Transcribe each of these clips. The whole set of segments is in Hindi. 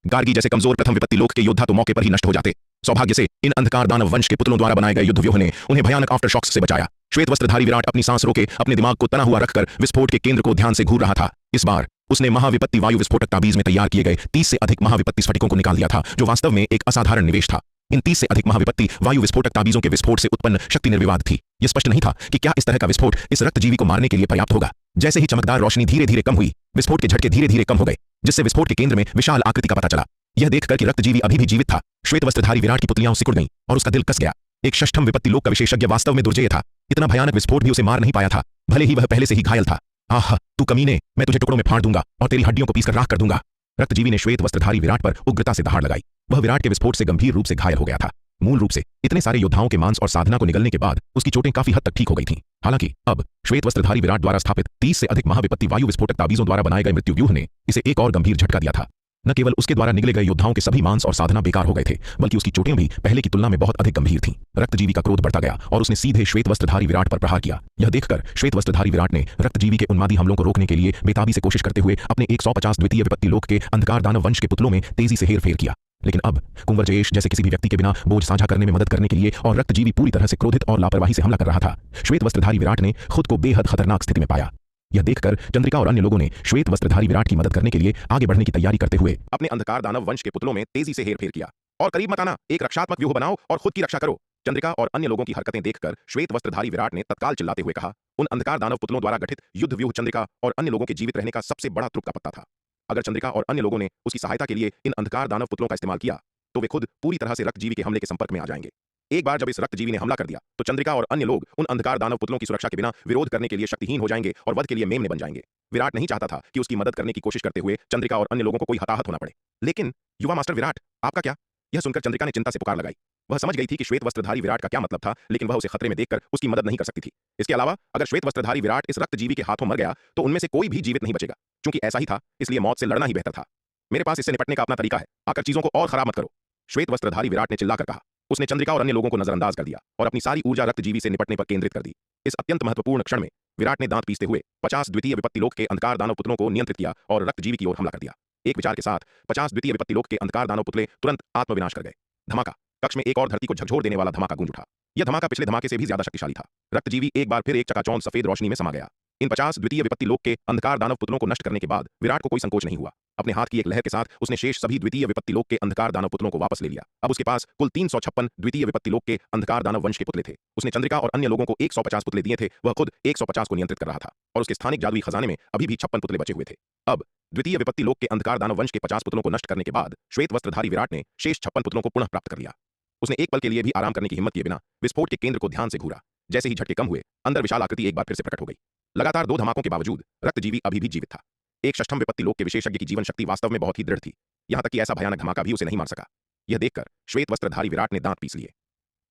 गार्गी जैसे कमजोर प्रथम विपत्ति लोक के योद्धा तो मौके पर ही नष्ट हो जाते। सौभाग्य से इन अंधकार दानव वंश के पुतलों द्वारा बनाए गए युद्ध व्यूह ने उन्हें भयानक आफ्टर शॉक्स से बचाया। श्वेत वस्त्रधारी विराट अपनी सांस रोके अपने दिमाग को तना हुआ रखकर विस्फोट के केंद्र को ध्यान से घूर रहा था। इस बार उसने महाविपत्ति वायु विस्फोटक ताबीज में तैयार किए गए 30 से अधिक महाविपत्ति स्फटिकों को निकाल दिया था, जो वास्तव में एक असाधारण निवेश था। इन 30 से अधिक महाविपत्ति वायु विस्फोटक ताबीजों के विस्फोट से उत्पन्न शक्ति निर्विवाद थी। यह स्पष्ट नहीं था कि क्या इस तरह का विस्फोट इस रक्तजीवी को मारने के लिए पर्याप्त होगा। जैसे ही चमकदार रोशनी धीरे धीरे कम हुई, विस्फोट के झटके धीरे धीरे कम हो गए, जिससे विस्फोट के केंद्र में विशाल आकृति का पता चला। यह देखकर कि रक्तजीवी अभी भी जीवित था, श्वेत वस्त्रधारी विराट की पुतलियां सिकुड़ गईं और उसका दिल कस गया। एक षष्ठम विपत्ति लोक का विशेषज्ञ वास्तव में दुर्जेय था। इतना भयानक विस्फोट भी उसे मार नहीं पाया था, भले ही वह पहले से ही घायल था। आह, तू कमीने, मैं तुझे टुकड़ों में फाड़ दूंगा और तेरी हड्डियों को पीसकर राख कर दूंगा। रक्तजीवी ने श्वेत वस्त्रधारी विराट पर उग्रता से दहाड़ लगाई। वह विराट के विस्फोट से गंभीर रूप से घायल हो गया था। मूल रूप से इतने सारे योद्धाओं के मांस और साधना को निगलने के बाद उसकी चोटें काफी हद तक ठीक हो गई थीं। हालांकि अब श्वेत वस्त्रधारी विराट द्वारा स्थापित 30 से अधिक महाविपत्ति वायु विस्फोटक ताबीजों द्वारा बनाए गए मृत्यु व्यूह ने इसे एक और गंभीर झटका दिया था। न केवल उसके द्वारा निगले गए योद्धाओं के सभी मांस और साधना बेकार हो गए थे, बल्कि उसकी चोटें भी पहले की तुलना में बहुत अधिक गंभीर थीं। रक्तजीवी का क्रोध बढ़ता गया और उसने सीधे श्वेत वस्त्रधारी विराट पर प्रहार किया। यह देखकर श्वेत वस्त्रधारी विराट ने रक्तजीवी के उन्मादी हमलों को रोकने के लिए बेताबी से कोशिश करते हुए अपने 150 द्वितीय विपत्ति लोक के अंधकार दानव वंश के पुतलों में तेजी से हेरफेर किया। लेकिन अब कुंवर जयेश जैसे किसी भी व्यक्ति के बिना बोझ साझा करने में मदद करने के लिए और रक्तजीवी पूरी तरह से क्रोधित और लापरवाही से हमला कर रहा था, श्वेत वस्त्रधारी विराट ने खुद को बेहद खतरनाक स्थिति में पाया। यह देखकर चंद्रिका और अन्य लोगों ने श्वेत वस्त्रधारी विराट की मदद करने के लिए आगे बढ़ने की तैयारी करते हुए अपने अंधकार दानव वंश के पुतलों में तेजी से हेरफेर किया। और करीब मत आना, एक रक्षात्मक व्यूह बनाओ और खुद की रक्षा करो। चंद्रिका और अन्य लोगों की हरकतें देखकर श्वेत वस्त्रधारी विराट ने तत्काल चिल्लाते हुए कहा। उन अंधकार दानव पुतलों द्वारा गठित युद्ध व्यूह चंद्रिका और अन्य लोगों के जीवित रहने का सबसे बड़ा तुर्क का पत्ता था। अगर चंद्रिका और अन्य लोगों ने उसकी सहायता के लिए इन अंधकार दानव पुतलों का इस्तेमाल किया तो वे खुद पूरी तरह से रक्तजीवी के हमले के संपर्क में आ जाएंगे। एक बार जब इस रक्तजीवी ने हमला कर दिया तो चंद्रिका और अन्य लोग उन अंधकार दानव पुतलों की सुरक्षा के बिना विरोध करने के लिए शक्तिहीन हो जाएंगे और वध के लिए मेमने बन जाएंगे। विराट नहीं चाहता था कि उसकी मदद करने की कोशिश करते हुए चंद्रिका और अन्य लोगों को कोई हताहत होना पड़े। लेकिन युवा मास्टर विराट, आपका क्या? यह सुनकर चंद्रिका ने चिंता से पुकार लगाई। वह समझ गई थी कि श्वेत वस्त्रधारी विराट का क्या मतलब था, लेकिन वह उसे खतरे में देखकर उसकी मदद नहीं कर सकती थी। इसके अलावा अगर श्वेत वस्त्रधारी विराट इस रक्तजीवी के हाथों मर गया तो उनमें से कोई भी जीवित नहीं बचेगा। क्योंकि ऐसा ही था, इसलिए मौत से लड़ना ही बेहतर था। मेरे पास इससे निपटने का अपना तरीका है, आकर चीजों को और खराब मत करो, श्वेत वस्त्रधारी विराट ने चिल्लाकर कहा। उसने चंद्रिका और अन्य लोगों को नजरअंदाज कर दिया और अपनी सारी ऊर्जा रक्तजीवी से निपटने पर केंद्रित कर दी। इस अत्यंत महत्वपूर्ण क्षण में विराट ने दांत पीसते हुए 50 द्वितीय विपत्ति लोक के अंधकार दानव पुतलों को नियंत्रित किया और रक्तजीवी की ओर हमला कर दिया। एक विचार के साथ 50 द्वितीय विपत्ति लोक के अंधकार दानव पुतले तुरंत आत्मविनाश कर गए। धमाका! कक्ष में एक और धरती को झकझोर देने वाला धमाका गूंज उठा। यह धमाका पिछले धमाके से भी ज्यादा शक्तिशाली था। रक्तजीवी एक बार फिर एक चकाचौंध सफेद रोशनी में समा गया। इन 50 द्वितीय विपत्ति लोक के अंधकार दानव पुतलों को नष्ट करने के बाद विराट को कोई संकोच नहीं हुआ। अपने हाथ की एक लहर के साथ उसने शेष सभी द्वितीय विपत्ति लोक के अंधकार दानव पुतलों को वापस ले लिया। अब उसके पास कुल 356 द्वितीय विपत्ति लोक के अंधकार दानव वंश के पुतले थे। उसने चंद्रिका और अन्य लोगों को 150 पुतले दिए थे, वह खुद 150 को नियंत्रित कर रहा था और उसके स्थानिक जादुई खजाने में अभी भी 56 पुतले बचे हुए थे। अब द्वितीय विपत्ति लोक के अंधकार दानव वंश के 50 पुतलों को नष्ट करने के बाद श्वेत वस्त्रधारी विराट ने शेष 56 पुतलों को पुनः प्राप्त कर लिया। उसने एक पल के लिए भी आराम करने की हिम्मत किए बिना विस्फोट के केंद्र को ध्यान से घूरा। जैसे ही झटके कम हुए, अंदर विशाल आकृति एक बार फिर से प्रकट हो गई। लगातार 2 धमाकों के बावजूद रक्तजीवी अभी भी जीवित था। एक षष्ठम विपत्ति लोक के विशेषज्ञ की जीवन शक्ति वास्तव में बहुत ही दृढ़ थी, यहां तक कि ऐसा भयानक धमाका भी उसे नहीं मार सका। यह देखकर श्वेत वस्त्रधारी विराट ने दांत पीस लिए।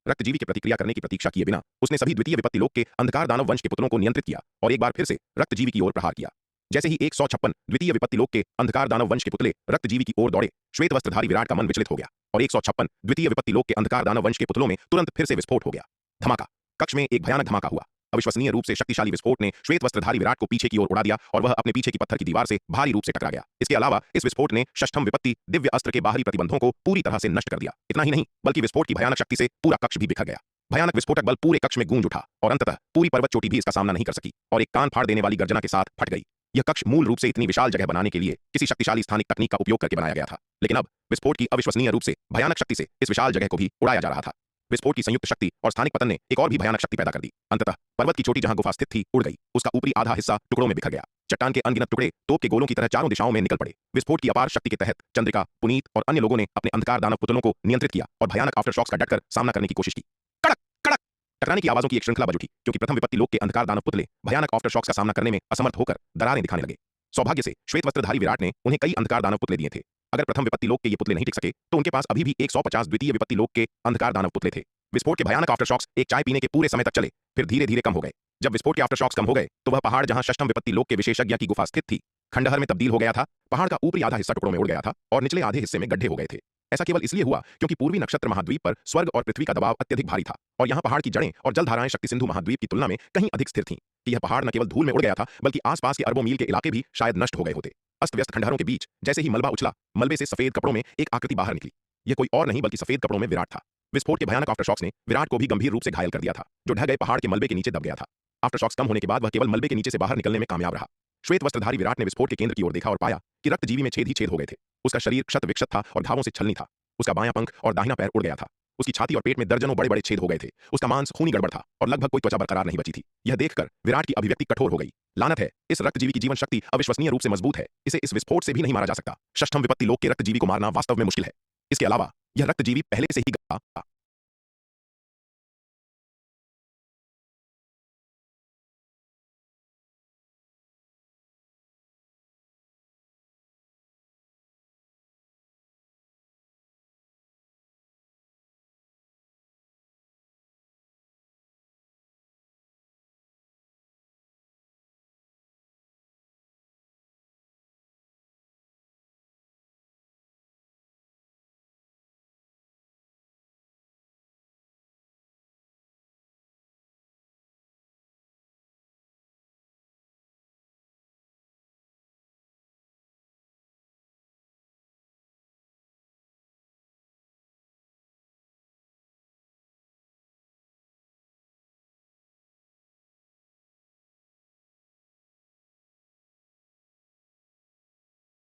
रक्तजीवी की प्रतिक्रिया करने की प्रतीक्षा किए बिना उसने सभी द्वितीय विपत्ति लोक के अंधकार दानव वंश के पुतलों को नियंत्रित किया और एक बार फिर से रक्तजीवी की ओर प्रहार किया। जैसे ही 156 द्वितीय विपत्ति लोक के अंधकार दानव वंश के पुतले रक्तजीवी की ओर दौड़े, श्वेत वस्त्रधारी विराट का मन विचलित हो गया और 156 द्वितीय विपत्ति लोक के अंधकार दानव वंश के पुतलों में तुरंत फिर से विस्फोट हो गया। धमाका! कक्ष में एक भयानक धमाका हुआ। अविश्वसनीय रूप से शक्तिशाली विस्फोट ने श्वेत वस्त्रधारी विराट को पीछे की ओर उड़ा दिया और वह अपने पीछे की पत्थर की दीवार से भारी रूप से टकरा गया। इसके अलावा इस विस्फोट ने षष्ठम विपत्ति दिव्य अस्त्र के बाहरी प्रतिबंधों को पूरी तरह से नष्ट कर दिया। इतना ही नहीं, बल्कि विस्फोट की भयानक शक्ति से पूरा कक्ष भी बिखर गया। भयानक विस्फोटक बल पूरे कक्ष में गूंज उठा और अंततः पूरी पर्वत चोटी भी इसका सामना नहीं कर सकी और एक कान फाड़ देने वाली गर्जना के साथ फट गई। यह कक्ष मूल रूप से इतनी विशाल जगह बनाने के लिए किसी शक्तिशाली स्थानिक तकनीक का उपयोग करके बनाया गया था, लेकिन अब विस्फोट की अविश्वसनीय रूप से भयानक शक्ति से इस विशाल जगह को भी उड़ाया जा रहा था। विस्फोट की संयुक्त शक्ति और स्थानिक पतन ने एक और भी भयानक शक्ति पैदा कर दी। अंततः पर्वत की चोटी जहां गुफा स्थित थी उड़ गई। उसका ऊपरी आधा हिस्सा टुकड़ों में बिखर गया। चट्टान के अनगिनत टुकड़े तोप के गोलों की तरह चारों दिशाओं में निकल पड़े। विस्फोट की अपार शक्ति के तहत चंद्रिका, पुनीत और अन्य लोगों ने अपने अंधकार दानव पुतलों को नियंत्रित किया और भयानक आफ्टर शॉक्स का डटकर सामना करने की कोशिश की। कड़क कड़क टकराने की आवाजों की एक श्रृंखला बज उठी, क्योंकि प्रथम विपत्ति लोक के अंधकार दानव पुतले भयानक आफ्टर शॉक्स का सामना करने में असमर्थ होकर दरारें दिखाने लगे। सौभाग्य से श्वेत वस्त्रधारी विराट ने उन्हें कई अंधकार दानव पुतले दिए थे। अगर प्रथम विपत्ति लोक के ये पुतले नहीं टिक सके तो उनके पास अभी भी 150 द्वितीय विपत्ति लोक के अंधकार दानव पुतले थे। विस्फोट के भयानक आफ्टर शॉक्स एक चाय पीने के पूरे समय तक चले, फिर धीरे धीरे कम हो गए। जब विस्फोट के आफ्टर शॉक्स कम हो गए तो वह पहाड़ जहां षष्ठम विपत्ति लोक के विशेषज्ञ की गुफा स्थित थी खंडहर में तब्दील हो गया था। पहाड़ का ऊपरी आधा हिस्सा टुकड़ों में उड़ गया था और निचले आधे हिस्से में गड्ढे हो गए थे। ऐसा केवल इसलिए हुआ क्योंकि पूर्वी नक्षत्र महाद्वीप पर स्वर्ग और पृथ्वी का दबाव अत्यधिक भारी था और यहाँ पहाड़ की जड़ें और जलधाराएं शक्ति सिंधु महाद्वीप की तुलना में कहीं अधिक स्थिर थीं कि यह पहाड़ न केवल धूल में उड़ गया था बल्कि आसपास के अरबों मील के इलाके भी शायद नष्ट हो गए होते। अस्त व्यस्त खंडहरों के बीच जैसे ही मलबा उछला, मलबे से सफेद कपड़ों में एक आकृति बाहर निकली। यह कोई और नहीं बल्कि सफेद कपड़ों में विराट था। विस्फोट के भयानक आफ्टरशॉक्स ने विराट को भी गंभीर रूप से घायल कर दिया था, जो ढह गए पहाड़ के मलबे के नीचे दब गया था। आफ्टरशॉक्स कम होने के बाद वह केवल मलबे के नीचे से बाहर निकलने में कामयाब रहा। श्वेत वस्त्रधारी विराट ने विस्फोट के केंद्र की ओर देखा और पाया कि रक्तजीवी में छेद ही छेद हो गए थे। उसका शरीर क्षत विक्षत था और घावों से छलनी था। उसका बायां पंख और दाहिना पैर उड़ गया था। उसकी छाती और पेट में दर्जनों बड़े बड़े छेद हो गए थे। उसका मांस खूनी गड़बड़ था और लगभग कोई त्वचा बरकरार नहीं बची थी। यह देखकर विराट की अभिव्यक्ति कठोर हो गई। लानत है, इस रक्तजीवी की जीवन शक्ति अविश्वसनीय रूप से मजबूत है। इसे इस विस्फोट से भी नहीं मारा जा सकता। षष्ठम विपत्ति लोक के रक्तजीवी को मारना वास्तव में मुश्किल है। इसके अलावा यह रक्तजीवी पहले से ही गया था।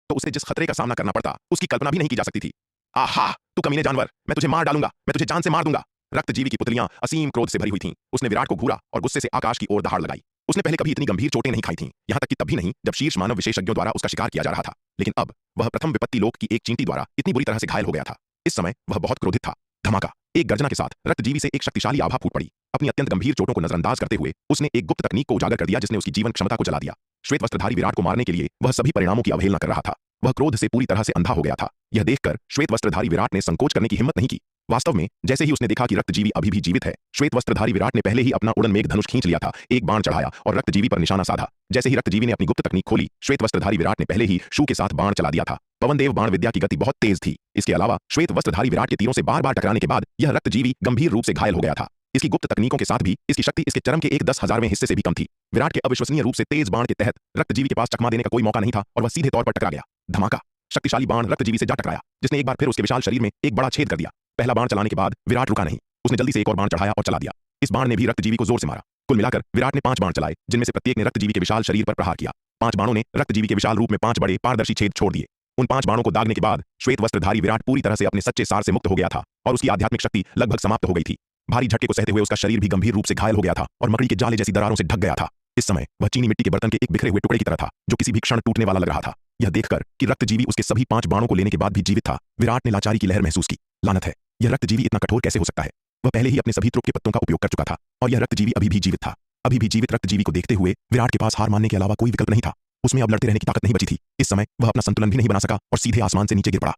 तो उसे जिस खतरे का सामना करना पड़ता, उसकी कल्पना भी नहीं की जा सकती थी। आहा, तू कमीने जानवर, मैं तुझे मार डालूंगा, मैं तुझे जान से मार दूंगा। रक्तजीवी की पुतलियां असीम क्रोध से भरी हुई थीं। उसने विराट को घूरा और गुस्से से आकाश की ओर दहाड़ लगाई। उसने पहले कभी इतनी गंभीर चोटें नहीं खाई थीं, यहां तक कि तब भी नहीं जब शीर्ष मानव विशेषज्ञों द्वारा उसका शिकार किया जा रहा था। लेकिन अब वह प्रथम विपत्ति लोक की एक चींटी द्वारा इतनी बुरी तरह से घायल हो गया था। इस समय वह बहुत क्रोधित था। धमाका! एक गर्जना के साथ रक्तजीवी से एक शक्तिशाली आभा फूट पड़ी। अपनी अत्यंत गंभीर चोटों को नजरअंदाज करते हुए उसने एक गुप्त तकनीक को उजागर कर दिया, जिसने उसकी जीवन क्षमता को जला दिया। श्वेत वस्त्रधारी विराट को मारने के लिए वह सभी परिणामों की अवहेलना कर रहा था। वह क्रोध से पूरी तरह से अंधा हो गया था। यह देखकर श्वेत वस्त्रधारी विराट ने संकोच करने की हिम्मत नहीं की। वास्तव में जैसे ही उसने देखा कि रक्तजीवी अभी भी जीवित है, श्वेत वस्त्रधारी विराट ने पहले ही अपना उड़न मेघ धनुष खींच लिया था, एक बाण चढ़ाया और रक्तजीवी पर निशाना साधा। जैसे ही रक्तजीवी ने अपनी गुप्त तकनीक खोली, श्वेत वस्त्रधारी विराट ने पहले ही शू के साथ बाण चला दिया था। पवनदेव बाण विद्या की गति बहुत तेज थी। इसके अलावा श्वेत वस्त्रधारी विराट के तीरों से बार बार टकराने के बाद यह रक्तजीवी गंभीर रूप से घायल हो गया था। इसकी गुप्त तकनीकों के साथ भी इसकी शक्ति इसके चरम के 1/10,000वें हिस्से से भी कम थी। विराट के अविश्वसनीय रूप से तेज बाण के तहत रक्तजीवी के पास चकमा देने का कोई मौका नहीं था और वह सीधे तौर पर टकरा गया। धमाका! शक्तिशाली बाण रक्तजीवी से जा टकराया, जिसने एक बार फिर उसके विशाल शरीर में एक बड़ा छेद कर दिया। पहला बाण चलाने के बाद विराट रुका नहीं। उसने जल्दी से एक और बाण चढ़ाया और चला दिया। इस बाण ने भी रक्तजीवी को जोर से मारा। कुल मिलाकर विराट ने 5 बाण चलाए, जिनमें से प्रत्येक ने रक्तजीवी के विशाल शरीर पर प्रहार किया। 5 बाणों ने रक्तजीवी के विशाल रूप में 5 बड़े पारदर्शी छेद छोड़ दिए। उन 5 बाणों को दागने के बाद श्वेत वस्त्रधारी विराट पूरी तरह से अपने सच्चे सार से मुक्त हो गया था और उसकी आध्यात्मिक शक्ति लगभग समाप्त हो गई थी। भारी झटके को सहते हुए उसका शरीर भी गंभीर रूप से घायल हो गया था और मकड़ी के जाले जैसी दरारों से ढक गया था। इस समय वह चीनी मिट्टी के बर्तन के एक बिखरे हुए टुकड़े की तरह था, जो किसी भी क्षण टूटने वाला लग रहा था। यह देखकर कि रक्तजीवी उसके सभी 5 बाणों को लेने के बाद भी जीवित था, विराट ने लाचारी की लहर महसूस की। लानत है, यह रक्तजीवी इतना कठोर कैसे हो सकता है? वह पहले ही अपने सभी त्रुक के पत्तों का उपयोग कर चुका था और यह रक्तजीवी अभी भी जीवित था। अभी भी जीवित रक्तजीवी को देखते हुए विराट के पास हार मानने के अलावा कोई विकल्प नहीं था। उसमें अब लड़ते रहने की ताकत नहीं बची थी। इस समय वह अपना संतुलन भी नहीं बना सका और सीधे आसमान से नीचे गिर पड़ा।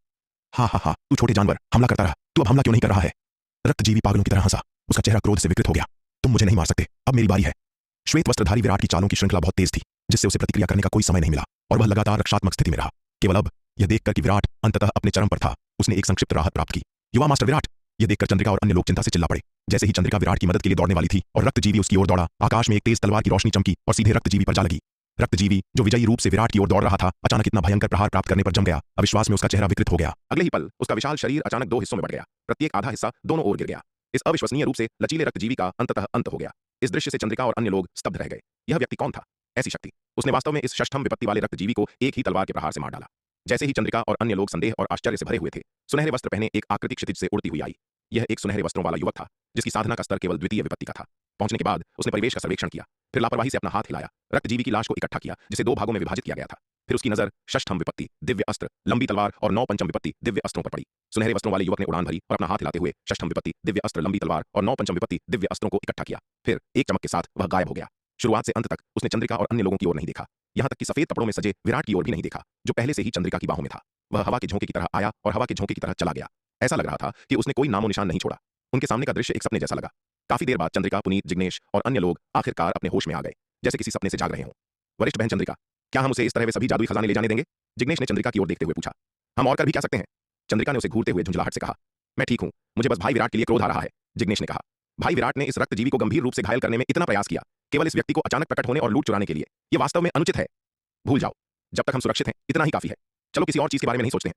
हा, तू छोटे जानवर, हमला करता रहा। तू अब हमला क्यों नहीं कर रहा है? रक्तजीवी पागलों की तरह हंसा। उसका चेहरा क्रोध से विकृत हो गया। तुम मुझे नहीं मार सकते, अब मेरी बारी है। श्वेत वस्त्रधारी विराट की चालों की श्रृंखला बहुत तेज थी, जिससे उसे प्रतिक्रिया करने का कोई समय नहीं मिला और वह लगातार रक्षात्मक स्थिति में रहा। केवल अब यह देखकर कि विराट अंततः अपने चरम पर था, उसने एक संक्षिप्त राहत प्राप्त की। युवा मास्टर विराट! यह देखकर चंद्रिका और अन्य लोग चिंता से चिल्ला पड़े। जैसे ही चंद्रिका विराट की मदद के लिए दौड़ने वाली थी और रक्तजीवी उसकी ओर दौड़ा, आकाश में एक तेज तलवार की रोशनी चमकी और सीधे रक्तजीवी पर जा लगी। रक्तजीवी, जो विजयी रूप से विराट की ओर दौड़ रहा था, अचानक इतना भयंकर प्रहार प्राप्त करने पर जम गया। अविश्वास में उसका चेहरा विकृत हो गया। अगले ही पल उसका विशाल शरीर अचानक 2 हिस्सों में बट गया। प्रत्येक आधा हिस्सा दोनों ओर गिर गया। इस अविश्वसनीय रूप से लचीले रक्तजीवी का अंततः अंत हो गया। इस दृश्य से चंद्रिका और अन्य लोग स्तब्ध रह गए। यह व्यक्ति कौन था? ऐसी शक्ति! उसने वास्तव में इस षष्ठम विपत्ति वाले रक्तजीवी को एक ही तलवार के प्रहार से मार डाला। जैसे ही चंद्रिका और अन्य लोग संदेह और आश्चर्य से भरे हुए थे, सुनहरे वस्त्र पहने एक आकृति क्षितिज से उड़ती हुई आई। यह एक सुनहरे वस्त्रों वाला युवक था, जिसकी साधना का स्तर केवल द्वितीय विपत्ति का था। पहुंचने के बाद उसने परिवेश का सर्वेक्षण किया, फिर लापरवाही से अपना हाथ हिलाया, रक्तजीवी की लाश को इकट्ठा किया, जिसे 2 भागों में विभाजित किया गया था। फिर उसकी नजर षष्ठम विपत्ति दिव्य अस्त्र, लंबी तलवार और 9 पंचम विपत्ति दिव्य अस्त्रों पर पड़ी। सुनहरे वस्त्रों वाले युवक ने उड़ान भरी और अपना हाथ हिलाते हुए षष्ठम विपत्ति दिव्य अस्त्र, लंबी तलवार और 9 पंचम विपत्ति दिव्य अस्त्रों को इकट्ठा किया। फिर एक चमक के साथ वह गायब हो गया। शुरुआत से अंत तक उसने चंद्रिका और अन्य लोगों की ओर नहीं देखा, यहां तक कि सफेद कपड़ों में सजे विराट की ओर भी नहीं देखा, जो पहले से ही चंद्रिका की बाहों में था। वह हवा के झोंके की तरह आया और हवा के झोंके की तरह चला गया। ऐसा लग रहा था कि उसने कोई नामो निशान नहीं छोड़ा। उनके सामने का दृश्य एक सपने जैसा लगा। काफी देर बाद चंद्रिका, पुनीत, जिग्नेश और अन्य लोग आखिरकार अपने होश में आ गए, जैसे किसी सपने से जाग रहे हों। वरिष्ठ बहन चंद्रिका, क्या हम उसे इस तरह वे सभी जादुई खजाने ले जाने देंगे? जिग्नेश ने चंद्रिका की ओर देखते हुए पूछा। हम और कर भी क्या सकते हैं? चंद्रिका ने उसे घूरते हुए झुंझलाहट से कहा। मैं ठीक हूं, मुझे बस भाई विराट के लिए क्रोध आ रहा है, जिग्नेश ने कहा। भाई विराट ने इस रक्तजीवी को गंभीर रूप से घायल करने में इतना प्रयास किया, केवल इस व्यक्ति को अचानक प्रकट होने और लूट चुराने के लिए। यह वास्तव में अनुचित है। भूल जाओ, जब तक हम सुरक्षित हैं इतना ही काफी है, चलो किसी और चीज के बारे में नहीं सोचते हैं।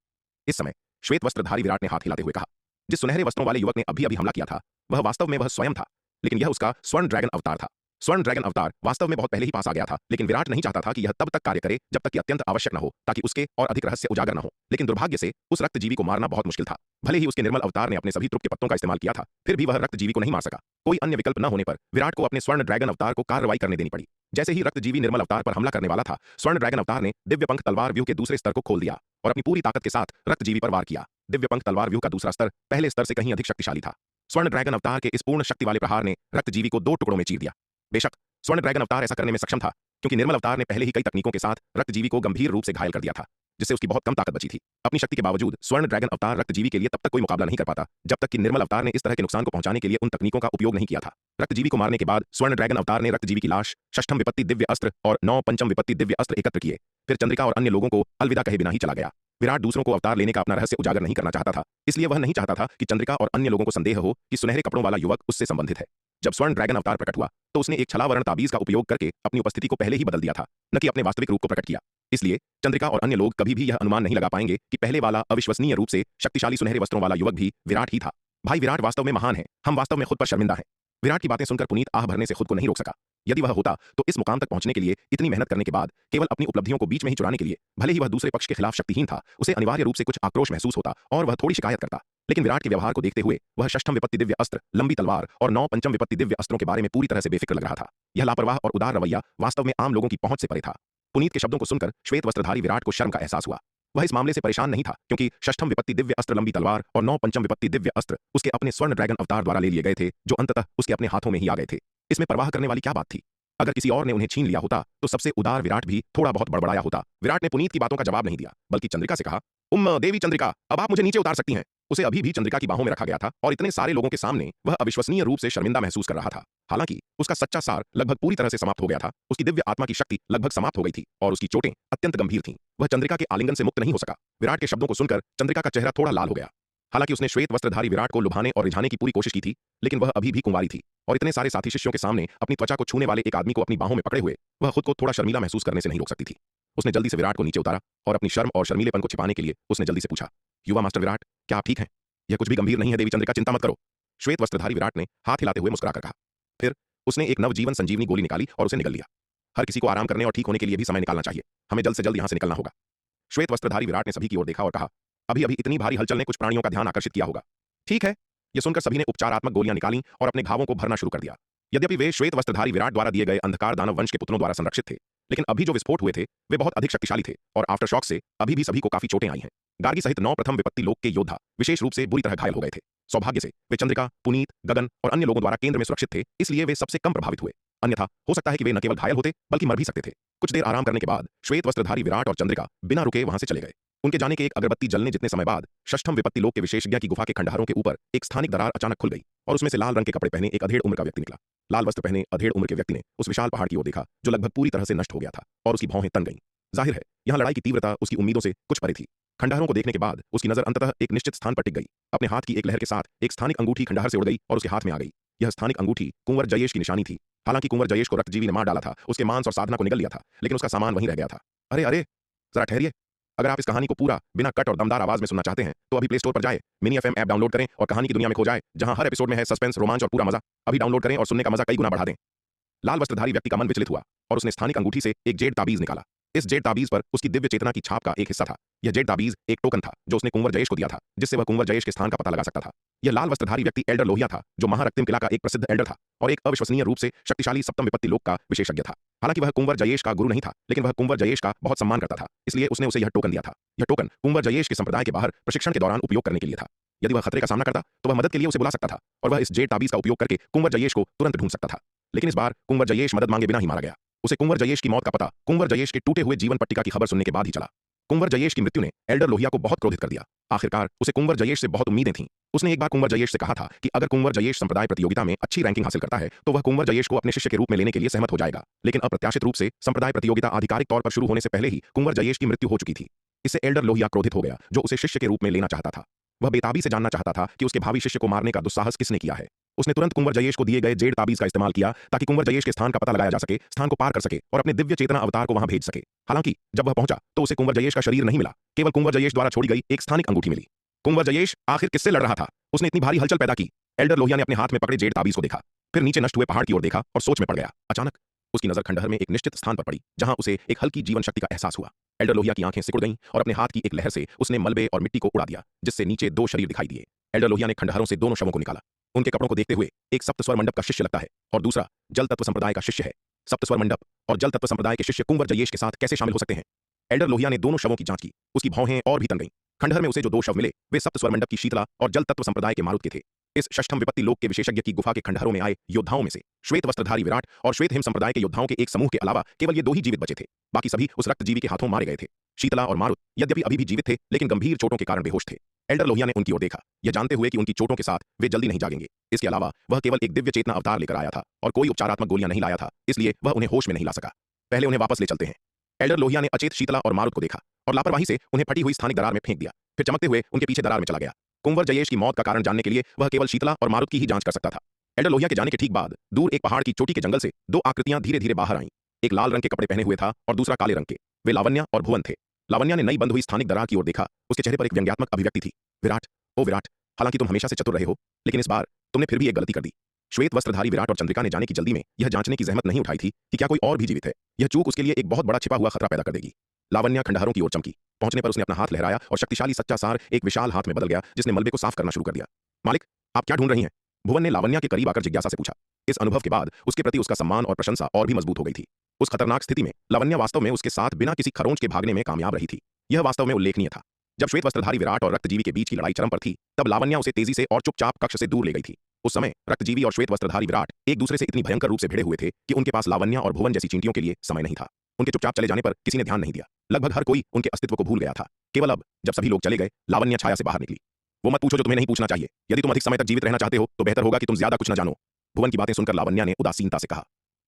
इस समय श्वेत वस्त्रधारी विराट ने हाथ हिलाते हुए कहा। जिस सुनहरे वस्त्रों वाले युवक ने अभी अभी हमला किया था वह वास्तव में वह स्वयं था, लेकिन यह उसका स्वर्ण ड्रैगन अवतार था। स्वर्ण ड्रैगन अवतार वास्तव में बहुत पहले ही पास आ गया था, लेकिन विराट नहीं चाहता था कि यह तब तक कार्य करे जब तक कि अत्यंत आवश्यक न हो, ताकि उसके और अधिक रहस्य उजागर न हो। लेकिन दुर्भाग्य से उस रक्तजीवी को मारना बहुत मुश्किल था। भले ही उसके निर्मल अवतार ने अपने सभी तृप्त के पत्तों का इस्तेमाल किया था, फिर भी वह रक्तजीवी को नहीं मार सका। कोई अन्य विकल्प न होने पर विराट को अपने स्वर्ण ड्रैगन अवतार को कार्रवाई करने देनी पड़ी। जैसे ही रक्तजीवी निर्मल अवतार पर हमला करने वाला था, स्वर्ण ड्रैगन अवतार ने दिव्य पंख तलवार व्यूह के दूसरे स्तर को खोल दिया और अपनी पूरी ताकत के साथ रक्तजीवी पर वार किया। दिव्य पंख तलवार व्यूह का दूसरा स्तर पहले स्तर से कहीं अधिक शक्तिशाली था। स्वर्ण ड्रैगन अवतार के इस पूर्ण शक्ति वाले प्रहार ने रक्तजीवी को 2 टुकड़ों में चीर दिया। बेशक स्वर्ण ड्रैगन अवतार ऐसा करने में सक्षम था, क्योंकि निर्मल अवतार ने पहले ही कई तकनीकों के साथ रक्तजीवी को गंभीर रूप से घायल कर दिया था, जिससे उसकी बहुत कम ताकत बची थी। अपनी शक्ति के बावजूद स्वर्ण ड्रैगन अवतार रक्तजीवी के लिए तब तक कोई मुकाबला नहीं कर पाता जब तक कि निर्मल अवतार ने इस तरह के नुकसान को पहुंचाने के लिए उन तकनीकों का उपयोग नहीं किया था। रक्तजीवी को मारने के बाद स्वर्ण ड्रैगन अवतार ने रक्तजीवी की लाश, षष्ठम विपत्ति दिव्य अस्त्र और 9 पंचम विपत्ति दिव्य अस्त्र एकत्र किए। फिर चंद्रिका और अन्य लोगों को अलविदा कहे बिना ही चला गया। विराट दूसरों को अवतार लेने का अपना रहस्य उजागर नहीं करना चाहता था, इसलिए वह नहीं चाहता था कि चंद्रिका और अन्य लोगों को संदेह हो कि सुनहरे कपड़ों वाला युवक उससे संबंधित है। जब स्वर्ण ड्रैगन अवतार प्रकट हुआ तो उसने एक छलावरण ताबीज का उपयोग करके अपनी उपस्थिति को पहले ही बदल दिया था, न कि अपने वास्तविक रूप को प्रकट किया। इसलिए चंद्रिका और अन्य लोग कभी भी यह अनुमान नहीं लगा पाएंगे कि पहले वाला अविश्वसनीय रूप से शक्तिशाली सुनहरे वस्त्रों वाला युवक भी विराट ही था। भाई, विराट वास्तव में महान है, हम वास्तव में खुद पर शर्मिंदा हैं। विराट की बातें सुनकर पुनीत आह भरने से खुद को नहीं रोक सका। यदि वह होता तो इस मुकाम तक पहुंचने के लिए इतनी मेहनत करने के बाद केवल अपनी उपलब्धियों को बीच में ही चुराने के लिए, भले ही वह दूसरे पक्ष के खिलाफ शक्तिहीन था, उसे अनिवार्य रूप से कुछ आक्रोश महसूस होता और वह थोड़ी शिकायत करता। लेकिन विराट के व्यवहार को देखते हुए वह षष्ठम विपत्ति दिव्य अस्त्र, लंबी तलवार और 9 पंचम विपत्ति दिव्य अस्त्रों के बारे में पूरी तरह से बेफिक्र लग रहा था। यह लापरवाह और उदार रवैया वास्तव में आम लोगों की पहुंच से परे था। पुनीत के शब्दों को सुनकर श्वेत वस्त्रधारी विराट को शर्म का एहसास हुआ। वह इस मामले से परेशान नहीं था, क्योंकि षष्ठम विपत्ति दिव्य अस्त्र, लंबी तलवार और 9 पंचम विपत्ति दिव्य अस्त्र उसके अपने स्वर्ण ड्रैगन अवतार द्वारा ले लिए गए थे, जो अंततः उसके अपने हाथों में ही आ गए थे। इसमें परवाह करने वाली क्या बात थी? अगर किसी और ने उन्हें छीन लिया होता तो सबसे उदार विराट भी थोड़ा बहुत बड़बड़ाया होता। विराट ने पुनीत की बातों का जवाब नहीं दिया, बल्कि चंद्रिका से कहा, देवी चंद्रिका, अब आप मुझे नीचे उतार सकती हैं। उसे अभी भी चंद्रिका की बाहों में रखा गया था और इतने सारे लोगों के सामने वह अविश्वसनीय रूप से शर्मिंदा महसूस कर रहा था। हालांकि उसका सच्चा सार लगभग पूरी तरह से समाप्त हो गया था। उसकी दिव्य आत्मा की शक्ति लगभग समाप्त हो गई थी और उसकी चोटें अत्यंत गंभीर थीं। वह चंद्रिका के आलिंगन से मुक्त नहीं हो सका। विराट के शब्दों को सुनकर चंद्रिका का चेहरा थोड़ा लाल हो गया। हालांकि उसने श्वेत वस्त्रधारी विराट को लुभाने और रिझाने की पूरी कोशिश की थी, लेकिन वह अभी भी कुंवारी थी और इतने सारे साथी शिष्यों के सामने अपनी त्वचा को छूने वाले एक आदमी को अपनी बाहों में पकड़े हुए वह खुद को थोड़ा शर्मीला महसूस करने से नहीं रोक सकती थी। उसने जल्दी से विराट को नीचे उतारा और अपनी शर्म और शर्मीलेपन को छिपाने के लिए उसने जल्दी से पूछा, युवा मास्टर विराट, क्या आप ठीक हैं? यह कुछ भी गंभीर नहीं है देवी चंद्रिका, चिंता मत करो। श्वेत वस्त्रधारी विराट ने हाथ हिलाते हुए मुस्कुराकर कहा। फिर उसने एक नवजीवन संजीवनी गोली निकाली और उसे निगल लिया। हर किसी को आराम करने और ठीक होने के लिए भी समय निकालना चाहिए। हमें जल्द से जल्द यहां से निकलना होगा। श्वेत वस्त्रधारी विराट ने सभी की ओर देखा और कहा, अभी अभी इतनी भारी हलचल ने कुछ प्राणियों का ध्यान आकर्षित किया होगा। ठीक है। यह सुनकर सभी ने उपचारात्मक गोलियां निकाली और अपने घावों को भरना शुरू कर दिया। यद्यपि वे श्वेत वस्त्रधारी विराट द्वारा दिए गए अंधकार दानव वंश के पुत्रों द्वारा संरक्षित थे, लेकिन अभी जो विस्फोट हुए थे वे बहुत अधिक शक्तिशाली थे और आफ्टर शॉक से अभी भी सभी को काफी चोटें आई हैं। गार्गी सहित 9 प्रथम विपत्ति लोक के योद्धा विशेष रूप से बुरी तरह घायल हो गए थे। सौभाग्य से वे चंद्रिका, पुनीत, गगन और अन्य लोगों द्वारा केंद्र में सुरक्षित थे, इसलिए वे सबसे कम प्रभावित हुए। अन्यथा हो सकता है कि वे न केवल घायल होते बल्कि मर भी सकते थे। कुछ देर आराम करने के बाद श्वेत वस्त्रधारी विराट और चंद्रिका बिना रुके वहां से चले गए। उनके जाने के एक अगरबत्ती जलने जितने समय बाद षष्ठम विपत्ति लोक के विशेषज्ञ की गुफा के खंडहरों के ऊपर एक स्थानिक दरार अचानक खुल गई और उसमें से लाल रंग के कपड़े पहने एक अधेड़ उम्र का व्यक्ति निकला। लाल वस्त्र पहने अधेड़ उम्र के व्यक्ति ने उस विशाल पहाड़ की ओर देखा जो लगभग पूरी तरह से नष्ट हो गया था और उसकी भौहें तन गईं। जाहिर है यहां लड़ाई की तीव्रता उसकी उम्मीदों से कुछ परे थी। खंडहरों को देखने के बाद उसकी नजर अंततः एक निश्चित स्थान पर टिक गई। अपने हाथ की एक लहर के साथ एक स्थानिक अंगूठी खंडहर से उड़ गई और उसके हाथ में आ गई। यह स्थानिक अंगूठी कुंवर जयेश की निशानी थी। हालांकि कुंवर जयेश को रक्तजीवी ने मार डाला था, उसके मांस और साधना को निगल लिया था, लेकिन उसका सामान वहीं रह गया था। अरे अरे, जरा ठहरिए। अगर आप इस कहानी को पूरा बिना कट और दमदार आवाज में सुनना चाहते हैं तो अभी प्ले स्टोर पर जाए, मिनी एफएम ऐप डाउनलोड करें और कहानी की दुनिया में खो जाए, जहां हर एपिसोड में है सस्पेंस, रोमांच और पूरा मजा। अभी डाउनलोड करें और सुनने का मजा कई गुना बढ़ा दें। लाल वस्त्रधारी व्यक्ति का मन विचलित हुआ और उसने स्थानिक अंगूठी से एक जेड ताबीज निकाला। इस जेड ताबीज पर उसकी दिव्य चेतना की छाप का एक हिस्सा था। यह जेड ताबीज एक टोकन था जो उसने कुंवर जयेश को दिया था, जिससे वह कुंवर जयेश के स्थान का पता लगा सकता था। यह लाल वस्त्रधारी व्यक्ति एल्डर लोहिया था, जो महारक्तिम किला का एक प्रसिद्ध एल्डर था और एक अविश्वसनीय रूप से शक्तिशाली सप्तम विपत्ति लोक का विशेषज्ञ था। हालांकि वह कुंवर जयेश का गुरु नहीं था, लेकिन वह कुंवर जयेश का बहुत सम्मान करता था, इसलिए उसने उसे यह टोकन दिया था। यह टोकन कुंवर जयेश के संप्रदाय के बाहर प्रशिक्षण के दौरान उपयोग करने के लिए था। यदि वह खतरे का सामना करता तो वह मदद के लिए उसे बुला सकता था और वह इस जेड ताबीज का उपयोग करके कुंवर जयेश को तुरंत ढूंढ सकता था। लेकिन इस बार कुंवर जयेश मदद मांगे बिना ही मारा गया। उसे कुंवर जयेश की मौत का पता कुंवर जयेश के टूटे हुए जीवन पट्टिका की खबर सुनने के बाद ही चला। कुंवर जयेश की मृत्यु ने एल्डर लोहिया को बहुत क्रोधित कर दिया। आखिरकार उसे कुंवर जयेश से बहुत उम्मीदें थीं। उसने एक बार कुंवर जयेश से कहा था कि अगर कुंवर जयेश संप्रदाय प्रतियोगिता में अच्छी रैंकिंग हासिल करता है तो वह कुंवर जयेश को अपने शिष्य के रूप में लेने के लिए सहमत हो जाएगा। लेकिन अप्रत्याशित रूप से संप्रदाय प्रतियोगिता आधिकारिक तौर पर शुरू होने से पहले ही कुंवर जयेश की मृत्यु हो चुकी थी। इससे एल्डर लोहिया क्रोधित हो गया, जो उसे शिष्य के रूप में लेना चाहता था। वह बेताबी से जानना चाहता था कि उसके भावी शिष्य को मारने का दुस्साहस किसने किया है। उसने तुरंत कुंवर जयेश को दिए गए जेड ताबीज का इस्तेमाल किया ताकि कुंवर जयेश के स्थान का पता लगाया जा सके, स्थान को पार कर सके और अपने दिव्य चेतना अवतार को वहां भेज सके। हालांकि जब वह पहुंचा तो उसे कुंवर जयेश का शरीर नहीं मिला, केवल कुंवर जयेश द्वारा छोड़ी गई एक स्थानिक अंगूठी मिली। कुंवर जयेश आखिर किससे लड़ रहा था? उसने इतनी भारी हलचल पैदा की। एल्डर लोहिया ने अपने हाथ में पकड़े जेड ताबीज को देखा, फिर नीचे नष्ट हुए पहाड़ की ओर देखा और सोच में पड़ गया। अचानक उसकी नजर खंडहर में एक निश्चित स्थान पर पड़ी जहां उसे एक हल्की जीवन शक्ति का एहसास हुआ। एल्डर लोहिया की आंखें सिकुड़ गईं और अपने हाथ की एक लहर से उसने मलबे और मिट्टी को उड़ा दिया, जिससे नीचे दो शरीर दिखाई दिए। एल्डर लोहिया ने खंडहरों से दोनों शवों को निकाला। उनके कपड़ों को देखते हुए एक सप्त स्वर मंडप का शिष्य लगता है और दूसरा जल तत्व संप्रदाय का शिष्य है। सप्त स्वर मंडप और जल तत्व संप्रदाय के शिष्य कुंवर जयेश के साथ कैसे शामिल हो सकते हैं? एल्डर लोहिया ने दोनों शवों की जांच की। उसकी भौहें और भी तन गईं। खंडहर में उसे जो दो शव मिले वे सप्त स्वर मंडप की शीतला और जल तत्व संप्रदाय के मारुत के थे। इस षष्ठम विपत्ति लोक के विशेषज्ञ की गुफा के खंडहरों में आए योद्धाओं में से श्वेत वस्त्रधारी विराट और श्वेत हिम संप्रदाय के योद्धाओं के एक समूह के अलावा केवल ये दो ही जीवित बचे थे। बाकी सभी उस रक्तजीवी के हाथों मारे गए थे। शीतला और मारुत यद्यपि अभी भी जीवित थे, लेकिन गंभीर चोटों के कारण बेहोश थे। एल्डर लोहिया ने उनकी ओर देखा, यह जानते हुए कि उनकी चोटों के साथ वे जल्दी नहीं जागेंगे। इसके अलावा वह केवल एक दिव्य चेतना अवतार लेकर आया था और कोई उपचारात्मक गोलियां नहीं लाया था, इसलिए वह उन्हें होश में नहीं ला सका। पहले उन्हें वापस ले चलते हैं। एल्डर लोहिया ने अचेत शीतला और मारुत को देखा और लापरवाही से उन्हें फटी हुई स्थानिक दरार में फेंक दिया, फिर चमकते हुए उनके पीछे दरार में चला गया। कुंवर जयेश की मौत का कारण जानने के लिए वह केवल शीतला और मारुत की ही जांच कर सकता था। एल्डर लोहिया के जाने के ठीक बाद दूर एक पहाड़ की चोटी के जंगल से दो आकृतियां धीरे धीरे बाहर आईं। एक लाल रंग के कपड़े पहने हुए था और दूसरा काले रंग के। वे लावण्या और भुवन थे। लावण्या ने नई बंद हुई स्थानिक दरार की ओर देखा। उसके चेहरे पर एक व्यंग्यात्मक अभिव्यक्ति थी। विराट, ओ विराट, हालांकि तुम हमेशा से चतुर रहे हो, लेकिन इस बार तुमने फिर भी एक गलती कर दी। श्वेत वस्त्रधारी विराट और चंद्रिका ने जाने की जल्दी में यह जांचने की जहमत नहीं उठाई थी कि क्या कोई और भी जीवित है। यह चूक उसके लिए एक बहुत बड़ा छिपा हुआ खतरा पैदा कर देगी। लावण्या खंडहरों की ओर चमकी। पहुंचने पर उसने अपना हाथ लहराया और शक्तिशाली सच्चा सार एक विशाल हाथ में बदल गया, जिसने मलबे को साफ करना शुरू कर दिया। मालिक, आप क्या ढूंढ रही हैं? भुवन ने लावण्या के करीब आकर जिज्ञासा से पूछा। इस अनुभव के बाद उसके प्रति उसका सम्मान और प्रशंसा और भी मजबूत हो गई थी। उस खतरनाक स्थिति में लावण्या वास्तव में उसके साथ बिना किसी खरोंच के भागने में कामयाब रही थी। यह वास्तव में उल्लेखनीय था। जब श्वेत वस्त्रधारी विराट और रक्तजीवी के बीच की लड़ाई चरम पर थी, तब लावण्या उसे तेजी से और चुपचाप कक्ष से दूर ले गई थी। उस समय रक्तजीवी और श्वेत वस्त्रधारी विराट एक दूसरे से इतनी भयंकर रूप से भिड़े हुए थे कि उनके पास लावण्या और भुवन जैसी चींटियों के लिए समय नहीं था। उनके चुपचाप चले जाने पर किसी ने ध्यान नहीं दिया। लगभग हर कोई उनके अस्तित्व को भूल गया था। केवल अब जब सभी लोग चले गए, लावण्या छाया से बाहर निकली। वो मत पूछो जो तुम्हें नहीं पूछना चाहिए। यदि तुम अधिक समय तक जीवित रहना चाहते हो तो बेहतर होगा कि तुम ज्यादा कुछ न जानो। भुवन की बातें सुनकर लावण्या ने उदासीनता से कहा।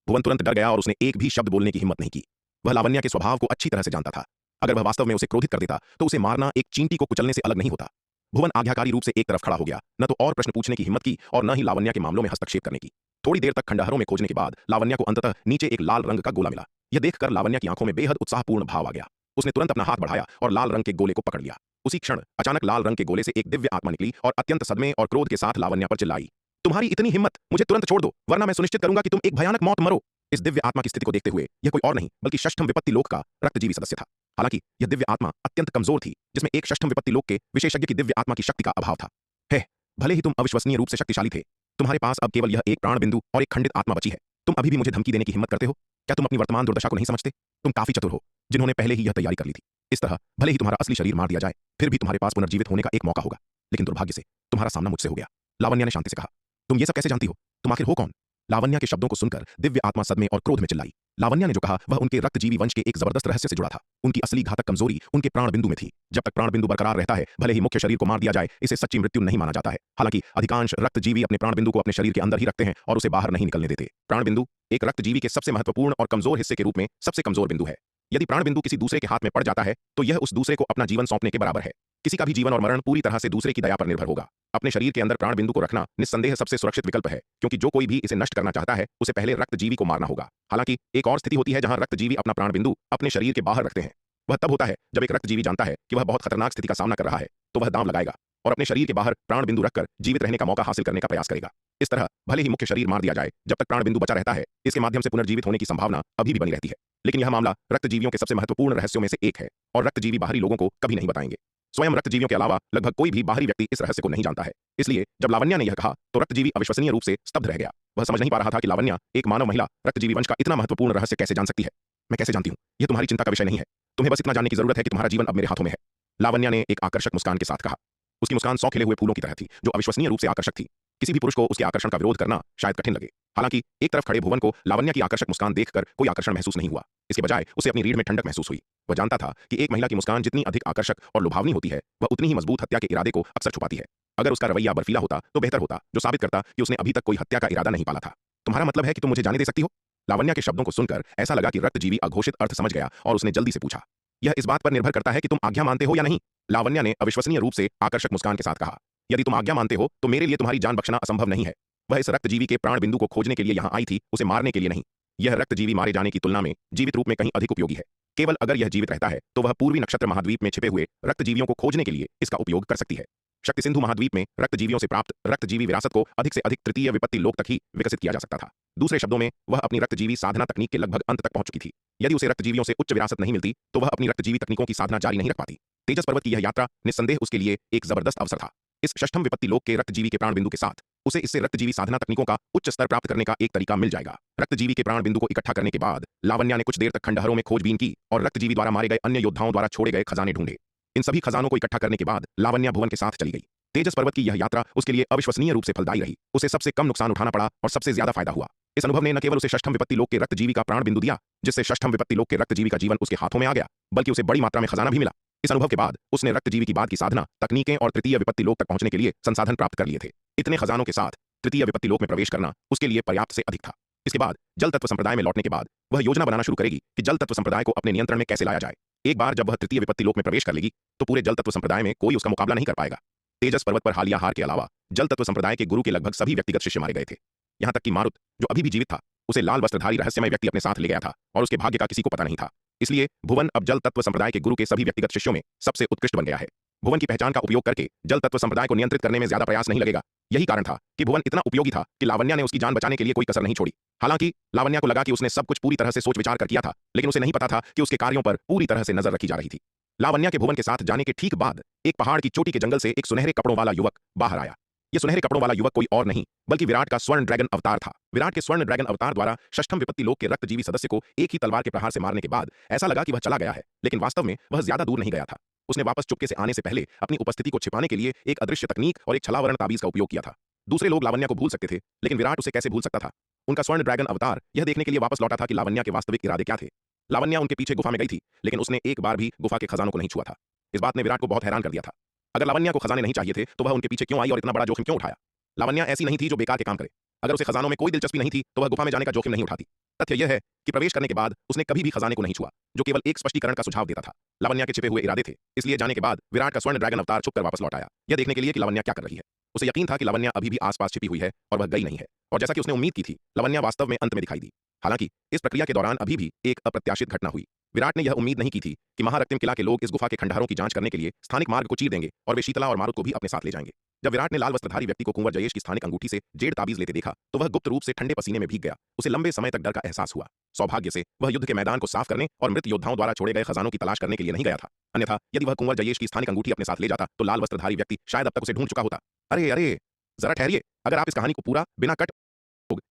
भुवन तुरंत डर गया और उसने एक भी शब्द बोलने की हिम्मत नहीं की। वह लावण्या के स्वभाव को अच्छी तरह से जानता था। अगर वह वास्तव में उसे क्रोधित कर देता तो उसे मारना एक चींटी को कुचलने से अलग नहीं होता। भुवन आज्ञाकारी रूप से एक तरफ खड़ा हो गया, न तो और प्रश्न पूछने की हिम्मत की और न ही लावण्या के मामलों में हस्तक्षेप करने की। थोड़ी देर तक खंडहरों में खोजने के बाद लावण्या को अंततः नीचे एक लाल रंग का गोला मिला। यह देखकर लावण्या की आंखों में बेहद उत्साहपूर्ण भाव आ गया। उसने तुरंत अपना हाथ बढ़ाया और लाल रंग के गोले को पकड़ लिया। उसी क्षण अचानक लाल रंग के गोले से एक दिव्य आत्मा निकली और अत्यंत सदमे और क्रोध के साथ लावण्या पर चिल्लाई, तुम्हारी इतनी हिम्मत, मुझे तुरंत छोड़ दो, वरना मैं सुनिश्चित करूंगा कि तुम एक भयानक मौत मरो। इस दिव्य आत्मा की स्थिति को देखते हुए यह कोई और नहीं बल्कि षष्ठम विपत्ति लोक का रक्तजीवी सदस्य था। हालांकि यह दिव्य आत्मा अत्यंत कमजोर थी, जिसमें एक षष्ठम विपत्ति लोक के विशेषज्ञ की दिव्य आत्मा की शक्ति का अभाव था। है, भले ही तुम अविश्वसनीय रूप से शक्तिशाली थे, तुम्हारे पास अब केवल यह एक प्राण बिंदु और एक खंडित आत्मा बची है। तुम अभी भी मुझे धमकी देने की हिम्मत करते हो? क्या तुम अपनी वर्तमान दुर्दशा को नहीं समझते? तुम काफी चतुर हो, जिन्होंने पहले ही यह तैयारी कर ली थी। इस तरह भले ही तुम्हारा असली शरीर मार दिया जाए, फिर भी तुम्हारे पास पुनर्जीवित होने का एक मौका होगा। लेकिन दुर्भाग्य से तुम्हारा सामना मुझसे हो गया। लावण्या ने शांति से कहा। तुम ये सब कैसे जानती हो? तुम आखिर हो कौन? लावण्या के शब्दों को सुनकर दिव्य आत्मा सदमे और क्रोध में चिल्लाई। लावण्या ने जो कहा वह उनके रक्तजीवी वंश के एक जबरदस्त रहस्य से जुड़ा था। उनकी असली घातक कमजोरी उनके प्राण बिंदु में थी। जब तक प्राण बिंदु बरकरार रहता है, भले ही मुख्य शरीर को मार दिया जाए, इसे सच्ची मृत्यु नहीं माना जाता है। हालांकि अधिकांश रक्तजीवी अपने प्राण बिंदु को अपने शरीर के अंदर ही रखते हैं और उसे बाहर नहीं निकलने देते। प्राण बिंदु एक रक्तजीवी के सबसे महत्वपूर्ण और कमजोर हिस्से के रूप में सबसे कमजोर बिंदु है। यदि प्राण बिंदु किसी दूसरे के हाथ में पड़ जाता है तो यह उस दूसरे को अपना जीवन सौंपने के बराबर है। किसी का भी जीवन और मरण पूरी तरह से दूसरे की दया पर निर्भर होगा। अपने शरीर के अंदर प्राण बिंदु को रखना निस्संदेह सबसे सुरक्षित विकल्प है, क्योंकि जो कोई भी इसे नष्ट करना चाहता है उसे पहले रक्तजीवी को मारना होगा। हालांकि एक और स्थिति होती है जहां रक्तजीवी अपना प्राण बिंदु अपने शरीर के बाहर रखते हैं। वह तब होता है जब एक रक्तजीवी जानता है कि वह बहुत खतरनाक स्थिति का सामना कर रहा है, तो वह दांव लगाएगा और अपने शरीर के बाहर प्राण बिंदु रखकर जीवित रहने का मौका हासिल करने का प्रयास करेगा। इस तरह भले ही मुख्य शरीर मार दिया जाए, जब तक प्राण बिंदु बचा रहता है, इसके माध्यम से पुनर्जीवित होने की संभावना अभी भी बनी रहती है। लेकिन यह मामला रक्तजीवियों के सबसे महत्वपूर्ण रहस्यों में से एक है और रक्तजीवी बाहरी लोगों को कभी नहीं बताएंगे। स्वयं रक्तजीवियों के अलावा लगभग कोई भी बाहरी व्यक्ति इस रहस्य को नहीं जानता है। इसलिए जब लावण्या ने यह कहा तो रक्तजीवी अविश्वसनीय रूप से स्तब्ध रह गया। वह समझ नहीं पा रहा था कि लावण्या, एक मानव महिला, रक्तजीवी वंश का इतना महत्वपूर्ण रहस्य कैसे जान सकती है। मैं कैसे जानती हूँ, यह तुम्हारी चिंता का विषय नहीं है। तुम्हें बस इतना जानने की जरूरत है कि तुम्हारा जीवन अब मेरे हाथों में है। लावण्या ने एक आकर्षक मुस्कान के साथ कहा। उसकी मुस्कान 100 खिले हुए फूलों की तरह थी, जो अविश्वसनीय रूप से आकर्षक थी। किसी भी पुरुष को उसके आकर्षण का विरोध करना शायद कठिन लगे। हालांकि एक तरफ खड़े भुवन को लावण्या की आकर्षक मुस्कान देखकर कोई आकर्षण महसूस नहीं हुआ। इसके बजाय उसे अपनी रीढ़ में ठंडक महसूस हुई। वह जानता था कि एक महिला की मुस्कान जितनी अधिक आकर्षक और लुभावनी होती है, वह उतनी ही मजबूत हत्या के इरादे को अक्सर छुपाती है। अगर उसका रवैया बर्फीला होता तो बेहतर होता, जो साबित करता कि उसने अभी तक कोई हत्या का इरादा नहीं पाला था। तुम्हारा मतलब है कि तुम मुझे जाने दे सकती हो? लावण्या के शब्दों को सुनकर ऐसा लगा कि रक्तजीवी अघोषित अर्थ समझ गया और उसने जल्दी से पूछा। यह इस बात पर निर्भर करता है कि तुम आज्ञा मानते हो या नहीं। लावण्या ने अविश्वसनीय रूप से आकर्षक मुस्कान के साथ कहा। यदि तुम आज्ञा मानते हो तो मेरे लिए तुम्हारी जान बख्शना असंभव नहीं है। वह इस रक्तजीवी के प्राण बिंदु को खोजने के लिए यहाँ आई थी, उसे मारने के लिए नहीं। यह रक्तजीवी मारे जाने की तुलना में जीवित रूप में कहीं अधिक उपयोगी है। केवल अगर यह जीवित रहता है तो वह पूर्वी नक्षत्र महाद्वीप में छिपे हुए रक्तजीवियों को खोजने के लिए इसका उपयोग कर सकती है। शक्ति सिंधु महाद्वीप में रक्तजीवियों से प्राप्त रक्तजीवी विरासत को अधिक से अधिक तृतीय विपत्ति लोक तक ही विकसित किया जा सकता था। दूसरे शब्दों में, वह अपनी रक्तजीवी साधना तकनीक के लगभग अंत तक पहुंच चुकी थी। यदि उसे रक्तजीवियों से उच्च विरासत नहीं मिलती तो वह अपनी रक्तजीवी तकनीकों की साधना जारी नहीं रख पाती। तेजस पर्वत की यह यात्रा निस्संदेह उसके लिए एक जबरदस्त अवसर था। इस षष्ठम विपत्ति लोक के रक्तजीवी के प्राण बिंदु के साथ उसे इससे रक्तजीवी साधना तकनीकों का उच्च स्तर प्राप्त करने का एक तरीका मिल जाएगा। रक्तजीवी के प्राण बिंदु को इकट्ठा करने के बाद लावण्या ने कुछ देर तक खंडहरों में खोजबीन की और रक्तजीवी द्वारा मारे गए अन्य योद्धाओं द्वारा छोड़े गए खजाने ढूंढे। इन सभी खजानों को इकट्ठा करने के बाद लावण्या भुवन के साथ चली गई। तेजस पर्वत की यह यात्रा उसके लिए अविश्वसनीय रूप से फलदायी रही। उसे सबसे कम नुकसान उठाना पड़ा और सबसे ज्यादा फायदा हुआ। इस अनुभव ने न केवल उसे षष्ठम विपत्ति लोक के रक्तजीवी का प्राण बिंदु दिया, जिससे षष्ठम विपत्ति लोक के रक्तजीवी का जीवन उसके हाथों में आ गया, बल्कि उसे बड़ी मात्रा में खजाना भी मिला। इस अनुभव के बाद उसने रक्तजीवी की बाद की साधना तकनीकें और तृतीय विपत्ति लोक तक पहुंचने के लिए संसाधन प्राप्त कर लिए थे। इतने खजानों के साथ तृतीय विपत्ति लोक में प्रवेश करना उसके लिए पर्याप्त से अधिक था। इसके बाद जल तत्व संप्रदाय में लौटने के बाद वह योजना बनाना शुरू करेगी कि जल तत्व संप्रदाय को अपने नियंत्रण में कैसे लाया जाए। एक बार जब वह तृतीय विपत्ति लोक में प्रवेश कर लेगी तो पूरे जल तत्व संप्रदाय में कोई उसका मुकाबला नहीं कर पाएगा। तेजस पर्वत पर हालिया हार के अलावा जल तत्व संप्रदाय के गुरु के लगभग सभी व्यक्तिगत शिष्य मारे गए थे। यहां तक कि मारुत, जो अभी भी जीवित था, उसे लाल वस्त्रधारी रहस्यमय व्यक्ति अपने साथ ले गया था और उसके भाग्य का किसी को पता नहीं था। इसलिए भुवन अब जल तत्व संप्रदाय के गुरु के सभी व्यक्तिगत शिष्यों में सबसे उत्कृष्ट बन गया है। भुवन की पहचान का उपयोग करके जल तत्व संप्रदाय को नियंत्रित करने में ज्यादा प्रयास नहीं लगेगा। यही कारण था कि भुवन इतना उपयोगी था कि लावण्या ने उसकी जान बचाने के लिए कोई कसर नहीं छोड़ी। हालांकि लावण्या को लगा कि उसने सब कुछ पूरी तरह से सोच विचार कर किया था, लेकिन उसे नहीं पता था कि उसके कार्यों पर पूरी तरह से नजर रखी जा रही थी। लावण्या के भुवन के साथ जाने के ठीक बाद एक पहाड़ की चोटी के जंगल से एक सुनहरे कपड़ों वाला युवक बाहर आया। यह सुनहरे कपड़ों वाला युवक कोई और नहीं बल्कि विराट का स्वर्ण ड्रैगन अवतार था। विराट के स्वर्ण ड्रैगन अवतार द्वारा षष्ठम विपत्ति लोक के रक्तजीवी सदस्य को एक ही तलवार के प्रहार से मारने के बाद ऐसा लगा कि वह चला गया है, लेकिन वास्तव में वह ज्यादा दूर नहीं गया था। उसने वापस चुपके से आने से पहले अपनी उपस्थिति को छिपाने के लिए एक अदृश्य तकनीक और एक छलावरण ताबीज का उपयोग किया था। दूसरे लोग लावण्या को भूल सकते थे, लेकिन विराट उसे कैसे भूल सकता था। उनका स्वर्ण ड्रैगन अवतार यह देखने के लिए वापस लौटा था कि लावण्या के वास्तविक इरादे क्या थे। लावण्या उनके पीछे गुफा में गई थी, लेकिन उसने एक बार भी गुफा के खजानों को नहीं छुआ था। इस बात ने विराट को बहुत हैरान कर दिया था। अगर लावण्या को खजाने नहीं चाहिए थे तो वह उनके पीछे क्यों आई और इतना बड़ा जोखिम क्यों उठाया। लावण्या ऐसी नहीं थी जो बेकार के काम करे। अगर उसे खजानों में कोई दिलचस्पी नहीं थी तो वह गुफा में जाने का जोखिम नहीं उठाती। तथ्य यह है कि प्रवेश करने के बाद उसने कभी भी खजाने को नहीं छुआ, जो केवल एक स्पष्टीकरण का सुझाव देता था। लावण्या के छिपे हुए इरादे थे, इसलिए जाने के बाद विराट का स्वर्ण ड्रैगन अवतार छुपकर वापस लौट आया, यह देखने के लिए कि लावण्या क्या कर रही है। उसे यकीन था कि लावण्या अभी भी आसपास छिपी हुई है और वह गई नहीं है, और जैसा कि उसने उम्मीद की थी, लावण्या वास्तव में अंत में दिखाई दी। हालांकि इस प्रक्रिया के दौरान अभी भी एक अप्रत्याशित घटना हुई। विराट ने यह उम्मीद नहीं की थी कि महारक्तिम किला के लोग इस गुफा के खंडहरों की जांच करने के लिए स्थानिक मार्ग को चीर देंगे और वे शीतला और मारुत को भी अपने साथ ले जाएंगे। जब विराट ने लाल वस्त्रधारी व्यक्ति को कुंवर जयेश की स्थानिक अंगूठी से जेड ताबीज लेते देखा तो वह गुप्त रूप से ठंडे पसीने में भीग गया। उसे लंबे समय तक डर का एहसास हुआ। सौभाग्य से वह युद्ध के मैदान को साफ करने और मृत योद्धाओं द्वारा छोड़े गए खजानों की तलाश करने के लिए नहीं गया था। अन्यथा यदि वह कुंवर जयेश की स्थानिक अंगूठी अपने साथ ले जाता तो लाल वस्त्रधारी व्यक्ति शायद अब तक उसे ढूंढ चुका होता। अरे अरे, जरा ठहरिए। अगर आप इस कहानी को पूरा बिना कट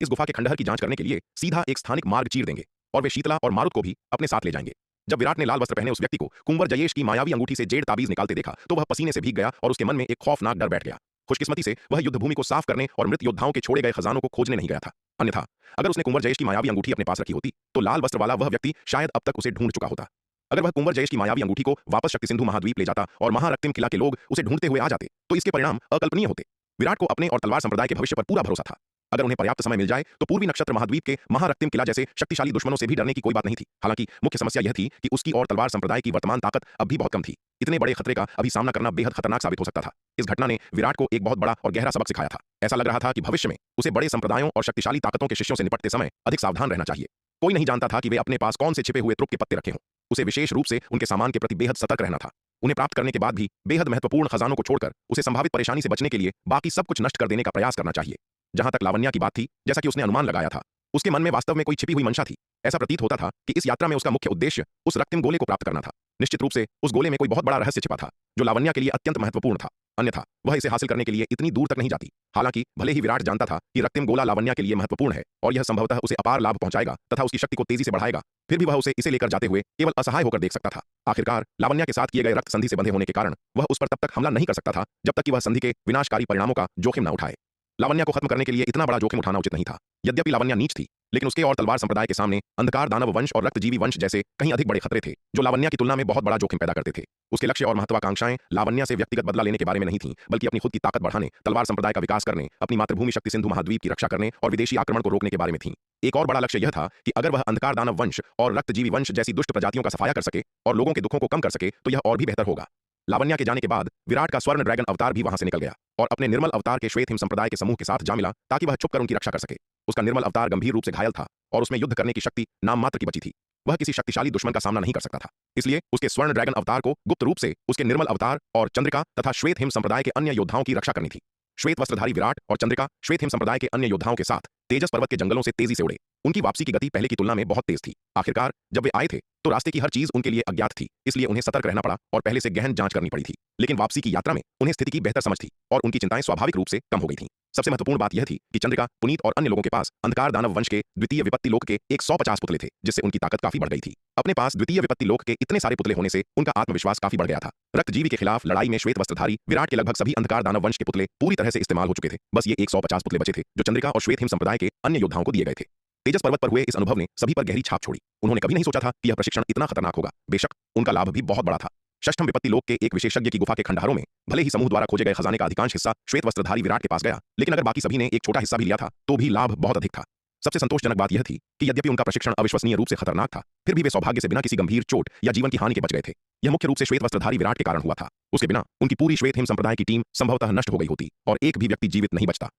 इस गुफा के खंडहर की जांच करने के लिए सीधा एक स्थानिक मार्ग चीर देंगे और वे शीतला और मारुत को भी अपने साथ ले जाएंगे। जब विराट ने लाल वस्त्र पहने उस व्यक्ति को कुंवर जयेश की मायावी अंगूठी से जेड ताबीज निकालते देखा तो वह पसीने से भीग गया और उसके मन में एक खौफनाक डर बैठ गया। खुशकिस्मती से वह युद्ध भूमि को साफ करने और मृत योद्धाओं के छोड़े गए खजानों को खोजने नहीं गया था। अन्यथा अगर उसने कुंवर जयेश की मायावी अंगूठी अपने पास रखी होती तो लाल वस्त्र वाला वह व्यक्ति शायद अब तक उसे ढूंढ चुका होता। अगर वह कुंवर जयेश की मायावी अंगूठी को वापस शक्ति सिंधु महाद्वीप ले जाता और महारक्तिम किला के लोग उसे ढूंढते हुए आ जाते तो इसके परिणाम अकल्पनीय होते। विराट को अपने और तलवार संप्रदाय के भविष्य पर पूरा भरोसा था। अगर उन्हें पर्याप्त समय मिल जाए तो पूर्वी नक्षत्र महाद्वीप के महारक्तिम किला जैसे शक्तिशाली दुश्मनों से भी डरने की कोई बात नहीं थी। हालांकि मुख्य समस्या यह थी कि उसकी और तलवार संप्रदाय की वर्तमान ताकत अब भी बहुत कम थी। इतने बड़े खतरे का अभी सामना करना बेहद खतरनाक साबित हो सकता था। इस घटना ने विराट को एक बहुत बड़ा और गहरा सबक सिखाया था। ऐसा लग रहा था कि भविष्य में उसे बड़े संप्रदायों और शक्तिशाली ताकतों के शिष्यों से निपटते समय अधिक सावधान रहना चाहिए। कोई नहीं जानता था कि वे अपने पास कौन से छिपे हुए त्रुप के पत्ते रखे हों। उसे विशेष रूप से उनके सामान के प्रति बेहद सतर्क रहना था। उन्हें प्राप्त करने के बाद भी बेहद महत्वपूर्ण खजानों को छोड़कर उसे संभावित परेशानी से बचने के लिए बाकी सब कुछ नष्ट कर देने का प्रयास करना चाहिए। जहां तक लावण्या की बात थी, जैसा कि उसने अनुमान लगाया था, उसके मन में वास्तव में कोई छिपी हुई मंशा थी। ऐसा प्रतीत होता था कि इस यात्रा में उसका मुख्य उद्देश्य उस रक्तिम गोले को प्राप्त करना था। निश्चित रूप से उस गोले में कोई बहुत बड़ा रहस्य छिपा था जो लावण्या के लिए अत्यंत महत्वपूर्ण था, अन्यथा वह इसे हासिल करने के लिए इतनी दूर तक नहीं जाती। हालांकि भले ही विराट जानता था कि रक्तिम गोला लावण्या के लिए महत्वपूर्ण है और यह संभवतः उसे अपार लाभ पहुंचाएगा तथा उसकी शक्ति को तेजी से बढ़ाएगा, फिर भी वह उसे इसे लेकर जाते हुए केवल असहाय होकर देख सकता था। आखिरकार लावण्या के साथ किए गए रक्त संधि से बंधे होने के कारण वह उस पर तब तक हमला नहीं कर सकता था जब तक कि वह संधि के विनाशकारी परिणामों का जोखिम न उठाए। लावण्या को खत्म करने के लिए इतना बड़ा जोखिम उठाना उचित नहीं था। यद्यपि लावण्या नीच थी, लेकिन उसके और तलवार संप्रदाय के सामने अंधकार दानव वंश और रक्तजीवी वंश जैसे कहीं अधिक बड़े खतरे थे जो लावण्या की तुलना में बहुत बड़ा जोखिम पैदा करते थे। उसके लक्ष्य और महत्वाकांक्षाएं लावण्या से व्यक्तिगत बदला लेने के बारे में नहीं थीं, बल्कि अपनी खुद की ताकत बढ़ाने, तलवार संप्रदाय का विकास करने, अपनी मातृभूमि शक्ति सिंधु महाद्वीप की रक्षा करने और विदेशी आक्रमण को रोकने के बारे में थीं। एक और बड़ा लक्ष्य यह था कि अगर वह अंधकार दानव वंश और रक्तजीवी वंश जैसी दुष्ट प्रजातियों का सफाया कर सके और लोगों के दुखों को कम कर सके तो यह और भी बेहतर होगा। लावण्या के जाने के बाद विराट का स्वर्ण ड्रैगन अवतार भी वहां से निकल गया और अपने निर्मल अवतार के श्वेत हिम संप्रदाय के समूह के साथ जा मिला ताकि वह छुपकर उनकी रक्षा कर सके। उसका निर्मल अवतार गंभीर रूप से घायल था और उसमें युद्ध करने की शक्ति नाम मात्र की बची थी। वह किसी शक्तिशाली दुश्मन का सामना नहीं कर सकता था, इसलिए उसके स्वर्ण ड्रैगन अवतार को गुप्त रूप से उसके निर्मल अवतार और चंद्रिका तथा श्वेत हिम संप्रदाय के अन्य योद्धाओं की रक्षा करनी थी। श्वेत वस्त्रधारी विराट और चंद्रिका श्वेत हिम संप्रदाय के अन्य योद्धाओं के साथ तेजस पर्वत के जंगलों से तेजी से उड़े। उनकी वापसी की गति पहले की तुलना में बहुत तेज थी। आखिरकार जब वे आए थे तो रास्ते की हर चीज उनके लिए अज्ञात थी, इसलिए उन्हें सतर्क रहना पड़ा और पहले से गहन जांच करनी पड़ी थी। लेकिन वापसी की यात्रा में उन्हें स्थिति की बेहतर समझ थी और उनकी चिंताएं स्वाभाविक रूप से कम हो गई थीं। सबसे महत्वपूर्ण बात यह थी कि चंद्रिका, पुनीत और अन्य लोगों के पास अंधकार दानव वंश के द्वितीय विपत्ति लोक के 150 पुतले थे, जिससे उनकी ताकत काफी बढ़ गई थी। अपने पास द्वितीय विपत्ति लोक के इतने सारे पुतले होने से उनका आत्मविश्वास काफी बढ़ गया था। रक्तजीवी के खिलाफ लड़ाई में श्वेत वस्त्रधारी विराट के लगभग सभी अंधकार दानव वंश के पुतले पूरी तरह से इस्तेमाल हो चुके थे। बस ये 150 पुतले बचे थे जो चंद्रिका और श्वेत हिम संप्रदाय के अन्य योद्धाओं को दिए गए थे। तेजस पर्वत पर हुए इस अनुभव ने सभी पर गहरी छाप छोड़ी। उन्होंने कभी नहीं सोचा था कि यह प्रशिक्षण इतना खतरनाक होगा। बेशक उनका लाभ भी बहुत बड़ा था। षष्ठम विपत्ति लोक के एक विशेषज्ञ की गुफा के खंडहरों में भले ही समूह द्वारा खोजे गए खजाने का अधिकांश हिस्सा श्वेत वस्त्रधारी विराट के पास गया, लेकिन अगर बाकी सभी ने एक छोटा हिस्सा भी लिया था तो भी लाभ बहुत अधिक था। सबसे संतोषजनक बात यह थी कि यद्यपि उनका प्रशिक्षण अविश्वसनीय रूप से खतरनाक था, फिर भी वे सौभाग्य से बिना किसी गंभीर चोट या जीवन की हानि के बच गए थे। यह मुख्य रूप से श्वेत वस्त्रधारी विराट के कारण हुआ था। उसके बिना उनकी पूरी श्वेत हिम संप्रदाय की टीम संभवतः नष्ट हो गई होती और एक भी व्यक्ति जीवित नहीं बचता।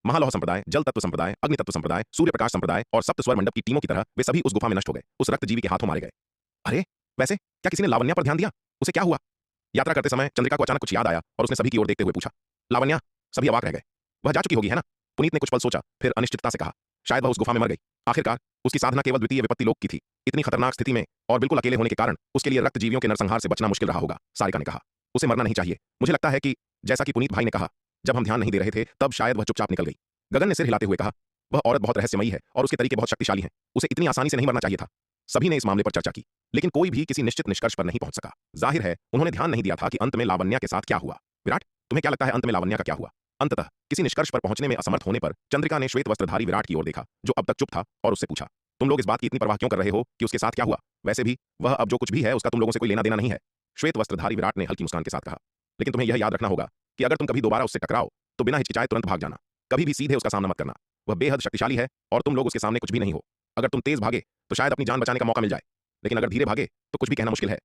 महालौह संप्रदाय, जल तत्व संप्रदाय, अग्नि तत्व संप्रदाय, सूर्य प्रकाश संप्रदाय और सप्त स्वर मंडप की टीमों की तरह वे सभी उस गुफा में नष्ट हो गए, उस रक्तजीवी के हाथों मारे गए। अरे वैसे क्या किसी ने लावण्या पर ध्यान दिया? उसे क्या हुआ? यात्रा करते समय चंद्रिका को अचानक कुछ याद आया और उसने सभी की ओर देखते हुए पूछा, लावण्या? सभी अवाक रह गए। वह जा चुकी होगी, है ना? पुनीत ने कुछ पल सोचा, फिर अनिश्चितता से कहा, शायद वह उस गुफा में मर गई। आखिरकार उसकी साधना केवल द्वितीय विपत्ति लोक की थी। इतनी खतरनाक स्थिति में और बिल्कुल अकेले होने के कारण उसके लिए रक्तजीवियों के नरसंहार से बचना मुश्किल रहा होगा। सारिका ने कहा, उसे मरना नहीं चाहिए। मुझे लगता है कि जैसा कि पुनीत भाई ने कहा, जब हम ध्यान नहीं दे रहे थे तब शायद वह चुपचाप निकल गई। गगन ने सिर हिलाते हुए कहा, वह औरत बहुत रहस्यमयी है और उसके तरीके बहुत शक्तिशाली हैं। उसे इतनी आसानी से नहीं मरना चाहिए था। सभी ने इस मामले पर चर्चा की, लेकिन कोई भी किसी निश्चित निष्कर्ष पर नहीं पहुंच सका। जाहिर है उन्होंने ध्यान नहीं दिया था कि अंत में लावण्या के साथ क्या हुआ। विराट, तुम्हें क्या लगता है अंत में लावण्या का क्या हुआ? अंततः किसी निष्कर्ष पर पहुंचने में असमर्थ होने पर चंद्रिका ने श्वेत वस्त्रधारी विराट की ओर देखा, जो अब तक चुप था, और उससे पूछा, तुम लोग इस बात की इतनी परवाह क्यों कर रहे हो कि उसके साथ क्या हुआ? वैसे भी वह अब जो कुछ भी है उसका तुम लोगों से कोई लेना देना नहीं है। श्वेत वस्त्रधारी विराट ने हल्की मुस्कान के साथ कहा, लेकिन तुम्हें यह याद रखना होगा कि अगर तुम कभी दोबारा उससे टकराओ तो बिना हिचकिचाए तुरंत भाग जाना। कभी भी सीधे उसका सामना मत करना। वह बेहद शक्तिशाली है और तुम लोग उसके सामने कुछ भी नहीं हो। अगर तुम तेज भागे तो शायद अपनी जान बचाने का मौका मिल जाए, लेकिन अगर धीरे भागे तो कुछ भी कहना मुश्किल है।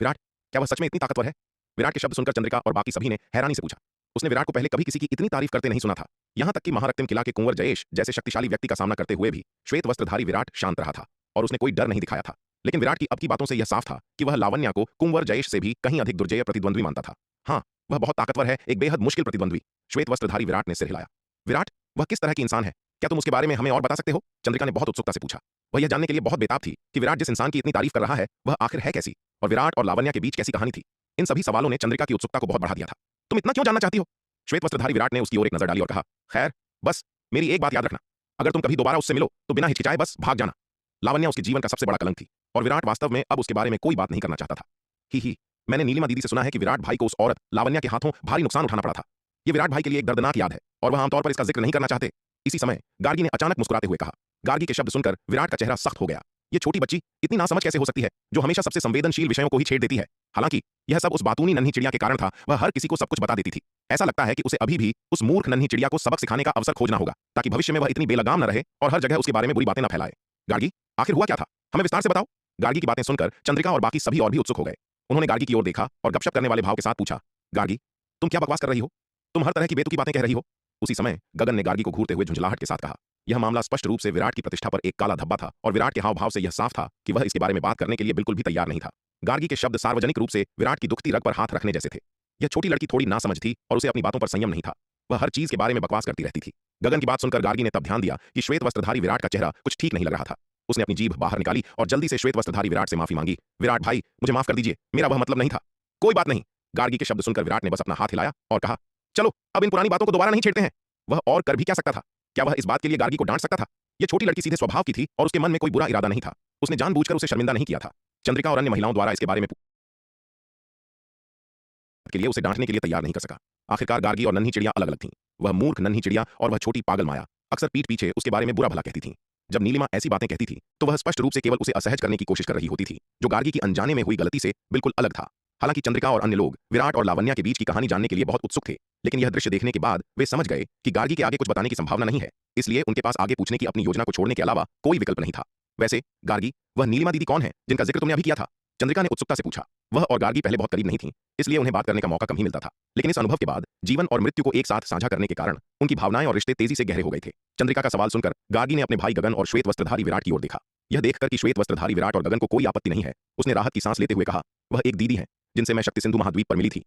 विराट, क्या वह सच में इतनी ताकतवर है? विराट के शब्द सुनकर चंद्रिका और बाकी सभी ने हैरानी से पूछा। उसने विराट को पहले कभी किसी की इतनी तारीफ करते नहीं सुना था। यहां तक कि महारक्तिम किला के कुंवर जयेश जैसे शक्तिशाली व्यक्ति का सामना करते हुए भी श्वेत वस्त्रधारी विराट शांत रहा था और उसने कोई डर नहीं दिखाया था। लेकिन विराट की अब की बातों से यह साफ था कि वह लावण्या को कुंवर जयेश से भी कहीं अधिक दुर्जय प्रतिद्वंद्वी मानता था। हाँ, वह बहुत ताकतवर है, एक बेहद मुश्किल प्रतिद्वंद्वी। श्वेत वस्त्रधारी विराट ने सिर हिलाया। विराट, वह किस तरह की इंसान है? क्या तुम उसके बारे में हमें और बता सकते हो? चंद्रिका ने बहुत उत्सुकता से पूछा। वह यह जानने के लिए बहुत बेताब थी कि विराट जिस इंसान की इतनी तारीफ कर रहा है वह आखिर है कैसी, और विराट और लावण्या के बीच कैसी कहानी थी। इन सभी सवालों ने चंद्रिका की उत्सुकता को बहुत बढ़ा दिया था। तुम इतना क्यों जानना चाहती हो? श्वेत वस्त्रधारी विराट ने उसकी ओर एक नजर डाली और कहा, खैर, बस मेरी एक बात याद रखना, अगर तुम कभी दोबारा उससे मिलो तो बिना हिचकिचाए बस भाग जाना। लावण्या उसके जीवन का सबसे बड़ा कलंक थी और विराट वास्तव में अब उसके बारे में कोई बात नहीं करना चाहता था। ही, मैंने नीलिमा दीदी से सुना है कि विराट भाई को उस औरत लावण्या के हाथों भारी नुकसान उठाना पड़ा था। यह विराट भाई के लिए एक दर्दनाक याद है और वह आमतौर पर इसका जिक्र नहीं करना चाहते। इसी समय गार्गी ने अचानक मुस्कुराते हुए कहा। गार्गी के शब्द सुनकर विराट का चेहरा सख्त हो गया। ये छोटी बच्ची इतनी नासमझ कैसे हो सकती है जो हमेशा सबसे संवेदनशील विषयों को ही छेड़ देती है? हालांकि यह सब उस बातूनी नन्ही चिड़िया के कारण था। वह हर किसी को सब कुछ बता देती थी। ऐसा लगता है कि उसे अभी भी उस मूर्ख नन्ही चिड़िया को सबक सिखाने का अवसर खोजना होगा ताकि भविष्य में वह इतनी बेलगाम न रहे और हर जगह उसके बारे में बुरी बातें न फैलाए। गार्गी, आखिर हुआ क्या था? हमें विस्तार से बताओ। गार्गी की बातें सुनकर चंद्रिका और बाकी सभी और भी उत्सुक हो गए। उन्होंने गार्गी की ओर देखा और गपशप करने वाले भाव के साथ पूछा, गार्गी, तुम क्या बकवास कर रही हो? तुम हर तरह की बेतुकी बातें कह रही हो। उसी समय गगन ने गार्गी को घूरते हुए झुंझलाहट के साथ कहा। यह मामला स्पष्ट रूप से विराट की प्रतिष्ठा पर एक काला धब्बा था और विराट के हाव भाव से यह साफ था कि वह इसके बारे में बात करने के लिए बिल्कुल भी तैयार नहीं था। गार्गी के शब्द सार्वजनिक रूप से विराट की दुखती रग पर हाथ रखने जैसे थे। यह छोटी लड़की थोड़ी नासमझ थी और उसे अपनी बातों पर संयम नहीं था। वह हर चीज के बारे में बकवास करती रहती थी। गगन की बात सुनकर गार्गी ने तब ध्यान दिया कि श्वेत वस्त्रधारी विराट का चेहरा कुछ ठीक नहीं लग रहा था। उसने अपनी जीभ बाहर निकाली और जल्दी से श्वेत वस्त्रधारी विराट से माफी मांगी। विराट भाई, मुझे माफ कर दीजिए, मेरा वह मतलब नहीं था। कोई बात नहीं। गार्गी के शब्द सुनकर विराट ने बस अपना हाथ हिलाया और कहा, चलो अब इन पुरानी बातों को दोबारा नहीं छेड़ते हैं। वह और कर भी क्या सकता था? क्या वह इस बात के लिए गार्गी को डांट सकता था? यह छोटी लड़की सीधे स्वभाव की थी और उसके मन में कोई बुरा इरादा नहीं था। उसने जानबूझकर उसे शर्मिंदा नहीं किया था। चंद्रिका और अन्य महिलाओं द्वारा इसके बारे में के लिए उसे डांटने के लिए तैयार नहीं कर सका। आखिरकार गार्गी और नन्ही चिड़िया अलग अलग थीं। वह मूर्ख नन्ही चिड़िया और वह छोटी पागल माया अक्सर पीठ पीछे उसके बारे में बुरा भला कहती थीं। जब नीलिमा ऐसी बातें कहती थी तो वह स्पष्ट रूप से केवल उसे असहज करने की कोशिश कर रही होती थी, जो गार्गी की अनजाने में हुई गलती से बिल्कुल अलग था। हालांकि चंद्रिका और अन्य लोग विराट और लावण्या के बीच की कहानी जानने के लिए बहुत उत्सुक थे, लेकिन यह दृश्य देखने के बाद वे समझ गए कि गार्गी के आगे कुछ बताने की संभावना नहीं है। इसलिए उनके पास आगे पूछने की अपनी योजना को छोड़ने के अलावा कोई विकल्प नहीं था। वैसे गार्गी, वह नीलिमा दीदी कौन है जिनका जिक्र तुमने अभी किया था? चंद्रिका ने उत्सुकता से पूछा। वह और गार्गी पहले बहुत करीब नहीं थीं, इसलिए उन्हें बात करने का मौका कम ही मिलता था। लेकिन इस अनुभव के बाद जीवन और मृत्यु को एक साथ साझा करने के कारण उनकी भावनाएं और रिश्ते तेजी से गहरे हो गए थे। चंद्रिका का सवाल सुनकर गार्गी ने अपने भाई गगन और श्वेत वस्त्रधारी विराट की ओर देखा। यह देखकर कि श्वेत वस्त्रधारी विराट और गगन को कोई आपत्ति नहीं है, उसने राहत की सांस लेते हुए कहा, वह एक दीदी है जिनसे मैं शक्ति सिंधु महाद्वीप पर मिली थी।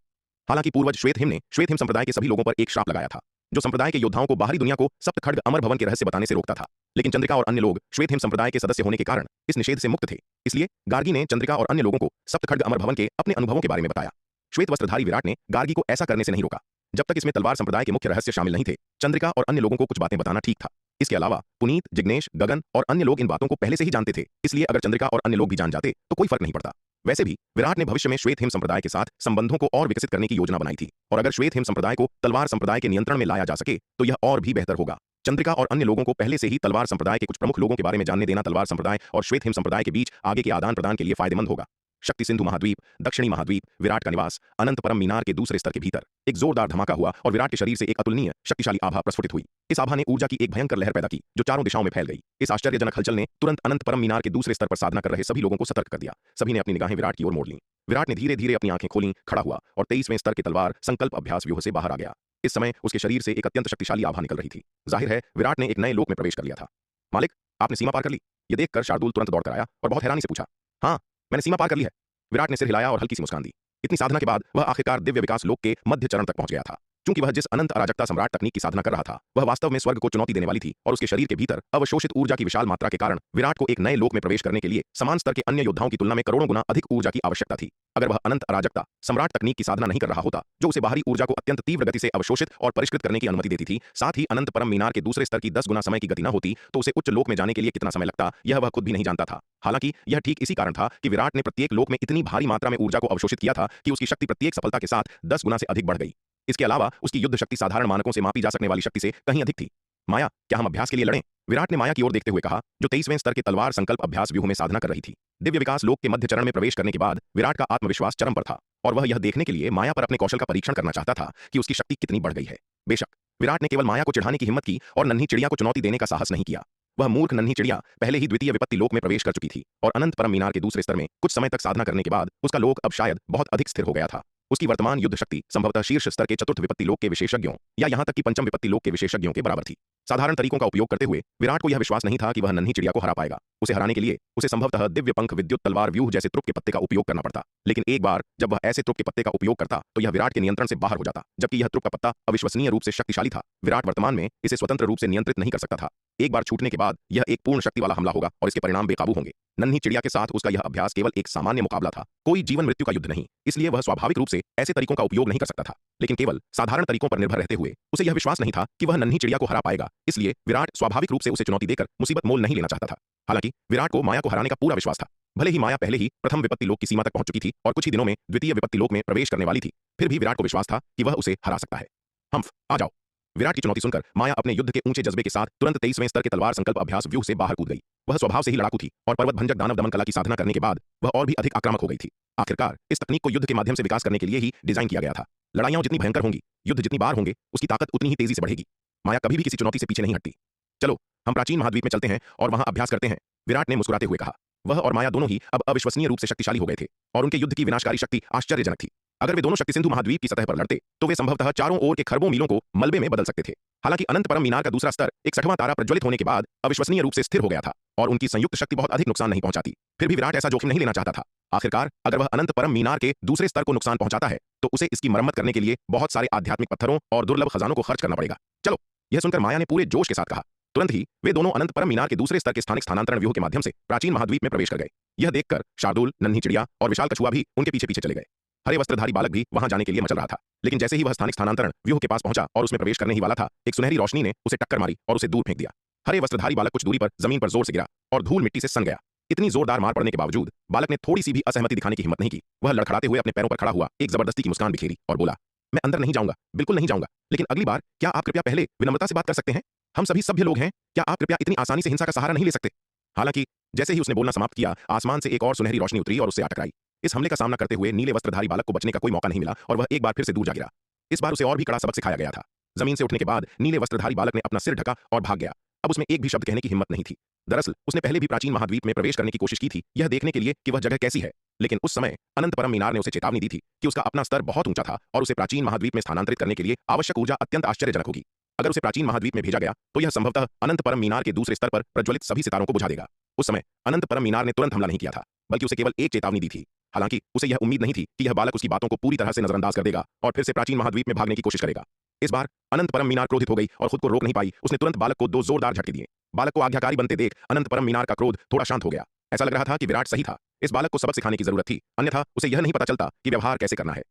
हालांकि पूर्वज श्वेत हिम ने श्वेत हिम संप्रदाय के सभी लोगों पर एक श्राप लगाया था, जो संप्रदाय के योद्धाओं को बाहरी दुनिया को सप्त खड्ग अमर भवन के रहस्य बताने से रोकता था। लेकिन चंद्रिका और अन्य लोग श्वेत हिम संप्रदाय के सदस्य होने के कारण इस निषेध से मुक्त थे। इसलिए गार्गी ने चंद्रिका और अन्य लोगों को सप्त खड्ग अमर भवन के अपने अनुभवों के बारे में बताया। श्वेत वस्त्रधारी विराट ने गार्गी को ऐसा करने से नहीं रोका जब तक इसमें तलवार संप्रदाय के मुख्य रहस्य शामिल नहीं थे। चंद्रिका और अन्य लोगों को कुछ बातें बताना ठीक था। इसके अलावा पुनीत, जिग्नेश, गगन और अन्य लोग इन बातों को पहले से ही जानते थे, इसलिए अगर चंद्रिका और अन्य लोग भी जान जाते तो कोई फर्क नहीं पड़ता। वैसे भी विराट ने भविष्य में श्वेत हिम संप्रदाय के साथ संबंधों को और विकसित करने की योजना बनाई थी, और अगर श्वेत हिम संप्रदाय को तलवार संप्रदाय के नियंत्रण में लाया जा सके तो यह और भी बेहतर होगा। चंद्रिका और अन्य लोगों को पहले से ही तलवार संप्रदाय के कुछ प्रमुख लोगों के बारे में जानने देना तलवार संप्रदाय और श्वेत हिम संप्रदाय के बीच आगे के आदान प्रदान के लिए फायदेमंद होगा। शक्ति सिंधु महाद्वीप, दक्षिणी महाद्वीप, विराट का निवास, अनंत परम मीनार के दूसरे स्तर के भीतर एक जोरदार धमाका हुआ और विराट के शरीर से एक अतुलनीय शक्तिशाली आभा प्रस्फुटित हुई। इस आभा ने ऊर्जा की एक भयंकर लहर पैदा की जो चारों दिशाओं में फैल गई। इस आश्चर्यजनक हलचल ने तुरंत अनंत परम मीनार के दूसरे स्तर पर साधना कर रहे सभी लोगों को सतर्क कर दिया। सभी ने अपनी निगाहें विराट की ओर मोड़ लीं। विराट ने धीरे धीरे अपनी आंखें खोलीं, खड़ा हुआ और 23वें स्तर के तलवार संकल्प अभ्यास व्यूह से बाहर आ गया। इस समय उसके शरीर से एक अत्यंत शक्तिशाली आभा निकल रही थी। जाहिर है विराट ने एक नए लोक में प्रवेश कर लिया था। मालिक, आपने सीमा पार कर ली? यह देखकर शार्दूल तुरंत दौड़कर आया और बहुत हैरानी से पूछा। हाँ, मैंने सीमा पार कर ली है। विराट ने सिर हिलाया और हल्की सी मुस्कान दी। इतनी साधना के बाद वह आखिरकार दिव्य विकास लोक के मध्य चरण तक पहुंच गया था। क्योंकि वह जिस अनंत अराजकता सम्राट तकनीक की साधना कर रहा था वह वास्तव में स्वर्ग को चुनौती देने वाली थी, और उसके शरीर के भीतर अवशोषित ऊर्जा की विशाल मात्रा के कारण विराट को एक नए लोक में प्रवेश करने के लिए समान स्तर के अन्य योद्धाओं की तुलना में करोड़ों गुना अधिक ऊर्जा की आवश्यकता थी। अगर वह अनंत अराजकता सम्राट तकनीक की साधना नहीं कर रहा होता, जो उसे बाहरी ऊर्जा को अत्यंत तीव्र गति से अवशोषित और परिष्कृत करने की अनुमति देती थी, साथ ही अनंत परम मीनार के दूसरे स्तर की 10 गुना समय की गति न होती, तो उसे उच्च लोक में जाने के लिए कितना समय लगता यह वह खुद भी नहीं जानता था। हालांकि यह ठीक इसी कारण था कि विराट ने प्रत्येक लोक में इतनी भारी मात्रा में ऊर्जा को अवशोषित किया था कि उसकी शक्ति प्रत्येक सफलता के साथ 10 गुना से अधिक बढ़ गई। इसके अलावा उसकी युद्ध शक्ति साधारण मानकों से मापी जा सकने वाली शक्ति से कहीं अधिक थी। माया, क्या हम अभ्यास के लिए लड़ें? विराट ने माया की ओर देखते हुए कहा, जो 23वें स्तर के तलवार संकल्प अभ्यास व्यूह में साधना कर रही थी। दिव्य विकास लोक के मध्य चरण में प्रवेश करने के बाद विराट का आत्मविश्वास चरम पर था, और वह यह देखने के लिए माया पर अपने कौशल का परीक्षण करना चाहता था कि उसकी शक्ति कितनी बढ़ गई है। बेशक विराट ने केवल माया को चिढ़ाने की हिम्मत की और नन्ही चिड़िया को चुनौती देने का साहस नहीं किया। वह मूर्ख नन्ही चिड़िया पहले ही द्वितीय विपत्ति लोक में प्रवेश कर चुकी थी, और अनंत परम मीनार के दूसरे स्तर में कुछ समय तक साधना करने के बाद उसका लोक अब शायद बहुत अधिक स्थिर हो गया था। उसकी वर्तमान युद्ध शक्ति संभवतः शीर्ष स्तर के चतुर्थ विपत्ति लोक के विशेषज्ञों या यहां तक कि पंचम विपत्ति लोक के विशेषज्ञों के बराबर थी। साधारण तरीकों का उपयोग करते हुए विराट को यह विश्वास नहीं था कि वह नन्ही चिड़िया को हरा पाएगा। उसे हराने के लिए उसे संभवतः दिव्य पंख विद्युत तलवार व्यूह जैसे त्रुप के पत्ते का उपयोग करना पड़ता। लेकिन एक बार जब वह ऐसे त्रुप के पत्ते का उपयोग करता तो यह विराट के नियंत्रण से बाहर हो जाता, जबकि यह त्रुप का पत्ता अविश्वसनीय रूप से शक्तिशाली था। विराट वर्तमान में इसे स्वतंत्र रूप से नियंत्रित नहीं कर सकता था। एक बार छूटने के बाद यह एक पूर्ण शक्ति वाला हमला होगा और इसके परिणाम बेकाबू होंगे। नन्ही चिड़िया के साथ उसका यह अभ्यास केवल एक सामान्य मुकाबला था, कोई जीवन मृत्यु का युद्ध नहीं। इसलिए वह स्वाभाविक रूप से ऐसे तरीकों का उपयोग नहीं कर सकता था। लेकिन केवल साधारण तरीकों पर निर्भर रहते हुए उसे यह विश्वास नहीं था कि वह नन्ही चिड़िया को हरा पाएगा। इसलिए विराट स्वाभाविक रूप से उसे चुनौती देकर मुसीबत मोल नहीं लेना चाहता था। हालांकि विराट को माया को हराने का पूरा विश्वास था। भले ही माया पहले ही प्रथम विपत्ति लोक की सीमा तक पहुंच चुकी थी और कुछ ही दिनों में द्वितीय विपत्ति लोक में प्रवेश करने वाली थी, फिर भी विराट को विश्वास था कि वह उसे हरा सकता है। हम्फ, आ जाओ। विराट की चुनौती सुनकर माया अपने युद्ध के ऊंचे जज्बे के साथ तुरंत 23वें स्तर के तलवार संकल्प अभ्यास व्यूह से बाहर कूद गई। वह स्वभाव से ही लड़ाकू थी और पर्वत भंजक दानव दमन कला की साधना करने के बाद वह और भी अधिक आक्रामक हो गई थी। आखिरकार इस तकनीक को युद्ध के माध्यम से विकास करने के लिए ही डिजाइन किया गया था। लड़ाइयां जितनी भयंकर होंगी, युद्ध जितनी बार होंगे, उसकी ताकत उतनी ही तेजी से बढ़ेगी। माया कभी भी किसी चुनौती से पीछे नहीं हटती। चलो हम प्राचीन महाद्वीप में चलते हैं और वहां अभ्यास करते हैं, विराट ने मुस्कुराते हुए कहा। वह और माया दोनों ही अब अविश्वसनीय रूप से शक्तिशाली हो गए थे और उनके युद्ध की विनाशकारी शक्ति आश्चर्यजनक थी। अगर वे दोनों शक्ति सिंधु महाद्वीप की सतह पर लड़ते तो वे संभवतः चारों ओर के खरबों मीलों को मलबे में बदल सकते थे। हालांकि अनंत परम मीनार का दूसरा स्तर एक 6वां तारा प्रज्वलित होने के बाद अविश्वसनीय रूप से स्थिर हो गया था और उनकी संयुक्त शक्ति बहुत अधिक नुकसान नहीं पहुंचाती। फिर भी विराट ऐसा जोखिम नहीं लेना चाहता था। आखिरकार अगर वह अनंत परम मीनार के दूसरे स्तर को नुकसान पहुंचाता है तो उसे इसकी मरम्मत करने के लिए बहुत सारे आध्यात्मिक पत्थरों और दुर्लभ खजानों को खर्च करना पड़ेगा। चलो, यह सुनकर माया ने पूरे जोश के साथ कहा। तुरंत ही वे दोनों अनंत परम मीनार के दूसरे स्तर के स्थानिक स्थानांतरण व्यूह के माध्यम से प्राचीन महाद्वीप में प्रवेश कर गए। यह देखकर शार्दूल, नन्ही चिड़िया और विशाल कछुआ भी उनके पीछे पीछे चले गए। हरे वस्त्रधारी बालक भी वहां जाने के लिए मचल रहा था, लेकिन जैसे ही वह स्थानिक स्थानांतरण व्यूह के पास पहुंचा और उसमें प्रवेश करने ही वाला था, एक सुनहरी रोशनी ने उसे टक्कर मारी और उसे दूर फेंक दिया। हरे वस्त्रधारी बालक कुछ दूरी पर जमीन पर जोर से गिरा और धूल मिट्टी से सन गया। इतनी जोरदार मार पड़ने के बावजूद बालक ने थोड़ी सी भी असहमति दिखाने की हिम्मत नहीं की। वह लड़खड़ाते हुए अपने पैरों पर खड़ा हुआ, एक जबरदस्ती की मुस्कान बिखेरी और बोला, मैं अंदर नहीं जाऊंगा, बिल्कुल नहीं जाऊंगा, लेकिन अगली बार क्या आप कृपया पहले विनम्रता से बात कर सकते हैं? हम सभी सभ्य लोग हैं, क्या आप कृपया इतनी आसानी से हिंसा का सहारा नहीं ले सकते? हालांकि जैसे ही उसने बोलना समाप्त किया, आसमान से एक और सुनहरी रोशनी उतरी और उससे आ टकराई। इस हमले का सामना करते हुए नीले वस्त्रधारी बालक को बचने का कोई मौका नहीं मिला और वह एक बार फिर से दूर जा गिरा। इस बार उसे और भी कड़ा सबक सिखाया गया था। जमीन से उठने के बाद नीले वस्त्रधारी बालक ने अपना सिर ढका और भाग गया। अब उसमें एक भी शब्द कहने की हिम्मत नहीं थी। दरअसल उसने पहले भी प्राचीन महाद्वीप में प्रवेश करने की कोशिश की थी, यह देखने के लिए कि वह जगह कैसी है। लेकिन उस समय अनंत परम मीनार ने उसे चेतावनी दी थी कि उसका अपना स्तर बहुत ऊंचा था और उसे प्राचीन महाद्वीप में स्थानांतरित करने के लिए आवश्यक ऊर्जा अत्यंत आश्चर्यजनक होगी। अगर उसे प्राचीन महाद्वीप में भेजा गया तो यह संभवतः अनंत परम मीनार के दूसरे स्तर पर प्रज्वलित सभी सितारों को बुझा देगा। उस समय अनंत परम मीनार ने तुरंत हमला नहीं किया था, बल्कि उसे केवल एक चेतावनी दी थी। हालांकि उसे यह उम्मीद नहीं थी कि यह बालक उसकी बातों को पूरी तरह से नजरअंदाज कर देगा और फिर से प्राचीन महाद्वीप में भागने की कोशिश करेगा। इस बार अनंत परम मीनार क्रोधित हो गई और खुद को रोक नहीं पाई। उसने तुरंत बालक को 2 जोरदार झटके दिए। बालक को आज्ञाकारी बनते देख अनंत परम मीनार का क्रोध थोड़ा शांत हो गया। ऐसा लग रहा था कि विराट सही था, इस बालक को सबक सिखाने की जरूरत थी, अन्यथा उसे यह नहीं पता चलता कि व्यवहार कैसे करना है।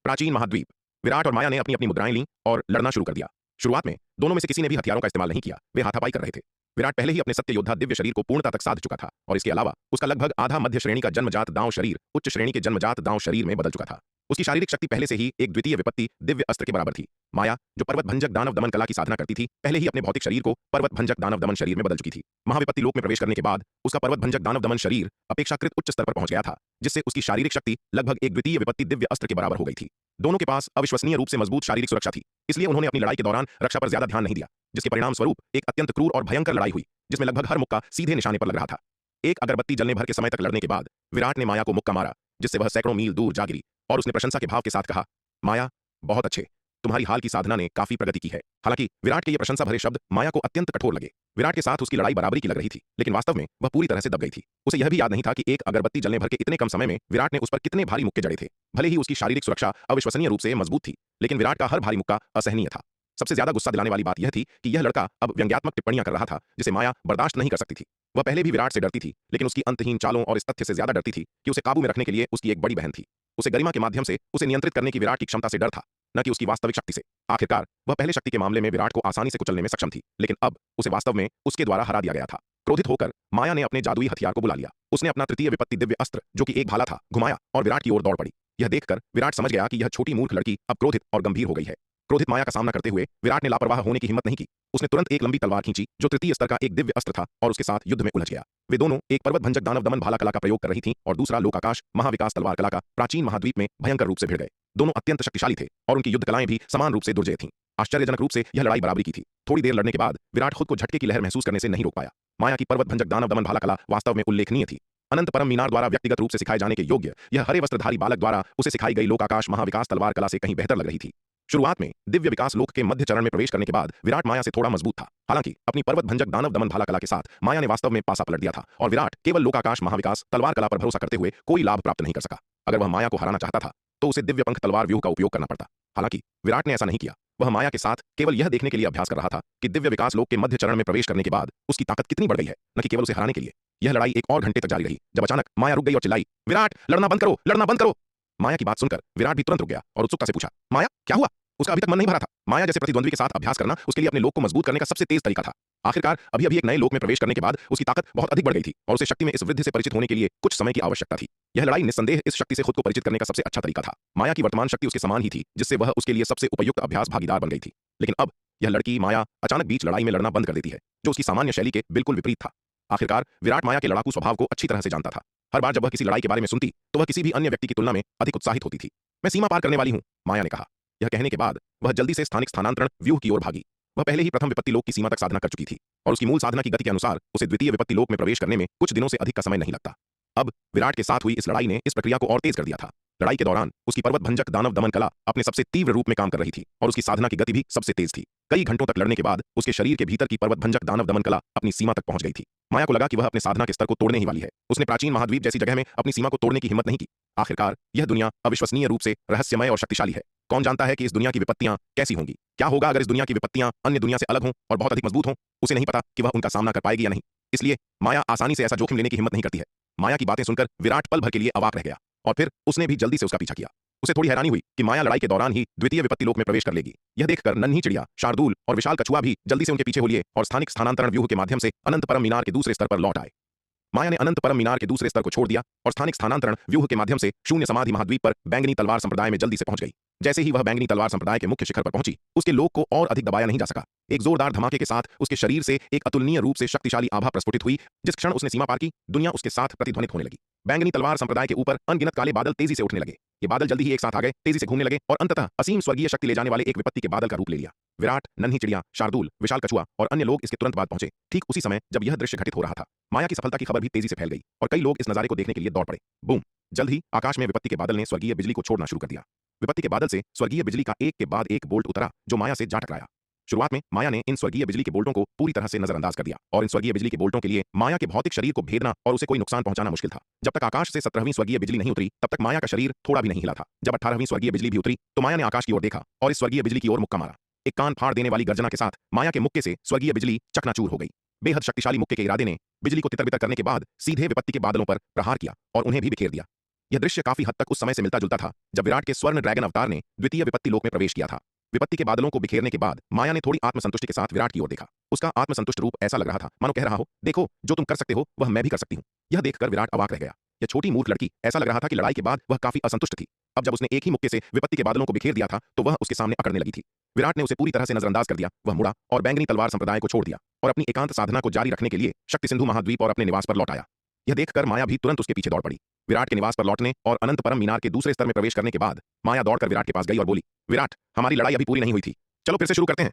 प्राचीन महाद्वीप। विराट और माया ने अपनी अपनी मुद्राएं लीं और लड़ना शुरू कर दिया। शुरुआत में दोनों में से किसी ने भी हथियारों का इस्तेमाल नहीं किया, वे हाथापाई कर रहे थे। विराट पहले ही अपने सत्य योद्धा दिव्य शरीर को पूर्णता तक साध चुका था और इसके अलावा उसका लगभग आधा मध्य श्रेणी का जन्मजात दांव शरीर उच्च श्रेणी के जन्मजात दांव शरीर में बदल चुका था। उसकी शारीरिक शक्ति पहले से ही एक द्वितीय विपत्ति दिव्य अस्त्र के बराबर थी। माया, जो पर्वत भंजक दानव दमन कला की साधना करती थी, पहले ही अपने भौतिक शरीर को पर्वत भंजक दानव दमन शरीर में बदल चुकी थी। महाविपत्ति लोक में प्रवेश करने के बाद उसका पर्वत भंजक दानव दमन शरीर अपेक्षाकृत उच्च स्तर पर पहुंच गया था, जिससे उसकी शारीरिक शक्ति लगभग एक द्वितीय विपत्ति दिव्य अस्त्र के बराबर हो गई थी। दोनों के पास अविश्वसनीय रूप से मजबूत शारीरिक सुरक्षा थी, इसलिए उन्होंने अपनी लड़ाई के दौरान रक्षा पर ज्यादा ध्यान नहीं दिया, जिसके परिणाम स्वरूप एक अत्यंत क्रूर और भयंकर लड़ाई हुई, जिसमें लगभग हर मुक्का सीधे निशाने पर लग रहा था। एक अगरबत्ती जलने भर के समय तक लड़ने के बाद विराट ने माया को मुक्का मारा, जिससे वह सैकड़ों मील दूर जा गिरी और उसने प्रशंसा के भाव के साथ कहा, माया, बहुत अच्छे, तुम्हारी हाल की साधना ने काफी प्रगति की है। हालांकि विराट के ये प्रशंसा भरे शब्द माया को अत्यंत कठोर लगे। विराट के साथ उसकी लड़ाई बराबरी की लग रही थी, लेकिन वास्तव में वह पूरी तरह से दब गई थी। उसे यह भी याद नहीं था कि एक अगरबत्ती जलने भर के इतने कम समय में विराट ने उस पर कितने भारी मुक्के जड़े थे। भले ही उसकी शारीरिक सुरक्षा अविश्वसनीय रूप से मजबूत थी, लेकिन विराट का हर भारी मुक्का असहनीय था। सबसे ज्यादा गुस्सा दिलाने वाली बात यह थी कि यह लड़का अब व्यंग्यात्मक टिप्पणियां कर रहा था, जिसे माया बर्दाश्त नहीं कर सकती थी। वह पहले भी विराट से डरती थी, लेकिन उसकी अंतहीन चालों और इस तथ्य से ज्यादा डरती थी कि उसे काबू में रखने के लिए उसकी एक बड़ी बहन थी। उसे गरिमा के माध्यम से उसे नियंत्रित करने की विराट की क्षमता से डर था, न कि उसकी वास्तविक शक्ति से। आखिरकार वह पहले शक्ति के मामले में विराट को आसानी से कुचलने में सक्षम थी, लेकिन अब उसे वास्तव में उसके द्वारा हरा दिया गया था। क्रोधित होकर माया ने अपने जादुई हथियार को बुला लिया। उसने अपना तृतीय विपत्ति दिव्य अस्त्र, जो कि एक भाला था, घुमाया और विराट की ओर दौड़ पड़ी। यह देखकर विराट समझ गया कि यह छोटी मूर्ख लड़की अब क्रोधित और गंभीर हो गई है। क्रोधित माया का सामना करते हुए विराट ने लापरवाह होने की हिम्मत नहीं की। उसने तुरंत एक लंबी तलवार खींची, जो तृतीय स्तर का एक दिव्य अस्त्र था, और उसके साथ युद्ध में उलझ गया। वे दोनों, एक पर्वत भंजक दानव दमन भाला कला का प्रयोग कर रही थीं और दूसरा लोकाकाश महाविकास तलवार कला का, प्राचीन महाद्वीप में भयंकर रूप से भिड़ गए। दोनों अत्यंत शक्तिशाली थे और उनकी युद्ध कलाएं भी समान रूप से दुर्जय थीं। आश्चर्यजनक रूप से यह लड़ाई बराबरी की थी। थोड़ी देर लड़ने के बाद विराट खुद को झटके की लहर महसूस करने से नहीं रोक पाया। माया की पर्वत भंजक दानव दमन भाला कला वास्तव में उल्लेखनीय थी। अनंत परम मीनार द्वारा व्यक्तिगत रूप से सिखाए जाने के योग्य यह हरे वस्त्रधारी बालक द्वारा उसे सिखाई गई लोकाकाश महाविकास तलवार कला से कहीं बेहतर लग रही थी। शुरुआत में दिव्य विकास लोक के मध्य चरण में प्रवेश करने के बाद विराट माया से थोड़ा मजबूत था। हालांकि अपनी पर्वत भंजक दानव दमन भाला कला के साथ माया ने वास्तव में पासा पलट दिया था और विराट केवल लोकाकाश महाविकास तलवार कला पर भरोसा करते हुए कोई लाभ प्राप्त नहीं कर सका। अगर वह माया को हराना चाहता था तो उसे दिव्य पंख तलवार व्यूह का उपयोग करना पड़ता। हालांकि विराट ने ऐसा नहीं किया। वह माया के साथ केवल यह देखने के लिए अभ्यास कर रहा था कि दिव्य विकास लोक के मध्य चरण में प्रवेश करने के बाद उसकी ताकत कितनी बढ़ गई है, न कि केवल उसे हराने के लिए। यह लड़ाई एक और घंटे तक जारी रही, जब अचानक माया रुक गई और चिल्लाई, विराट, लड़ना बंद करो, लड़ना बंद करो। माया की बात सुनकर विराट भी तुरंत रुक गया और उत्सुकता से पूछा, माया, क्या हुआ? उसका अभी तक मन नहीं भरा था। माया जैसे प्रतिद्वंद्वी के साथ अभ्यास करना उसके लिए अपने लोक को मजबूत करने का सबसे तेज तरीका था। आखिरकार अभी अभी एक नए लोक में प्रवेश करने के बाद उसकी ताकत बहुत अधिक बढ़ गई थी और उसे शक्ति में इस वृद्धि से परिचित होने के लिए कुछ समय की आवश्यकता थी। यह लड़ाई निस्संदेह इस शक्ति से खुद को परिचित करने का सबसे अच्छा तरीका था। माया की वर्तमान शक्ति उसके समान ही थी, जिससे वह उसके लिए सबसे उपयुक्त अभ्यास भागीदार बन गई थी। लेकिन अब यह लड़की माया अचानक बीच लड़ाई में लड़ना बंद कर देती है, जो उसकी सामान्य शैली के बिल्कुल विपरीत था। आखिरकार विराट माया के लड़ाकू स्वभाव को अच्छी तरह से जानता था। हर बार जब वह किसी लड़ाई के बारे में सुनती तो वह किसी भी अन्य व्यक्ति की तुलना में अधिक उत्साहित होती थी। मैं सीमा पार करने वाली हूं, माया ने कहा। यह कहने के बाद वह जल्दी से स्थानिक स्थानांतरण व्यूह की ओर भागी। वह पहले ही प्रथम विपत्ति लोक की सीमा तक साधना कर चुकी थी और उसकी मूल साधना की गति के अनुसार उसे द्वितीय विपत्ति लोक में प्रवेश करने में कुछ दिनों से अधिक का समय नहीं लगता। अब विराट के साथ हुई इस लड़ाई ने इस प्रक्रिया को और तेज कर दिया था। लड़ाई के दौरान उसकी पर्वत भंजक दानव दमन कला अपने सबसे तीव्र रूप में काम कर रही थी और उसकी साधना की गति भी सबसे तेज थी। कई घंटों तक लड़ने के बाद उसके शरीर के भीतर की पर्वत भंजक दानव दमन कला अपनी सीमा तक पहुंच गई थी। माया को लगा कि वह अपने साधना के स्तर को तोड़ने ही वाली है। उसने प्राचीन महाद्वीप जैसी जगह में अपनी सीमा को तोड़ने की हिम्मत नहीं की। आखिरकार यह दुनिया अविश्वसनीय रूप से रहस्यमय और शक्तिशाली है। कौन जानता है कि इस दुनिया की विपत्तियां कैसी होंगी? क्या होगा अगर इस दुनिया की विपत्तियां अन्य दुनिया से अलग हों और बहुत अधिक मजबूत हों? उसे नहीं पता कि वह उनका सामना कर पाएगी या नहीं। इसलिए माया आसानी से ऐसा जोखिम लेने की हिम्मत नहीं करती है। माया की बातें सुनकर विराट पल भर के लिए अवाक रह गया और फिर उसने भी जल्दी से उसका पीछा किया। उसे थोड़ी हैरानी हुई कि माया लड़ाई के दौरान ही द्वितीय विपत्ति लोक में प्रवेश कर लेगी। यह देखकर नन्ही चिड़िया, शार्दूल और विशाल कछुआ भी जल्दी से उनके पीछे हो लिए और स्थानिक स्थानांतरण व्यूह के माध्यम से अनंत परम मीनार के दूसरे स्तर पर लौट आए। माया ने अनंत परम मीनार के दूसरे स्तर को छोड़ दिया और स्थानिक स्थानांतरण व्यूह के माध्यम से शून्य समाधि महाद्वीप पर बैंगनी तलवार संप्रदाय में जल्दी से पहुंच गई। जैसे ही वह बैंगनी तलवार संप्रदाय के मुख्य शिखर पर पहुंची, उसके लोक को और अधिक दबाया नहीं जा सका। एक जोरदार धमाके के साथ उसके शरीर से एक अतुलनीय रूप से शक्तिशाली आभा प्रस्फुटित हुई। जिस क्षण उसने सीमा पार की, दुनिया उसके साथ प्रतिध्वनित होने लगी। बैंगनी तलवार संप्रदाय के ऊपर अनगिनत काले बादल तेजी से उठने लगे। ये बादल जल्दी ही एक साथ आ गए, तेजी से घूमने लगे और अंततः असीम स्वर्गीय शक्ति ले जाने वाले एक विपत्ति के बादल का रूप ले लिया। विराट, नन्ही चिड़िया, शार्दूल, विशाल कछुआ और अन्य लोग इसके तुरंत बाद पहुंचे। ठीक उसी समय जब यह दृश्य घटित हो रहा था, माया की सफलता की खबर भी तेजी से फैल गई और कई लोग इस नजारे को देखने के लिए दौड़ पड़े। बूम! जल्द ही आकाश में विपत्ति के बादल ने स्वर्गीय बिजली को छोड़ना शुरू कर दिया। विपत्ति के बादल से स्वर्गीय बिजली का एक के बाद एक बोल्ट उतरा जो माया से जा टकराया। शुरुआत में माया ने इन स्वर्गीय बिजली के बोल्टों को पूरी तरह से नजरअंदाज कर दिया और इन स्वर्गीय बिजली के बोल्टों के लिए माया के भौतिक शरीर को भेदना और उसे कोई नुकसान पहुंचाना मुश्किल था। जब तक आकाश से 17वीं स्वर्गीय बिजली नहीं उतरी तब तक माया का शरीर थोड़ा भी नहीं हिला था। जब 18वीं स्वर्गीय बिजली भी उतरी तो माया ने आकाश की ओर देखा और इस स्वर्गीय बिजली की ओर मुक्का मारा। एक कान फाड़ देने वाली गर्जना के साथ माया के मुक्के से स्वर्गीय बिजली चकनाचूर हो गई। बेहद शक्तिशाली मुक्के के इरादे ने बिजली को तितर-बितर करने के बाद सीधे विपत्ति के बादलों पर प्रहार किया और उन्हें भी बिखेर दिया। यह दृश्य काफी हद तक उस समय से मिलता जुलता था जब विराट के स्वर्ण ड्रैगन अवतार ने द्वितीय विपत्ति लोक में प्रवेश किया था। विपत्ति के बादलों को बिखेरने के बाद माया ने थोड़ी आत्मसंतुष्टि के साथ विराट की ओर देखा। उसका आत्मसंतुष्ट रूप ऐसा लग रहा था मानो कह रहा हो, देखो जो तुम कर सकते हो वह मैं भी कर सकती हूँ। यह देखकर विराट अवाक रह गया। यह छोटी मूर्ख लड़की, ऐसा लग रहा था कि लड़ाई के बाद वह काफी असंतुष्ट थी। अब जब उसने एक ही मुक्के से विपत्ति के बादलों को बिखेर दिया था तो वह उसके सामने अकड़ने लगी थी। विराट ने उसे पूरी तरह से नजरअंदाज कर दिया। वह मुड़ा और बैंगनी तलवार संप्रदाय को छोड़ दिया और अपनी एकांत साधना को जारी रखने के लिए शक्ति सिंधु महाद्वीप और अपने निवास पर लौट आया। यह देखकर माया भी तुरंत उसके पीछे दौड़ पड़ी। विराट के निवास पर लौटने और अनंत परम मीनार के दूसरे स्तर में प्रवेश करने के बाद माया दौड़कर विराट के पास गई और बोली, विराट, हमारी लड़ाई अभी पूरी नहीं हुई थी, चलो फिर से शुरू करते हैं।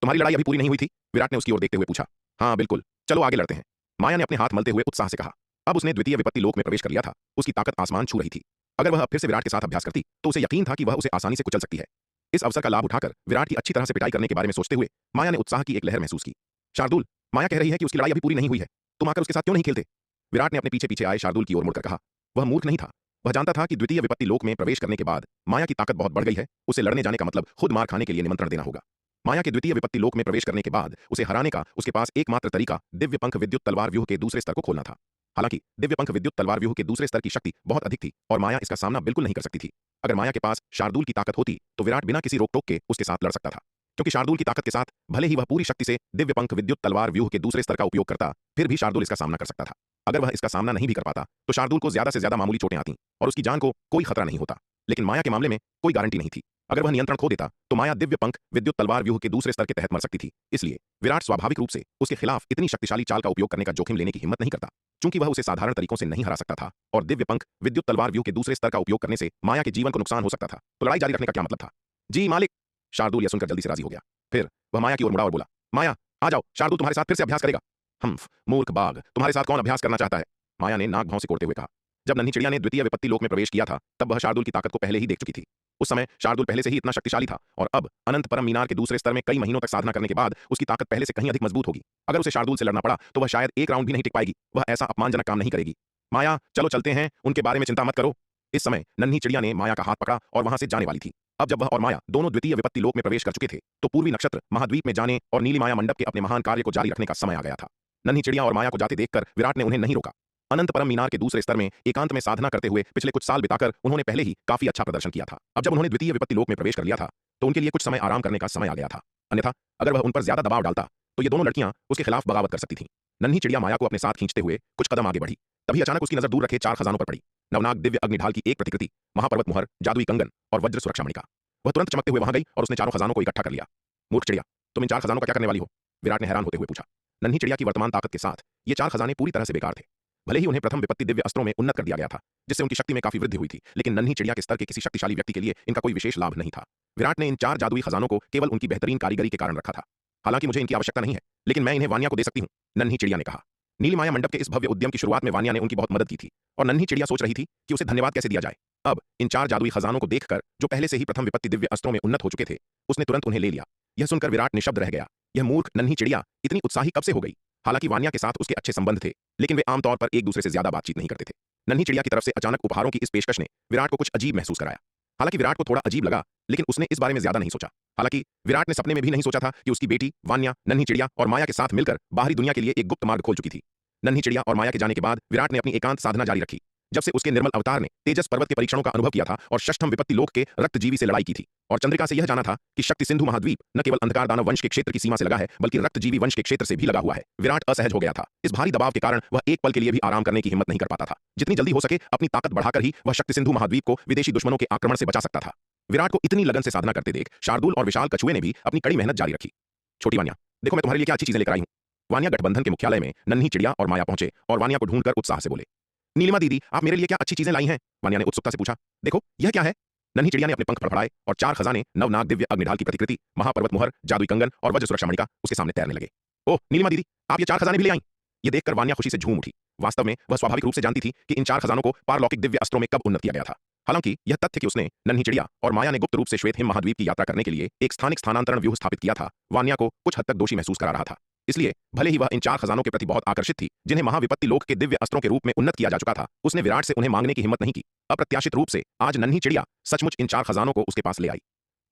तुम्हारी लड़ाई अभी पूरी नहीं हुई थी? विराट ने उसकी ओर देखते हुए पूछा। हाँ बिल्कुल, चलो आगे लड़ते हैं, माया ने अपने हाथ मलते हुए उत्साह से कहा। अब उसने द्वितीय विपत्ति लोक में प्रवेश कर लिया था। उसकी ताकत आसमान छू रही थी। अगर वह फिर से विराट के साथ अभ्यास करती तो उसे यकीन था कि वह उसे आसानी से कुचल सकती है। इस अवसर का लाभ उठाकर विराट की अच्छी तरह से पिटाई करने के बारे में सोचते हुए माया ने उत्साह की एक लहर महसूस की। शार्दूल, माया कह रही है कि उसकी लड़ाई अभी पूरी नहीं हुई है, तुम आकर उसके साथ क्यों नहीं खेलते? विराट ने अपने पीछे पीछे आए शार्दूल की ओर मुड़कर कहा। वह मूर्ख नहीं था। वह जानता था कि द्वितीय विपत्ति लोक में प्रवेश करने के बाद माया की ताकत बहुत बढ़ गई है। उसे लड़ने जाने का मतलब खुद मार खाने के लिए निमंत्रण देना होगा। माया के द्वितीय विपत्ति लोक में प्रवेश करने के बाद उसे हराने का उसके पास एकमात्र तरीका दिव्य पंख विद्युत तलवार व्यूह के दूसरे स्तर को खोलना था। हालांकि दिव्य पंख विद्युत तलवार व्यूह के दूसरे स्तर की शक्ति बहुत अधिक थी और माया इसका सामना बिल्कुल नहीं कर सकती थी। अगर माया के पास शार्दूल की ताकत होती तो विराट बिना किसी रोक टोक के उसके साथ लड़ सकता था, क्योंकि शार्दूल की ताकत के साथ भले ही वह पूरी शक्ति से दिव्य पंख विद्युत तलवार व्यूह के दूसरे स्तर का उपयोग करता, फिर भी शार्दूल इसका सामना कर सकता था। अगर वह इसका सामना नहीं भी कर पाता तो शार्दूल को ज्यादा से ज्यादा मामूली चोटें आती और उसकी जान को कोई खतरा नहीं होता। लेकिन माया के मामले में कोई गारंटी नहीं थी। अगर वह नियंत्रण खो देता तो माया दिव्य पंख विद्युत तलवार व्यूह के दूसरे स्तर के तहत मर सकती थी। इसलिए विराट स्वाभाविक रूप से उसके खिलाफ इतनी शक्तिशाली चाल का उपयोग करने का जोखिम लेने की हिम्मत नहीं करता, क्योंकि वह उसे साधारण तरीकों से नहीं हरा सकता था और दिव्य पंख विद्युत तलवार व्यूह के दूसरे स्तर का उपयोग करने से माया के जीवन को नुकसान हो सकता था। तो लड़ाई जारी रखने का क्या मतलब था? जी मालिक। शार्दूल यह सुनकर जल्दी से राजी हो गया। फिर वह माया की ओर मुड़ा और बोला, माया आ जाओ, शार्दूल तुम्हारे साथ फिर से अभ्यास करेगा। हम्फ, मूर्ख बाघ, तुम्हारे साथ कौन अभ्यास करना चाहता है? माया ने नाक भौं से कोड़ते हुए कहा। जब नन्ही चिड़िया ने द्वितीय विपत्ति लोक में प्रवेश किया था तब वह शार्दूल की ताकत को पहले ही देख चुकी थी। उस समय शार्दूल पहले से ही इतना शक्तिशाली था और अब अनंत परम मीनार के दूसरे स्तर में कई महीनों तक साधना करने के बाद उसकी ताकत पहले से कहीं अधिक मजबूत होगी। अगर उसे शार्दूल से लड़ना पड़ा तो वह शायद एक राउंड भी नहीं टिक पाएगी। वह ऐसा अपमानजनक काम नहीं करेगी। माया, चलो चलते हैं, उनके बारे में चिंता मत करो। इस समय नन्ही चिड़िया ने माया का हाथ पकड़ा और वहां से जाने वाली थी। अब जब वह और माया दोनों द्वितीय विपत्ति लोक में प्रवेश कर चुके थे तो पूर्वी नक्षत्र महाद्वीप में जाने और नीली माया मंडप के अपने महान कार्य को जारी रखने का समय आ गया था। नन्ही चिड़िया और माया को जाते देखकर विराट ने उन्हें नहीं रोका। अनंत परम मीनार के दूसरे स्तर में एकांत में साधना करते हुए पिछले कुछ साल बिताकर उन्होंने पहले ही काफी अच्छा प्रदर्शन किया था। अब जब उन्होंने द्वितीय विपत्ति लोक में प्रवेश कर लिया था तो उनके लिए कुछ समय आराम करने का समय आ गया था। अन्यथा अगर वह उन पर ज्यादा दबाव डालता तो ये दोनों लड़कियां उसके खिलाफ बगावत कर सकती थीं। नन्ही चिड़िया माया को अपने साथ खींचते हुए कुछ कदम आगे बढ़ी। तभी अचानक उसकी नजर दूर रखे 4 खजानों पर पड़ी। नवनाग दिव्य अग्निढाल की एक प्रतिकृति, महापर्वत मुहर, जादुई कंगन और वज्र सुरक्षा मणि का। वह तुरंत चमकते हुए वहां गई और उसने चारों खजानों को इकट्ठा कर लिया। मूर्ख चिड़िया, तुम इन 4 खजानों का क्या करने वाली हो? विराट ने हैरान होते हुए पूछा। नन्ही चिड़िया की वर्तमान ताकत के साथ ये 4 खजाने पूरी तरह से बेकार थे। भले ही उन्हें प्रथम विपत्ति दिव्य अस्त्रों में उन्नत कर दिया गया था जिससे उनकी शक्ति में काफी वृद्धि हुई थी, लेकिन नन्ही चिड़िया के स्तर के किसी शक्तिशाली व्यक्ति के लिए इनका कोई विशेष लाभ नहीं था। विराट ने इन 4 जादुई खजानों को केवल उनकी बेहतरीन कारीगरी के कारण रखा था। हालांकि मुझे इनकी आवश्यकता नहीं है, लेकिन मैं इन्हें वानिया को दे सकती हूँ, नन्ही चिड़िया ने कहा। नीली माया मंडप के इस भव्य उद्यम की शुरुआत में वानिया ने उनकी बहुत मदद की थी और नन्ही चिड़िया सोच रही थी कि उसे धन्यवाद कैसे दिया जाए। अब इन 4 जादुई खजानों को देखकर, जो पहले से ही प्रथम विपत्ति दिव्य अस्त्रों में उन्नत हो चुके थे, उसने तुरंत उन्हें ले लिया। यह सुनकर विराट निशब्द रह गया। यह मूर्ख नन्ही चिड़िया इतनी उत्साही कब से हो गई? हालांकि वानिया के साथ उसके अच्छे संबंध थे, लेकिन वे आमतौर पर एक दूसरे से ज्यादा बातचीत नहीं करते थे। नन्ही चिड़िया की तरफ से अचानक उपहारों की इस पेशकश ने विराट को कुछ अजीब महसूस कराया। हालांकि विराट को थोड़ा अजीब लगा, लेकिन उसने इस बारे में ज्यादा नहीं सोचा। हालांकि विराट ने सपने में भी नहीं सोचा था कि उसकी बेटी वान्या नन्ही चिड़िया और माया के साथ मिलकर बाहरी दुनिया के लिए एक गुप्त मार्ग खोल चुकी थी। नन्ही चिड़िया और माया के जाने के बाद विराट ने अपनी एकांत साधना जारी रखी। जब से उसके निर्मल अवतार ने तेजस पर्वत के परीक्षणों का अनुभव किया था और षष्ठम विपत्ति लोक के रक्तजीवी से लड़ाई की थी और चंद्रिका से यह जाना था कि शक्ति सिंधु महाद्वीप न केवल अंधकार दानव वंश के क्षेत्र की सीमा से लगा है बल्कि रक्तजीवी वंश के क्षेत्र से भी लगा हुआ है, विराट असहज हो गया था। इस भारी दबाव के कारण वह एक पल के लिए भी आराम करने की हिम्मत नहीं कर पाता था। जितनी जल्दी हो सके अपनी ताकत बढ़ाकर ही वह शक्ति सिंधु महाद्वीप को विदेशी दुश्मनों के आक्रमण से बचा सकता था। विराट को इतनी लगन से साधना करते देख शार्दूल और विशाल कछुए ने भी अपनी कड़ी मेहनत जारी रखी। छोटी वानिया, देखो मैं तुम्हारे लिए क्या अच्छी चीजें लेकर आई हूं। वानिया गठबंधन के मुख्यालय में नन्ही चिड़िया और माया पहुंचे और वानिया को ढूंढकर उत्साह से बोले, नीलिमा दीदी, आप मेरे लिए क्या अच्छी चीजें लाई हैं? वानिया ने उत्सुकता से पूछा। देखो यह क्या है? नन्ही चिड़िया ने अपने पंख फड़फड़ाए और चार खजाने नवनाग दिव्य अग्निढाल की प्रतिकृति, महापर्वत मुहर, जादुई कंगन और वज्र सुरक्षा मणिका उसके सामने तैरने लगे। ओह नीलिमा दीदी, आप ये चार खजाने भी ले आई? ये देखकर वान्या खुशी से झूम उठी। वास्तव में वह स्वाभाविक रूप से जानती थी कि इन चार खजानों को पारलौकिक दिव्य अस्त्रों में कब उन्नत किया गया था। हालांकि यह तथ्य कि उसने, नन्ही चिड़िया और माया ने गुप्त रूप से श्वेत हिम महाद्वीप की यात्रा करने के लिए एक स्थानिक स्थानांतरण व्यूह स्थापित किया था, वान्या को कुछ हद तक दोषी महसूस करा रहा था। इसलिए भले ही वह इन चार खजानों के प्रति बहुत आकर्षित थी जिन्हें महाविपत्ति लोक के दिव्य अस्त्रों के रूप में उन्नत किया जा चुका था, उसने विराट से उन्हें मांगने की हिम्मत नहीं की। अप्रत्याशित रूप से आज नन्ही चिड़िया सचमुच इन चार खजानों को उसके पास ले आई।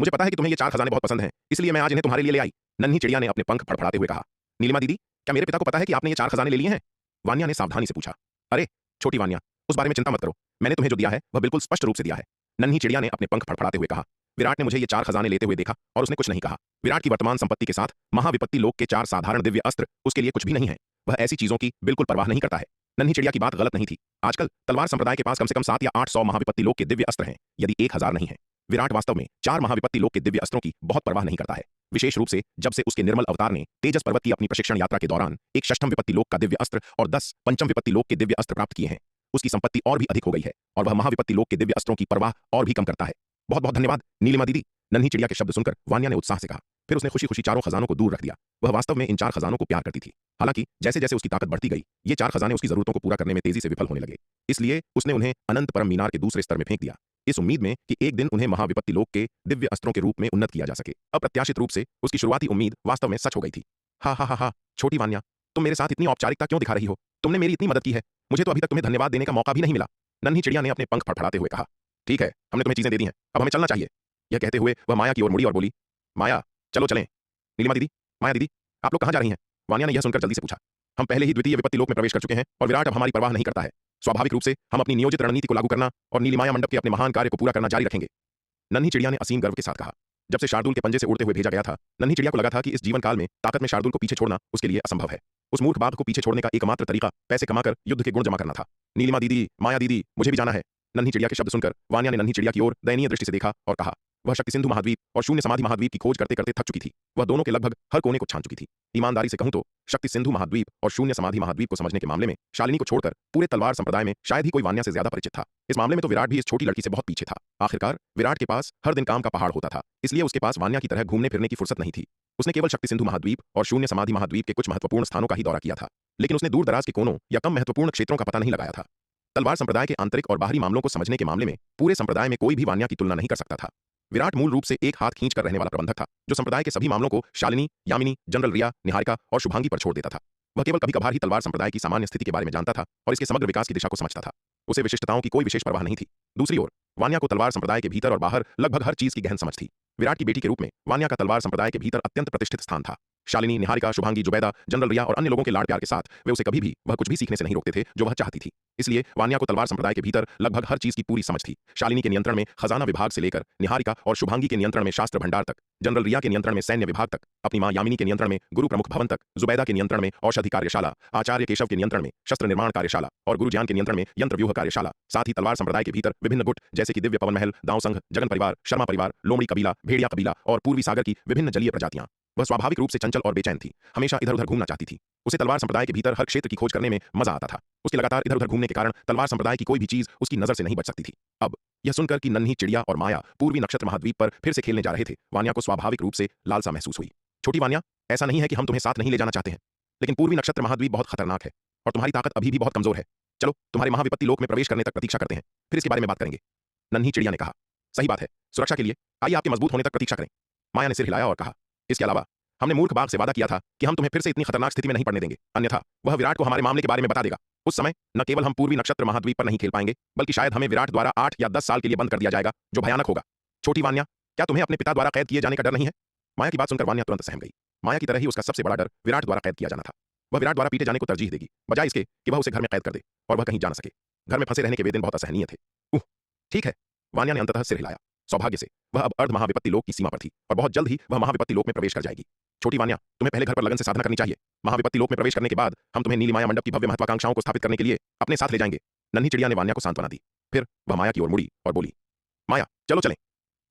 मुझे पता है कि तुम्हें ये चार खजाने बहुत पसंद हैं, इसलिए मैं आज इन्हें तुम्हारे लिए ले आई, नन्ही चिड़िया ने अपने पंख फड़फड़ाते हुए कहा। नीलिमा दीदी, क्या मेरे पिता को पता है कि आपने ये चार खजाने ले लिए हैं? वान्या ने सावधानी से पूछा। अरे छोटी वान्या, उस बारे में चिंता मत करो, मैंने तुम्हें जो दिया है वह बिल्कुल स्पष्ट रूप से दिया है, नन्ही चिड़िया ने अपने पंख फड़फड़ाते हुए कहा। विराट ने मुझे ये चार खजाने लेते हुए देखा और उसने कुछ नहीं कहा। विराट की वर्तमान संपत्ति के साथ महाविपत्ति लोक के चार साधारण दिव्य अस्त्र उसके लिए कुछ भी नहीं है। वह ऐसी चीजों की बिल्कुल परवाह नहीं करता है। नन्ही चिड़िया की बात गलत नहीं थी। आजकल तलवार संप्रदाय के पास कम से कम 7 या 800 महाविपत्ति लोक के दिव्य अस्त्र हैं, यदि 1000 नहीं है। विराट वास्तव में 4 महाविपत्ति लोक के दिव्य अस्त्रों की बहुत परवाह नहीं करता है, विशेष रूप से जब से उसके निर्मल अवतार ने तेजस पर्वत की अपनी प्रशिक्षण यात्रा के दौरान एक षष्ठम विपत्ति लोक का दिव्य अस्त्र और 10 पंचम विपत्ति लोक के दिव्य अस्त्र प्राप्त किए हैं। उसकी संपत्ति और भी अधिक हो गई है और वह महाविपत्ति लोक के दिव्य अस्त्रों की परवाह और भी कम करता है। बहुत बहुत धन्यवाद नीलिमा दीदी, नन्ही चिड़िया के शब्द सुनकर वान्या ने उत्साह से कहा। फिर उसने खुशी खुशी चारों खजानों को दूर रख दिया। वह वास्तव में इन चार खजानों को प्यार करती थी। हालांकि जैसे जैसे उसकी ताकत बढ़ती गई, ये चार खजाने उसकी जरूरतों को पूरा करने में तेजी से विफल होने लगे। इसलिए उसने उन्हें अनंत परम मीनार के दूसरे स्तर में फेंक दिया, इस उम्मीद में कि एक दिन उन्हें महाविपत्ति लोक के दिव्य अस्त्रों के रूप में उन्नत किया जा सके। अप्रत्याशित रूप से उसकी शुरुआती उम्मीद वास्तव में सच हो गई थी। हा हा हा हा, छोटी वान्या, तुम मेरे साथ इतनी औपचारिकता क्यों दिखा रही हो? तुमने मेरी इतनी मदद की है, मुझे तो अभी तक तुम्हें धन्यवाद देने का मौका भी नहीं मिला, नन्ही चिड़िया ने अपने पंख फड़फड़ाते हुए कहा। ठीक है, हमने तुम्हें चीजें दे दी हैं, अब हमें चलना चाहिए। यह कहते हुए वह माया की ओर मुड़ी और बोली, माया चलो चलें। नीलिमा दीदी, माया दीदी, आप लोग कहां जा रही हैं? वान्या ने यह सुनकर जल्दी से पूछा। हम पहले ही द्वितीय विपत्ति लोक में प्रवेश कर चुके हैं और विराट अब हमारी परवाह नहीं करता है। स्वाभाविक रूप से हम अपनी नियोजित रणनीति को लागू करना और नीलिमाया मंडप के अपने महान कार्य को पूरा करना जारी रखेंगे, नन्ही चिड़िया ने असीम गर्व के साथ कहा। जब से शार्दुल के पंजे से उड़ते हुए भेजा गया था, नन्ही चिड़िया को लगा था कि इस जीवन काल में ताकत में शार्दुल को पीछे छोड़ना उसके लिए असंभव है। उस मूर्ख बाघ को पीछे छोड़ने का एकमात्र तरीका पैसे कमाकर युद्ध के गुण जमा करना था। नीलिमा दीदी, माया दीदी, मुझे भी जाना है। नन्ही चिड़िया के शब्द सुनकर वान्या ने नन्ही चिड़िया की ओर दयनीय दृष्टि से देखा और कहा। वह शक्ति सिंधु महाद्वीप और शून्य समाधि महाद्वीप की खोज करते करते थक चुकी थी। वह दोनों के लगभग हर कोने को छान चुकी थी। ईमानदारी से कहूं तो शक्ति सिंधु महाद्वीप और शून्य समाधि महाद्वीप को समझने के मामले में शालिनी को छोड़कर पूरे तलवार संप्रदाय में शायद ही कोई वान्या से ज्यादा परिचित था। इस मामले में तो विराट भी इस छोटी लड़की से बहुत पीछे था। आखिरकार विराट के पास हर दिन काम का पहाड़ होता था, इसलिए उसके पास वान्या की तरह घूमने फिरने की फुर्सत नहीं थी। उसने केवल शक्ति सिंधु महाद्वीप और शून्य समाधि महाद्वीप के कुछ महत्वपूर्ण स्थानों का ही दौरा किया था, लेकिन उसने दूर दराज के कोनों या कम महत्वपूर्ण क्षेत्रों का पता नहीं लगाया था। तलवार संप्रदाय के आंतरिक और बाहरी मामलों को समझने के मामले में पूरे संप्रदाय में कोई भी वान्या की तुलना नहीं कर सकता था। विराट मूल रूप से एक हाथ खींच कर रहने वाला प्रबंधक था, जो संप्रदाय के सभी मामलों को शालिनी, यामिनी, जनरल रिया, निहारिका और शुभांगी पर छोड़ देता था। वह केवल कभी कभार ही तलवार संप्रदाय की सामान्य स्थिति के बारे में जानता था और इसके समग्र विकास की दिशा को समझता था। उसे विशिष्टताओं की कोई विशेष परवाह नहीं थी। दूसरी ओर वान्या को तलवार संप्रदाय के भीतर और बाहर लगभग हर चीज की गहन समझ थी। विराट की बेटी के रूप में वान्या का तलवार संप्रदाय के भीतर अत्यंत प्रतिष्ठित स्थान था। शालिनी, निहारिका, शुभांगी, जुबैदा, जनरल रिया और अन्य लोगों के लाड़ प्यार के साथ वे उसे कभी भी वह कुछ भी सीखने से नहीं रोकते थे जो वह चाहती थी। इसलिए वान्या को तलवार संप्रदाय के भीतर लगभग हर चीज की पूरी समझ थी। शालिनी के नियंत्रण में खजाना विभाग से लेकर निहारिका और शुभांगी के नियंत्रण में शास्त्र भंडार तक, जनरल रिया के नियंत्रण में सैन्य विभाग तक, अपनी मां यामिनी के नियंत्रण में गुरु प्रमुख भवन तक, जुबैदा के नियंत्रण में औषधि कार्यशाला, आचार्य केशव के नियंत्रण में शस्त्र निर्माण कार्यशाला और गुरुज्ञान के नियंत्रण में यंत्र व्यूह कार्यशाला। साथ ही तलवार संप्रदाय के भीतर विभिन्न गुट जैसे कि दिव्य पवन महल, दाव संघ, जगन परिवार, शर्मा परिवार, लोमड़ी कबीला, भेड़िया कबीला और पूर्वी सागर की विभिन्न जलीय प्रजातियां। वह स्वाभाविक रूप से चंचल और बेचैन थी, हमेशा इधर उधर घूमना चाहती थी। उसे तलवार संप्रदाय के भीतर हर क्षेत्र की खोज करने में मजा आता था। उसके लगातार इधर उधर घूमने के कारण तलवार संप्रदाय की कोई भी चीज उसकी नजर से नहीं बच सकती थी। अब यह सुनकर कि नन्ही चिड़िया और माया पूर्वी नक्षत्र महाद्वीप पर फिर से खेलने जा रहे थे, वान्या को स्वाभाविक रूप से लालसा महसूस हुई। छोटी वान्या, ऐसा नहीं है कि हम तुम्हें साथ नहीं ले जाना चाहते हैं, लेकिन पूर्वी नक्षत्र महाद्वीप बहुत खतरनाक है और तुम्हारी ताकत अभी भी बहुत कमजोर है। चलो तुम्हारे महाविपत्ति लोक में प्रवेश करने तक प्रतीक्षा करते हैं, फिर इसके बारे में बात करेंगे, नन्ही चिड़िया ने कहा। सही बात है, सुरक्षा के लिए आइए आपके मजबूत होने तक प्रतीक्षा करें, माया ने सिर हिलाया और कहा। इसके अलावा हमने मूर्ख बाघ से वादा किया था कि हम तुम्हें फिर से इतनी खतरनाक स्थिति में नहीं पड़ने देंगे, अन्यथा वह विराट को हमारे मामले के बारे में बता देगा। उस समय न केवल हम पूर्वी नक्षत्र महाद्वीप पर नहीं खेल पाएंगे, बल्कि शायद हमें विराट द्वारा 8 या 10 साल के लिए बंद कर दिया जाएगा, जो भयानक होगा। छोटी वान्या, क्या तुम्हें अपने पिता द्वारा कैद किए जाने का डर नहीं है? माया की बात सुनकर वान्या तुरंत सहम गई। माया की तरह ही उसका सबसे बड़ा डर विराट द्वारा कैद किया जाना था। वह विराट द्वारा पीटे जाने को तरजीह देगी, बजाय इसके कि वह उसे घर में कैद कर दे और वह कहीं जा न सके। घर में फंसे रहने के वे दिन बहुत असहनीय थे। ठीक है, वान्या ने अंततः सिर हिलाया। सौभाग्य से वह अब अर्ध महाविपत्ति लोक की सीमा पर थी और बहुत जल्द ही वह महाविपत्ति लोक में प्रवेश कर जाएगी। छोटी वान्या, तुम्हें पहले घर पर लगन से साधना करनी चाहिए। महाविपत्ति लोक में प्रवेश करने के बाद हम तुम्हें नीलिमाया मंडप की भव्य महत्वाकांक्षाओं को स्थापित करने के लिए अपने साथ ले जाएंगे, नन्ही चिड़िया ने वान्या को सांत्वना दी। फिर वह माया की ओर मुड़ी और बोली, माया चलो चलें।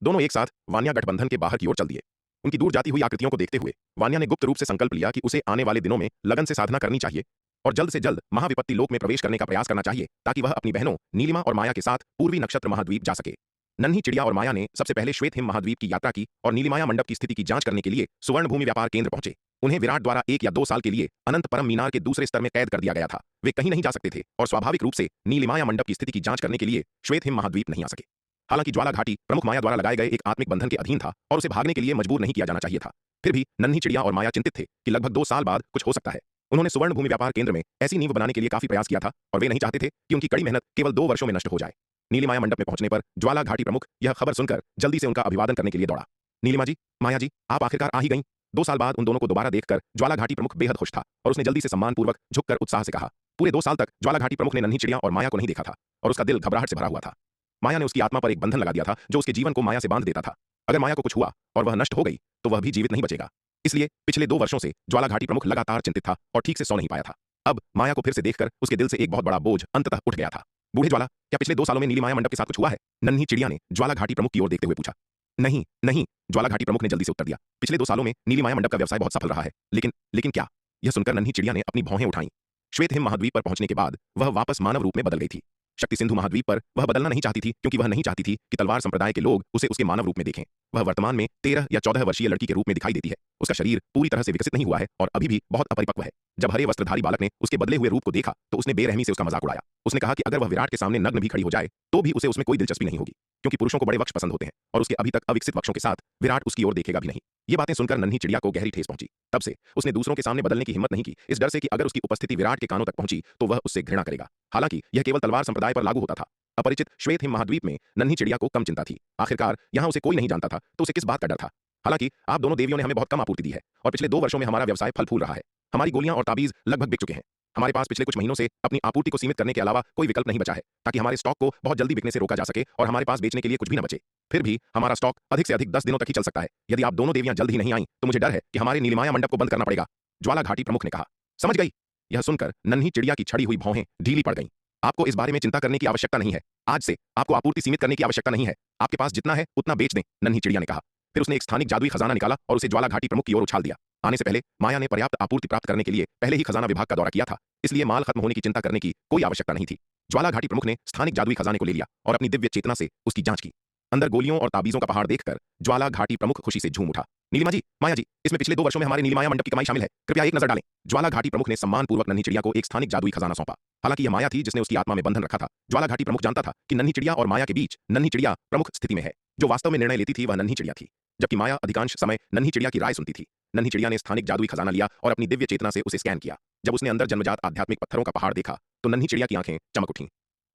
दोनों एक साथ वान्या गठबंधन के बाहर की ओर चल दिए। उनकी दूर जाती हुई आकृतियों को देखते हुए वान्या ने गुप्त रूप से संकल्प लिया कि उसे आने वाले दिनों में लगन से साधना करनी चाहिए और जल्द से जल्द महाविपत्ति लोक में प्रवेश करने का प्रयास करना चाहिए, ताकि वह अपनी बहनों नीलिमा और माया के साथ पूर्वी नक्षत्र महाद्वीप जा सके। नन्ही चिड़िया और माया ने सबसे पहले श्वेत हिम महाद्वीप की यात्रा की और नीलिमाया मंडप की स्थिति की जांच करने के लिए सुवर्ण भूमि व्यापार केंद्र पहुंचे। उन्हें विराट द्वारा 1 या 2 साल के लिए अनंत परम मीनार के दूसरे स्तर में कैद कर दिया गया था। वे कहीं नहीं जा सकते थे और स्वाभाविक रूप से नीलिमाया मंडप की स्थिति की जांच करने के लिए श्वेत हिम महाद्वीप नहीं आ सके। हालांकि ज्वाला घाटी प्रमुख माया द्वारा लगाए गए एक आत्मिक बंधन के अधीन था और उसे भागने के लिए मजबूर नहीं किया जाना चाहिए था। फिर भी नन्ही चिड़िया और माया चिंतित थे कि लगभग 2 साल बाद कुछ हो सकता है। उन्होंने सुवर्ण भूमि व्यापार केंद्र में ऐसी नींव बनाने के लिए काफी प्रयास किया था और वे नहीं चाहते थे कि उनकी कड़ी मेहनत केवल 2 वर्षों में नष्ट हो जाए। नीलिमाया मंडप में पहुंचने पर ज्वाला घाटी प्रमुख यह खबर सुनकर जल्दी से उनका अभिवादन करने के लिए दौड़ा। नीलिमा जी, माया जी, आप आखिरकार आ ही गईं। 2 साल बाद उन दोनों को दोबारा देखकर ज्वाला घाटी प्रमुख बेहद खुश था और उसने जल्दी से सम्मानपूर्वक झुककर उत्साह से कहा। पूरे 2 साल तक ज्वाला घाटी प्रमुख ने नन्ही चिड़िया और माया को नहीं देखा था और उसका दिल घबराहट से भरा हुआ था। माया ने उसकी आत्मा पर एक बंधन लगा दिया था जो उसके जीवन को माया से बांध देता था। अगर माया को कुछ हुआ और वह नष्ट हो गई तो वह भी जीवित नहीं बचेगा। इसलिए पिछले 2 वर्षों से ज्वाला घाटी प्रमुख लगातार चिंतित था और ठीक से सो नहीं पाया था। अब माया को फिर से देखकर उसके दिल से एक बहुत बड़ा बोझ अंततः उठ गया था। बूढ़े ज्वाला, क्या पिछले 2 सालों में नीलिमाया मंडप के साथ कुछ हुआ है? नन्ही चिड़िया ने ज्वाला घाटी प्रमुख की ओर देखते हुए पूछा। नहीं नहीं, ज्वाला घाटी प्रमुख ने जल्दी से उत्तर दिया। पिछले 2 सालों में नीलिमाया मंडप का व्यवसाय बहुत सफल रहा है, लेकिन क्या? यह सुनकर नन्ही चिड़िया ने अपनी भौहें उठाई। श्वेत हिम महाद्वीप पर पहुंचने के बाद वह वापस मानव रूप में बदल गई थी। शक्ति सिंधु महाद्वीप पर वह बदलना नहीं चाहती थी क्योंकि वह नहीं चाहती थी कि तलवार संप्रदाय के लोग उसे उसके मानव रूप में देखें। वह वर्तमान में 13 या 14 वर्षीय लड़की के रूप में दिखाई देती है। उसका शरीर पूरी तरह से विकसित नहीं हुआ है और अभी भी बहुत अपरिपक्व है। जब हरे वस्त्रधारी बालक ने उसके बदले हुए रूप को देखा तो उसने बेरहमी से उसका मजाक उड़ाया। उसने कहा कि अगर वह विराट के सामने नग्न भी खड़ी हो जाए तो भी उसे उसमें कोई दिलचस्पी नहीं होगी क्योंकि पुरुषों को बड़े वक्ष पसंद होते हैं और उसके अभी तक अविकसित वक्षों के साथ विराट उसकी ओर देखेगा भी नहीं। ये बातें सुनकर नन्ही चिड़िया को गहरी ठेस पहुंची। तब से उसने दूसरों के सामने बदलने की हिम्मत नहीं की, इस डर से कि अगर उसकी उपस्थिति विराट के कानों तक पहुंची तो वह उससे घृणा करेगा। हालांकि यह केवल तलवार संप्रदाय पर लागू होता था। अपरिचित श्वेत हिम महाद्वीप में नन्ही चिड़िया को कम चिंता थी। आखिरकार यहां उसे कोई नहीं जानता था तो उसे किस बात का डर था। हालांकि आप दोनों देवियों ने हमें बहुत कम आपूर्ति दी है और पिछले 2 वर्षों में हमारा व्यवसाय फल फूल रहा है। हमारी गोलियां और ताबीज लगभग बिक चुके हैं। हमारे पास पिछले कुछ महीनों से अपनी आपूर्ति को सीमित करने के अलावा कोई विकल्प नहीं बचा है ताकि हमारे स्टॉक को बहुत जल्दी बिकने से रोका जा सके और हमारे पास बेचने के लिए कुछ भी न बचे। फिर भी हमारा स्टॉक अधिक से अधिक 10 दिनों तक ही चल सकता है। यदि आप दोनों देवियां जल्द ही नहीं आई तो मुझे डर है कि हमारे नीलिमाया मंडप को बंद करना पड़ेगा। ज्वाला घाटी प्रमुख ने कहा। समझ गई। यह सुनकर नन्ही चिड़िया की छड़ी हुई भौहें ढीली पड़ गईं। आपको इस बारे में चिंता करने की आवश्यकता नहीं है। आज से आपको आपूर्ति सीमित करने की आवश्यकता नहीं है। आपके पास जितना है उतना बेच दें, नन्ही चिड़िया ने कहा। फिर उसने एक स्थानिक जादुई खजाना निकाला और उसे ज्वाला घाटी प्रमुख की ओर उछाल दिया। आने से पहले माया ने पर्याप्त आपूर्ति प्राप्त करने के लिए पहले ही खजाना विभाग का दौरा किया था, इसलिए माल खत्म होने की चिंता करने की कोई आवश्यकता नहीं थी। ज्वाला घाटी प्रमुख ने स्थानिक जादुई खजाने को ले लिया और अपनी दिव्य चेतना से उसकी जांच की। अंदर गोलियों और ताबीजों का पहाड़ देखकर ज्वाला घाटी प्रमुख खुशी से झूम उठा। नीलिमा जी, माया जी, इसमें पिछले 2 वर्षों में हमारे नीलिमाया मंडप की कमाई शामिल है, कृपया एक नजर डालें। ज्वाला घाटी प्रमुख ने सम्मानपूर्वक नन्ही चिड़िया को एक स्थानिक जादुई खजाना सौंपा। हालांकि यह माया थी जिसने उसकी आत्मा में बंधन रखा था। ज्वाला घाटी प्रमुख जानता था कि नन्ही चिड़िया और माया के बीच नन्ही चिड़िया प्रमुख स्थिति में है। जो वास्तव में निर्णय लेती थी वह नन्ही चिड़िया थी, जबकि माया अधिकांश समय नन्ही चिड़िया की राय सुनती थी। नन्ही चिड़िया ने स्थानिक जादुई खजाना लिया और अपनी दिव्य चेतना से उसे स्कैन किया। जब उसने अंदर जन्मजात आध्यात्मिक पत्थरों का पहाड़ देखा तो नन्ही चिड़िया की आंखें चमक उठीं।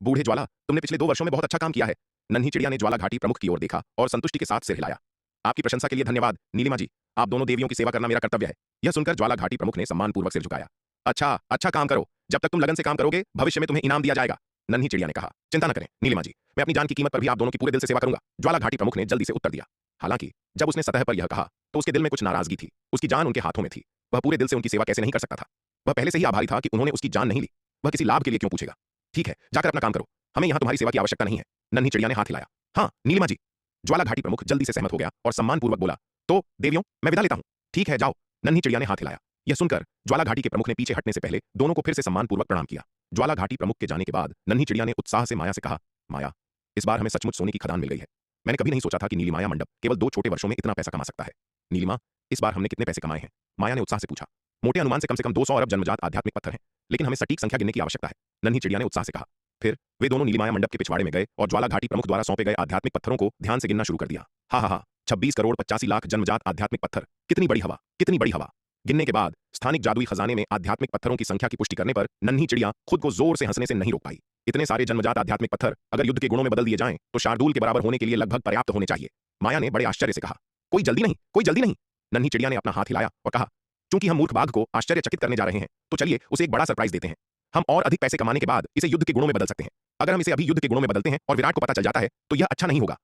बूढ़े ज्वाला, तुमने पिछले 2 वर्षों में बहुत अच्छा काम किया है। नन्ही चिड़िया ने ज्वाला घाटी प्रमुख की ओर देखा और संतुष्टि के साथ सिर हिलाया। आपकी प्रशंसा के लिए धन्यवाद नीलिमा जी। आप दोनों देवियों की सेवा करना मेरा कर्तव्य है। यह सुनकर ज्वाला घाटी प्रमुख ने सम्मानपूर्वक सिर झुकाया। अच्छा काम करो। जब तक तुम लगन से काम करोगे भविष्य में तुम्हें इनाम दिया जाएगा, नन्ही चिड़िया ने कहा। चिंता न करें नीलिमा जी, मैं अपनी जान की कीमत पर भी आप दोनों की पूरे दिल से सेवा करूंगा, ज्वाला घाटी प्रमुख ने जल्दी से उत्तर दिया। हालांकि जब उसने सतह पर यह कहा तो उसके दिल में कुछ नाराजगी थी। उसकी जान उनके हाथों में थी। वह पूरे दिल से उनकी सेवा कैसे नहीं कर सकता था। वह पहले से ही आभारी था कि उन्होंने उसकी जान नहीं ली। वह किसी लाभ के लिए क्यों पूछेगा। ठीक है, जाकर अपना काम करो, हमें यहां तुम्हारी सेवा की आवश्यकता नहीं है, नन्ही चिड़िया ने हाथ हिलाया। हाँ नीलिमा जी। ज्वाला घाटी प्रमुख जल्दी से सहमत हो गया और सम्मानपूर्वक बोला, तो देवियों मैं विदा लेता हूं। ठीक है जाओ, नन्ही चिड़िया ने हाथ हिलाया। यह सुनकर ज्वाला घाटी के प्रमुख ने पीछे हटने से पहले दोनों को फिर से सम्मानपूर्वक प्रणाम किया। ज्वाला घाटी प्रमुख के जाने के बाद नन्ही चिड़िया ने उत्साह से माया से कहा, माया, इस बार हमें सचमुच सोने की खदान मिल गई है। मैंने कभी नहीं सोचा था कि नीलिमाया मंडप केवल 2 छोटे वर्षों में इतना पैसा कमा सकता है। नीलिमा, इस बार हमने कितने पैसे कमाए हैं? माया ने उत्साह से पूछा। मोटे अनुमान से कम 200 अरब जन्मजात आध्यात्मिक पत्थर हैं, लेकिन हमें सटीक संख्या गिनने की आवश्यकता है, नन्ही चिड़िया ने उत्साह से कहा। फिर वे दोनों नीलिमाया मंडप के पिछवाड़े में गए और ज्वाला घाटी प्रमुख द्वारा सौंपे गए आध्यात्मिक पत्थरों को ध्यान से गिनना शुरू कर दिया। हा 26 करोड़ 85 लाख जन्मजात आध्यात्मिक पत्थर। कितनी बड़ी हवा, कितनी बड़ी हवा। गिनने के बाद स्थानिक जादुई खजाने में आध्यात्मिक पत्थरों की संख्या की पुष्टि करने पर नन्ही चिड़िया खुद को जोर से हंसने से नहीं रोक पाई। इतने सारे जन्मजात आध्यात्मिक पत्थर अगर युद्ध के गुणों में बदल दिए जाएं तो शार्दूल के बराबर होने के लिए लगभग पर्याप्त होने चाहिए। माया ने बड़े आश्चर्य से कहा। कोई जल्दी नहीं, कोई जल्दी नहीं। नन्ही चिड़िया ने अपना हाथ हिलाया और कहा, चूंकि हम मूर्ख बाघ को आश्चर्यचकित करने जा रहे हैं तो चलिए उसे एक बड़ा सरप्राइज देते हैं। हम और अधिक पैसे कमाने के बाद इसे युद्ध के गुणों में बदल सकते हैं। अगर हम इसे अभी युद्ध के गुणों में बदलते हैं और विराट को पता चल जाता है तो यह अच्छा नहीं होगा।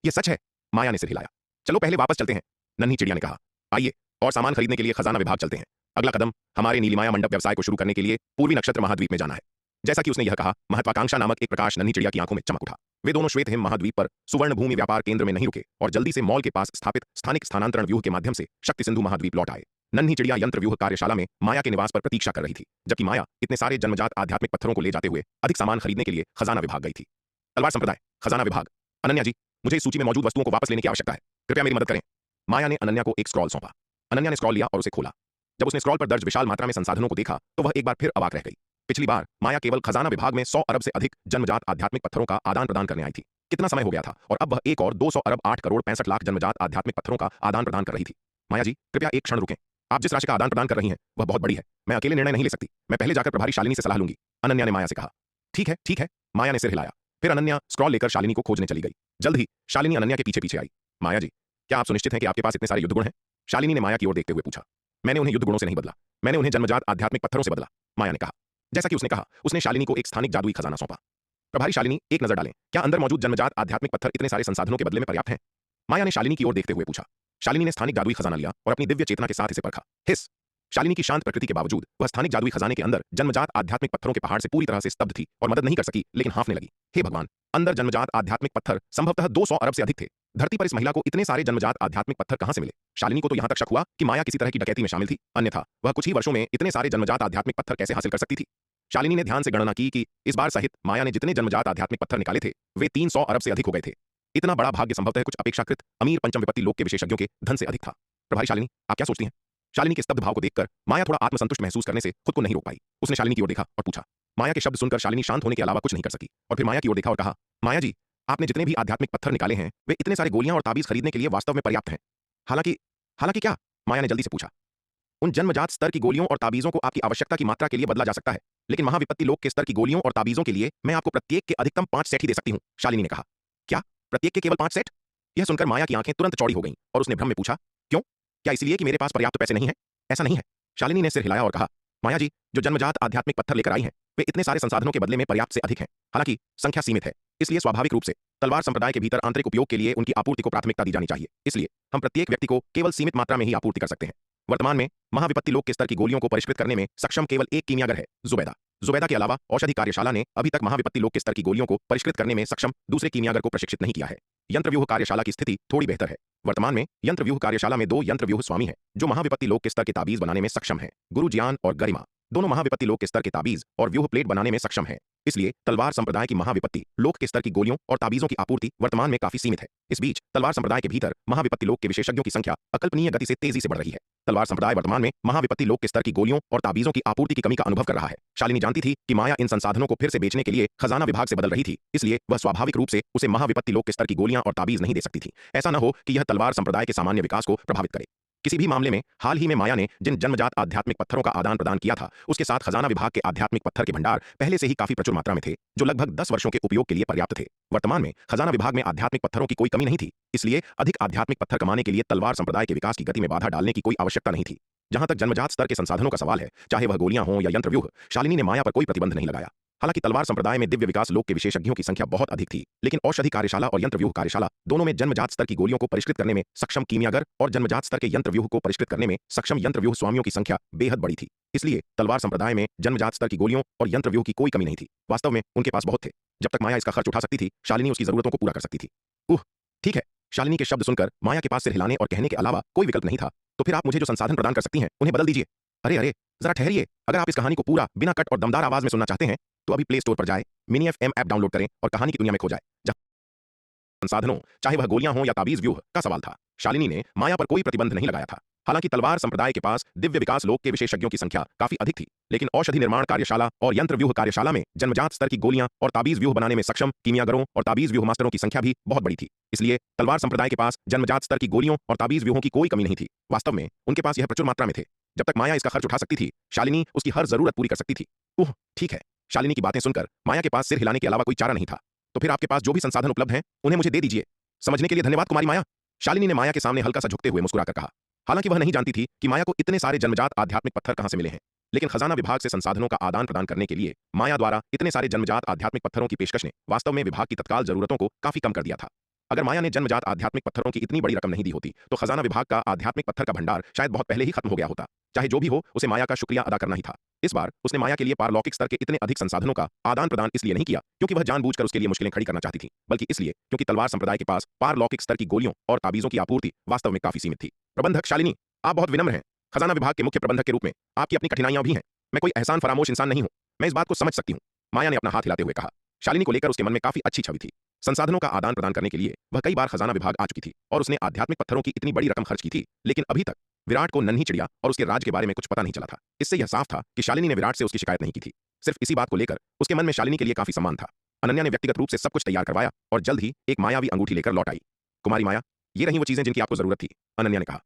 यह सच है, माया ने सिर हिलाया। चलो पहले वापस चलते हैं, नन्ही चिड़िया ने कहा। आइए और सामान खरीदने के लिए खजाना विभाग चलते हैं। अगला कदम हमारे नीलिमाया मंडप व्यवसाय को शुरू करने के लिए पूर्वी नक्षत्र महाद्वीप में जाना है। जैसा कि उसने यह कहा, महत्वाकांक्षा नामक एक प्रकाश नन्ही चिड़िया की आंखों में चमक उठा। वे दोनों श्वेत हिम महाद्वीप पर सुवर्ण भूमि व्यापार केंद्र में नहीं रुके और जल्दी से मॉल के पास स्थापित स्थानिक स्थानांतरण व्यूह के माध्यम से शक्ति सिंधु महाद्वीप लौट आए। नन्ही चिड़िया यंत्र व्यूह कार्यशाला में माया के निवास पर प्रतीक्षा कर रही थी, जबकि माया इतने सारे जन्मजात आध्यात्मिक पत्थरों को ले जाते हुए अधिक सामान खरीदने के लिए खजाना विभाग गई थी। तलवार संप्रदाय, खजाना विभाग। अनन्या जी, मुझे इस सूची में मौजूद वस्तुओं को वापस लेने की आवश्यकता है। कृपया मेरी मदद करें। माया ने अनन्या को एक स्क्रॉल सौंपा। अनन्या ने स्क्रॉल लिया और उसे खोला। जब उसने स्क्रॉल पर दर्ज विशाल मात्रा में संसाधनों को देखा तो वह एक बार फिर अवाक रह गई। पिछली बार माया केवल खजाना विभाग में 100 अरब से अधिक जन्मजात आध्यात्मिक पत्थरों का आदान प्रदान करने आई थी। कितना समय हो गया था और अब वह एक और 200 अरब 8 करोड़ 65 लाख जन्मजात आध्यात्मिक पत्थरों का आदान प्रदान कर रही थी। माया जी, कृपया एक क्षण रुकें। आप जिस राशि का आदान प्रदान कर रही हैं वह बहुत बड़ी है। मैं अकेले निर्णय नहीं ले सकती। मैं पहले जाकर प्रभारी शालिनी से सलाह लूंगी। अनन्या ने माया से कहा। ठीक है, ठीक है। माया ने सिर हिलाया। फिर अनन्या स्क्रॉल लेकर शालिनी को खोजने चली गई। जल्द ही शालिनी अनन्या के पीछे पीछे आई। माया जी, क्या आप सुनिश्चित हैं कि आपके पास इतने सारे युद्ध गुण हैं? शालिनी ने माया की ओर देखते हुए पूछा। मैंने उन्हें युद्ध गुणों से नहीं बदला, मैंने उन्हें जन्मजात आध्यात्मिक पत्थरों से बदला, माया ने कहा। जैसा कि उसने कहा, उसने शालिनी को एक स्थानिक जादुई खजाना सौंपा। प्रभारी शालिनी, एक नजर डालें, क्या अंदर मौजूद जन्मजात आध्यात्मिक पत्थर इतने सारे संसाधनों के बदले में पर्याप्त हैं? माया ने शालिनी की ओर देखते हुए पूछा। शालिनी ने स्थानिक जादुई खजाना लिया और अपनी दिव्य चेतना के साथ इसे परखा। हिस। शालिनी की शांत प्रकृति के बावजूद वह स्थानिक जादुई खजाने के अंदर जन्मजात आध्यात्मिक पत्थरों के पहाड़ से पूरी तरह से स्तब्ध थी और मदद नहीं कर सकी, लेकिन हाँफने लगी। हे भगवान, अंदर जन्मजात आध्यात्मिक पत्थर संभवतः 200 अरब से अधिक थे। धरती पर इस महिला को इतने सारे जन्मजात आध्यात्मिक पत्थर कहां से मिले? शालिनी को तो यहां तक शक हुआ कि माया किसी तरह की डकैती में शामिल थी, अन्यथा वह कुछ ही वर्षों में इतने सारे जन्मजात आध्यात्मिक पत्थर कैसे हासिल कर सकती थी? शालिनी ने ध्यान से गणना की कि इस बार सहित माया ने जितने जन्मजात आध्यात्मिक पत्थर निकाले थे वे 300 अरब से अधिक हो गए थे। इतना बड़ा भाग्य संभवतः कुछ अपेक्षाकृत अमीर पंचम विपत्ति लोक के विशेषज्ञों के धन से अधिक था। प्रभारी शालिनी, आप क्या सोचती हैं? शालिनी के स्तब्ध भाव को देखकर माया थोड़ा आत्मसंतुष्ट महसूस करने से खुद को नहीं रोक पाई। उसने शालिनी की ओर देखा और पूछा। माया के शब्द सुनकर शालिनी शांत होने के अलावा कुछ नहीं कर सकी और फिर माया की ओर देखा और कहा, माया जी, आपने जितने भी आध्यात्मिक पत्थर निकाले हैं वे इतने सारे गोलियां और ताबीज खरीदने के लिए वास्तव में पर्याप्त हैं। हालांकि हालांकि क्या? माया ने जल्दी से पूछा। उन जन्मजात स्तर की गोलियों और ताबीजों को आपकी आवश्यकता की मात्रा के लिए बदला जा सकता है, लेकिन महाविपत्ति लोक के स्तर की गोलियों और ताबीजों के लिए मैं आपको प्रत्येक के अधिकतम 5 सेट ही दे सकती हूं, शालिनी ने कहा। क्या? प्रत्येक के केवल 5 सेट? यह सुनकर माया की आंखें तुरंत चौड़ी हो गईं और उसने भ्रम में पूछा, क्यों? क्या इसलिए कि मेरे पास पर्याप्त पैसे नहीं है? ऐसा नहीं है। शालिनी ने सिर हिलाया और कहा, माया जी, जो जन्मजात आध्यात्मिक पत्थर लेकर आई हैं वे इतने सारे संसाधनों के बदले में पर्याप्त से अधिक हैं। हालांकि संख्या सीमित है, इसलिए स्वाभाविक रूप से तलवार संप्रदाय के भीतर आंतरिक उपयोग के लिए उनकी आपूर्ति को प्राथमिकता दी जानी चाहिए। इसलिए हम प्रत्येक व्यक्ति को केवल सीमित मात्रा में ही आपूर्ति कर सकते हैं। वर्तमान में महाविपत्ति लोक के स्तर की गोलियों को परिष्कृत करने में सक्षम केवल एक कीमियागर है, जुबैदा। जुबैदा के अलावा औषधि कार्यशाला ने अभी तक महाविपत्ति लोक के स्तर की गोलियों को परिष्कृत करने में सक्षम दूसरे कीमियागर को प्रशिक्षित नहीं किया है। यंत्रव्यूह कार्यशाला की स्थिति थोड़ी बेहतर है। वर्तमान में यंत्रव्यूह कार्यशाला में 2 यंत्रव्यूह स्वामी हैं जो महाविपत्ति लोक के स्तर के ताबीज बनाने में सक्षम हैं। गुरु जियान और गरिमा दोनों महाविपत्ति लोक के स्तर के ताबीज और व्यूह प्लेट बनाने में सक्षम हैं। इसलिए तलवार संप्रदाय की महाविपत्ति लोक के स्तर की गोलियों और ताबीजों की आपूर्ति वर्तमान में काफी सीमित है। इस बीच तलवार संप्रदाय के भीतर महाविपत्ति लोक के विशेषज्ञों की संख्या अकल्पनीय गति से तेजी से बढ़ रही है। तलवार संप्रदाय वर्तमान में महाविपत्ति लोक के स्तर की गोलियों और ताबीजों की आपूर्ति की कमी का अनुभव कर रहा है। शालिनी जानती थी कि माया इन संसाधनों को फिर से बेचने के लिए खजाना विभाग से बदल रही थी, इसलिए वह स्वाभाविक रूप से उसे महाविपत्ति लोक के स्तर की गोलियां और ताबीज नहीं दे सकती थी। ऐसा न हो कि यह तलवार संप्रदाय के सामान्य विकास को प्रभावित करे। किसी भी मामले में हाल ही में माया ने जिन जन्मजात आध्यात्मिक पत्थरों का आदान प्रदान किया था उसके साथ खजाना विभाग के आध्यात्मिक पत्थर के भंडार पहले से ही काफी प्रचुर मात्रा में थे, जो लगभग 10 वर्षों के उपयोग के लिए पर्याप्त थे। वर्तमान में खजाना विभाग में आध्यात्मिक पत्थरों की कोई कमी नहीं थी, इसलिए अधिक आध्यात्मिक पत्थर कमाने के लिए तलवार संप्रदाय के विकास की गति में बाधा डालने की कोई आवश्यकता नहीं थी। जहां तक जन्मजात स्तर के संसाधनों का सवाल है, चाहे वह गोलियां हों या यंत्रव्यूह, शालिनी ने माया पर कोई प्रतिबंध नहीं लगाया। हालांकि तलवार संप्रदाय में दिव्य विकास लोक के विशेषज्ञों की संख्या बहुत अधिक थी, लेकिन औषधि कार्यशाला और यंत्रव्यूह कार्यशाला दोनों में जन्मजात स्तर की गोलियों को परिष्कृत करने में सक्षम कीमियागर और जन्मजात स्तर के यंत्रव्यूह को परिष्कृत करने में सक्षम यंत्रव्यूह स्वामियों की संख्या बेहद बड़ी थी। इसलिए तलवार संप्रदाय में जन्मजात स्तर की गोलियों और यंत्रव्यूह की कोई कमी नहीं थी। वास्तव में उनके पास बहुत थे। जब तक माया इसका खर्च उठा सकती थी, शालिनी उसकी जरूरतों को पूरा कर सकती थी। ठीक है। शालिनी के शब्द सुनकर माया के पास सिर हिलाने और कहने के अलावा कोई विकल्प नहीं था। तो फिर आप मुझे जो संसाधन प्रदान कर सकती हैं उन्हें बदल दीजिए। अरे जरा ठहरिए। अगर आप इस कहानी को पूरा बिना कट और दमदार आवाज में सुनना चाहते हैं तो अभी प्ले स्टोर पर जाए, मिनी FM ऐप डाउनलोड करें और कहानी की दुनिया में खो जाए। संसाधनों, चाहे वह गोलियां हों या ताबीज व्यूह का सवाल था। शालिनी ने माया पर कोई प्रतिबंध नहीं लगाया था। हालांकि तलवार संप्रदाय के पास दिव्य विकास लोक के विशेषज्ञों की संख्या काफी अधिक थी, लेकिन औषधि निर्माण कार्यशाला और यंत्रव्यूह कार्यशाला में जन्मजात स्तर की गोलियां और ताबीज व्यूह बनाने में सक्षम कीमियागरों और ताबीज व्यूह मास्टरों की संख्या भी बहुत बड़ी थी। इसलिए तलवार संप्रदाय के पास जन्मजात स्तर की गोलियों और ताबीज व्यूहों की कोई कमी नहीं थी। वास्तव में उनके पास यह प्रचुर मात्रा में थे। जब तक माया इसका खर्च उठा सकती थी, शालिनी उसकी हर जरूरत पूरी कर सकती थी। ठीक है। शालिनी की बातें सुनकर माया के पास सिर हिलाने के अलावा कोई चारा नहीं था। तो फिर आपके पास जो भी संसाधन उपलब्ध हैं उन्हें मुझे दे दीजिए। समझने के लिए धन्यवाद कुमारी माया, शालिनी ने माया के सामने हल्का सा झुकते हुए मुस्कुराकर कहा। हालांकि वह नहीं जानती थी कि माया को इतने सारे जन्मजात आध्यात्मिक पत्थर कहां से मिले हैं, लेकिन खजाना विभाग से संसाधनों का आदान प्रदान करने के लिए माया द्वारा इतने सारे जन्मजात आध्यात्मिक पत्थरों की पेशकश ने वास्तव में विभाग की तत्काल जरूरतों को काफी कम कर दिया था। अगर माया ने जन्मजात आध्यात्मिक पत्थरों की इतनी बड़ी रकम नहीं दी होती तो खजाना विभाग का आध्यात्मिक पत्थर का भंडार शायद बहुत पहले ही खत्म हो गया होता। चाहे जो भी हो, उसे माया का शुक्रिया अदा करना ही था। इस बार उसने माया के लिए पारलौकिक स्तर के इतने अधिक संसाधनों का आदान प्रदान इसलिए नहीं किया क्योंकि वह जानबूझकर उसके लिए मुश्किलें खड़ी करना चाहती थी, बल्कि इसलिए क्योंकि तलवार संप्रदाय के पास पारलौकिक स्तर की गोलियों और ताबीजों की आपूर्ति वास्तव में काफी सीमित थी। प्रबंधक शालिनी, आप बहुत विनम्र हैं। खजाना विभाग के मुख्य प्रबंधक के रूप में आपकी अपनी कठिनाइयां भी हैं। मैं कोई एहसान फरामोश इंसान नहीं हूं, मैं इस बात को समझ सकती हूं, माया ने अपना हाथ हिलाते हुए कहा। शालिनी को लेकर उसके मन में काफी अच्छी छवि थी। संसाधनों का आदान प्रदान करने के लिए वह कई बार खजाना विभाग आ चुकी थी और उसने आध्यात्मिक पत्थरों की इतनी बड़ी रकम खर्च की थी, लेकिन अभी तक विराट को नन्ही चिड़िया और उसके राज के बारे में कुछ पता नहीं चला था। इससे यह साफ था कि शालिनी ने विराट से उसकी शिकायत नहीं की थी। सिर्फ इसी बात को लेकर उसके मन में शालिनी के लिए काफी सम्मान था। अनन्या ने व्यक्तिगत रूप से सब कुछ तैयार करवाया और जल्द ही एक मायावी अंगूठी लेकर लौट आई। कुमारी माया, ये रही वो चीजें जिनकी आपको जरूरत थी, अनन्या ने कहा।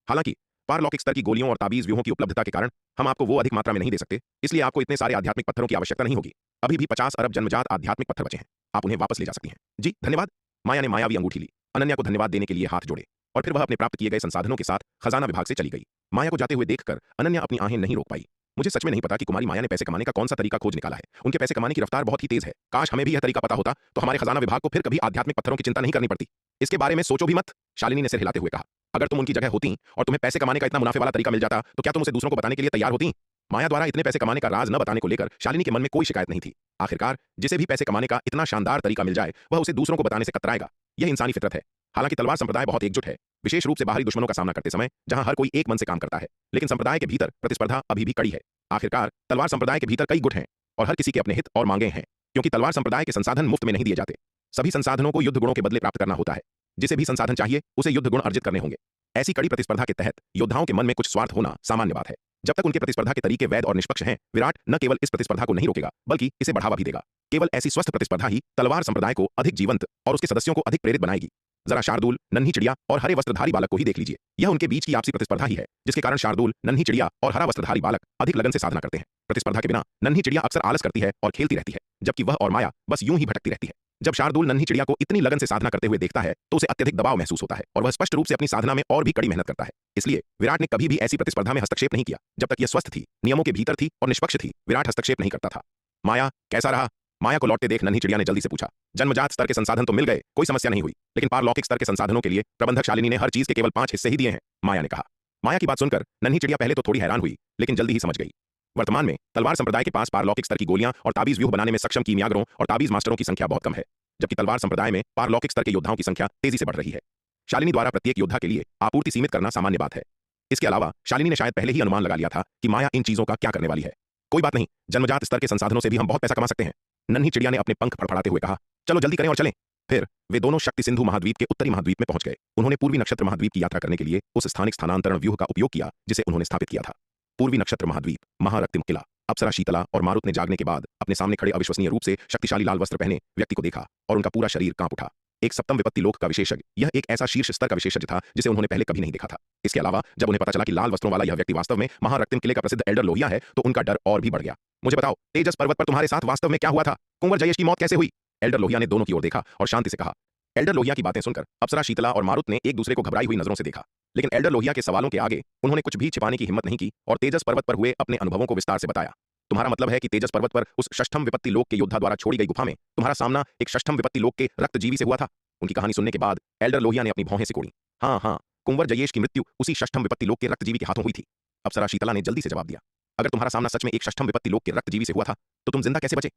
हालांकि पारलौकिक स्तर की गोलियों और ताबीज व्यूहों की उपलब्धता के कारण हम आपको वो अधिक मात्रा में नहीं दे सकते, इसलिए आपको इतने सारे आध्यात्मिक पत्थरों की आवश्यकता नहीं होगी। अभी भी 50 अरब जन्मजात आध्यात्मिक पत्थर बचे हैं, आप उन्हें वापस ले जा सकती हैं। जी धन्यवाद। माया ने मायावी अंगूठी ली, अनन्या को धन्यवाद देने के लिए हाथ जोड़े और फिर वह अपने प्राप्त किए गए संसाधनों के साथ खजाना विभाग से चली गई। माया को जाते हुए देखकर अनन्या अपनी आहें नहीं रोक पाई। मुझे सच में नहीं पता कि कुमारी माया ने पैसे कमाने का कौन सा तरीका खोज निकाला है। उनके पैसे कमाने की रफ्तार बहुत ही तेज है। काश हमें भी यह तरीका पता होता तो हमारे खजाना विभाग को फिर कभी आध्यात्मिक पत्थरों की चिंता नहीं करनी पड़ती। इसके बारे में सोचो भी मत, शालिनी ने सिर हिलाते हुए कहा। अगर तुम उनकी जगह होती और तुम्हें पैसे कमाने का इतना मुनाफे वाला तरीका मिल जाता तो क्या तुम उसे दूसरों को बताने के लिए तैयार होती? माया द्वारा इतने पैसे कमाने का राज न बताने को लेकर शालिनी के मन में कोई शिकायत नहीं थी। आखिरकार जिसे भी पैसे कमाने का इतना शानदार तरीका मिल जाए वह उसे दूसरों को बताने से कतराएगा। यह इंसानी फितरत है। हालांकि तलवार संप्रदाय बहुत एकजुट है, विशेष रूप से बाहरी दुश्मनों का सामना करते समय, जहां हर कोई एक मन से काम करता है, लेकिन संप्रदाय के भीतर प्रतिस्पर्धा अभी भी कड़ी है। आखिरकार तलवार संप्रदाय के भीतर कई गुट हैं और हर किसी के अपने हित और मांगे हैं, क्योंकि तलवार संप्रदाय के संसाधन मुफ्त में नहीं दिए जाते। सभी संसाधनों को युद्ध गुणों के बदले प्राप्त करना होता है। जिसे भी संसाधन चाहिए उसे युद्ध गुण अर्जित करने होंगे। ऐसी कड़ी प्रतिस्पर्धा के तहत योद्धाओं के मन में कुछ स्वार्थ होना सामान्य बात है। जब तक उनके प्रतिस्पर्धा के तरीके वैध और निष्पक्ष हैं, विराट न केवल इस प्रतिस्पर्धा को नहीं रोकेगा बल्कि इसे बढ़ावा भी देगा। केवल ऐसी स्वस्थ प्रतिस्पर्धा ही तलवार संप्रदाय को अधिक जीवंत और उसके सदस्यों को अधिक प्रेरित बनाएगी। जरा शार्दुल, नन्ही चिड़िया और हरे वस्त्रधारी बालक को ही देख लीजिए। यह उनके बीच की आपसी प्रतिस्पर्धा ही है, जिसके कारण शार्दुल, नन्ही चिड़िया और हरा वस्त्रधारी बालक अधिक लगन से साधना करते हैं। प्रतिस्पर्धा के बिना नन्ही चिड़िया अक्सर आलस करती है और खेलती रहती है, जबकि वह और माया बस यूं ही भटकती रहती है। जब शार्दुल नन्ही चिड़िया को इतनी लगन से साधना करते हुए देखता है तो उसे अत्यधिक दबाव महसूस होता है और वह स्पष्ट रूप से अपनी साधना में और भी कड़ी मेहनत करता है। इसलिए विराट ने कभी भी ऐसी प्रतिस्पर्धा में हस्तक्षेप नहीं किया। जब तक यह स्वस्थ थी, नियमों के भीतर थी और निष्पक्ष थी, विराट हस्तक्षेप नहीं करता था। माया, कैसा रहा? माया को लौटते देख नन्ही चिड़िया ने जल्दी से पूछा। जन्मजात स्तर के संसाधन तो मिल गए, कोई समस्या नहीं हुई, लेकिन पारलौकिक स्तर के संसाधनों के लिए प्रबंधक शालिनी ने हर चीज के केवल 5 हिस्से ही दिए हैं, माया ने कहा। माया की बात सुनकर नन्ही चिड़िया पहले तो थोड़ी हैरान हुई, लेकिन जल्दी ही समझ गई। वर्तमान में तलवार संप्रदाय के पास पारलौकिक स्तर की गोलियां और ताबीज व्यूह बनाने में सक्षम कीमियागरों और ताबीज मास्टरों की संख्या बहुत कम है, जबकि तलवार संप्रदाय में पारलौकिक स्तर के योद्धाओं की संख्या तेजी से बढ़ रही है। शालिनी द्वारा प्रत्येक योद्धा के लिए आपूर्ति सीमित करना सामान्य बात है। इसके अलावा शालिनी ने शायद पहले ही अनुमान लगा लिया था कि माया इन चीजों का क्या करने वाली है। कोई बात नहीं, जन्मजात स्तर के संसाधनों से भी हम बहुत पैसा कमा सकते हैं, नन्ही चिड़िया ने अपने पंख फड़फड़ाते हुए कहा। चलो जल्दी करें और चलें। फिर वे दोनों शक्ति सिंधु महाद्वीप के उत्तरी महाद्वीप में पहुंच गए। उन्होंने पूर्वी नक्षत्र महाद्वीप की यात्रा करने के लिए उस स्थानिक स्थानांतरण व्यूह का उपयोग किया जिसे उन्होंने स्थापित किया था। पूर्वी नक्षत्र महाद्वीप, महारक्तिम किला। अप्सरा शीतला और मारुत ने जागने के बाद अपने सामने खड़े अविश्वसनीय रूप से शक्तिशाली लाल वस्त्र पहने व्यक्ति को देखा और उनका पूरा शरीर कांप उठा। एक सप्तम विपत्ति लोक का विशेषज्ञ, यह एक ऐसा शीर्ष स्तर का विशेषज्ञ था जिसे उन्होंने पहले कभी नहीं देखा था। इसके अलावा जब उन्हें पता चला कि लाल वस्त्रों वाला यह व्यक्ति वास्तव में महारक्तिम किले का प्रसिद्ध एल्डर लोहिया है तो उनका डर और भी बढ़ गया। मुझे बताओ, तेजस पर्वत पर तुम्हारे साथ वास्तव में क्या हुआ था? कुंवर जयेश की मौत कैसे हुई? एल्डर लोहिया ने दोनों की ओर देखा और शांति से कहा। एल्डर लोहिया की बातें सुनकर अप्सरा शीतला और मारुत ने एक दूसरे को घबराई हुई नजरों से देखा, लेकिन एल्डर लोहिया के सवालों के आगे उन्होंने कुछ भी छिपाने की हिम्मत नहीं की और तेजस पर्वत पर हुए अपने अनुभवों को विस्तार से बताया। तुम्हारा मतलब है कि तेजस पर्वत पर उस षष्ठम विपत्ति लोक के योद्धा द्वारा छोड़ी गई गुफा में तुम्हारा सामना एक षष्ठम विपत्ति लोक के रक्तजीवी से हुआ था? उनकी कहानी सुनने के बाद एल्डर लोहिया ने अपनी भौहें सिकोड़ी। हाँ, कुंवर जयेश की मृत्यु उसी षष्ठम विपत्ति लोक के रक्तजीवी के हाथों हुई थी, अप्सरा शीतला ने जल्दी से जवाब दिया। अगर तुम्हारा सामना सच में एक षष्ठम विपत्ति लोक के रक्तजीवी से हुआ था तो तुम जिंदा कैसे बचे?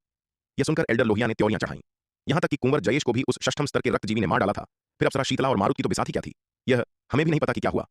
यह सुनकर एल्डर लोहिया ने त्योरियां चढ़ाई। यहां तक कि कुंवर जयेश को भी उस षष्ठम स्तर के रक्तजीवी ने मार डाला था। फिर अप्सरा शीतला और मारुत की तो बिसाती क्या थी, यह हमें भी नहीं पता कि क्या हुआ।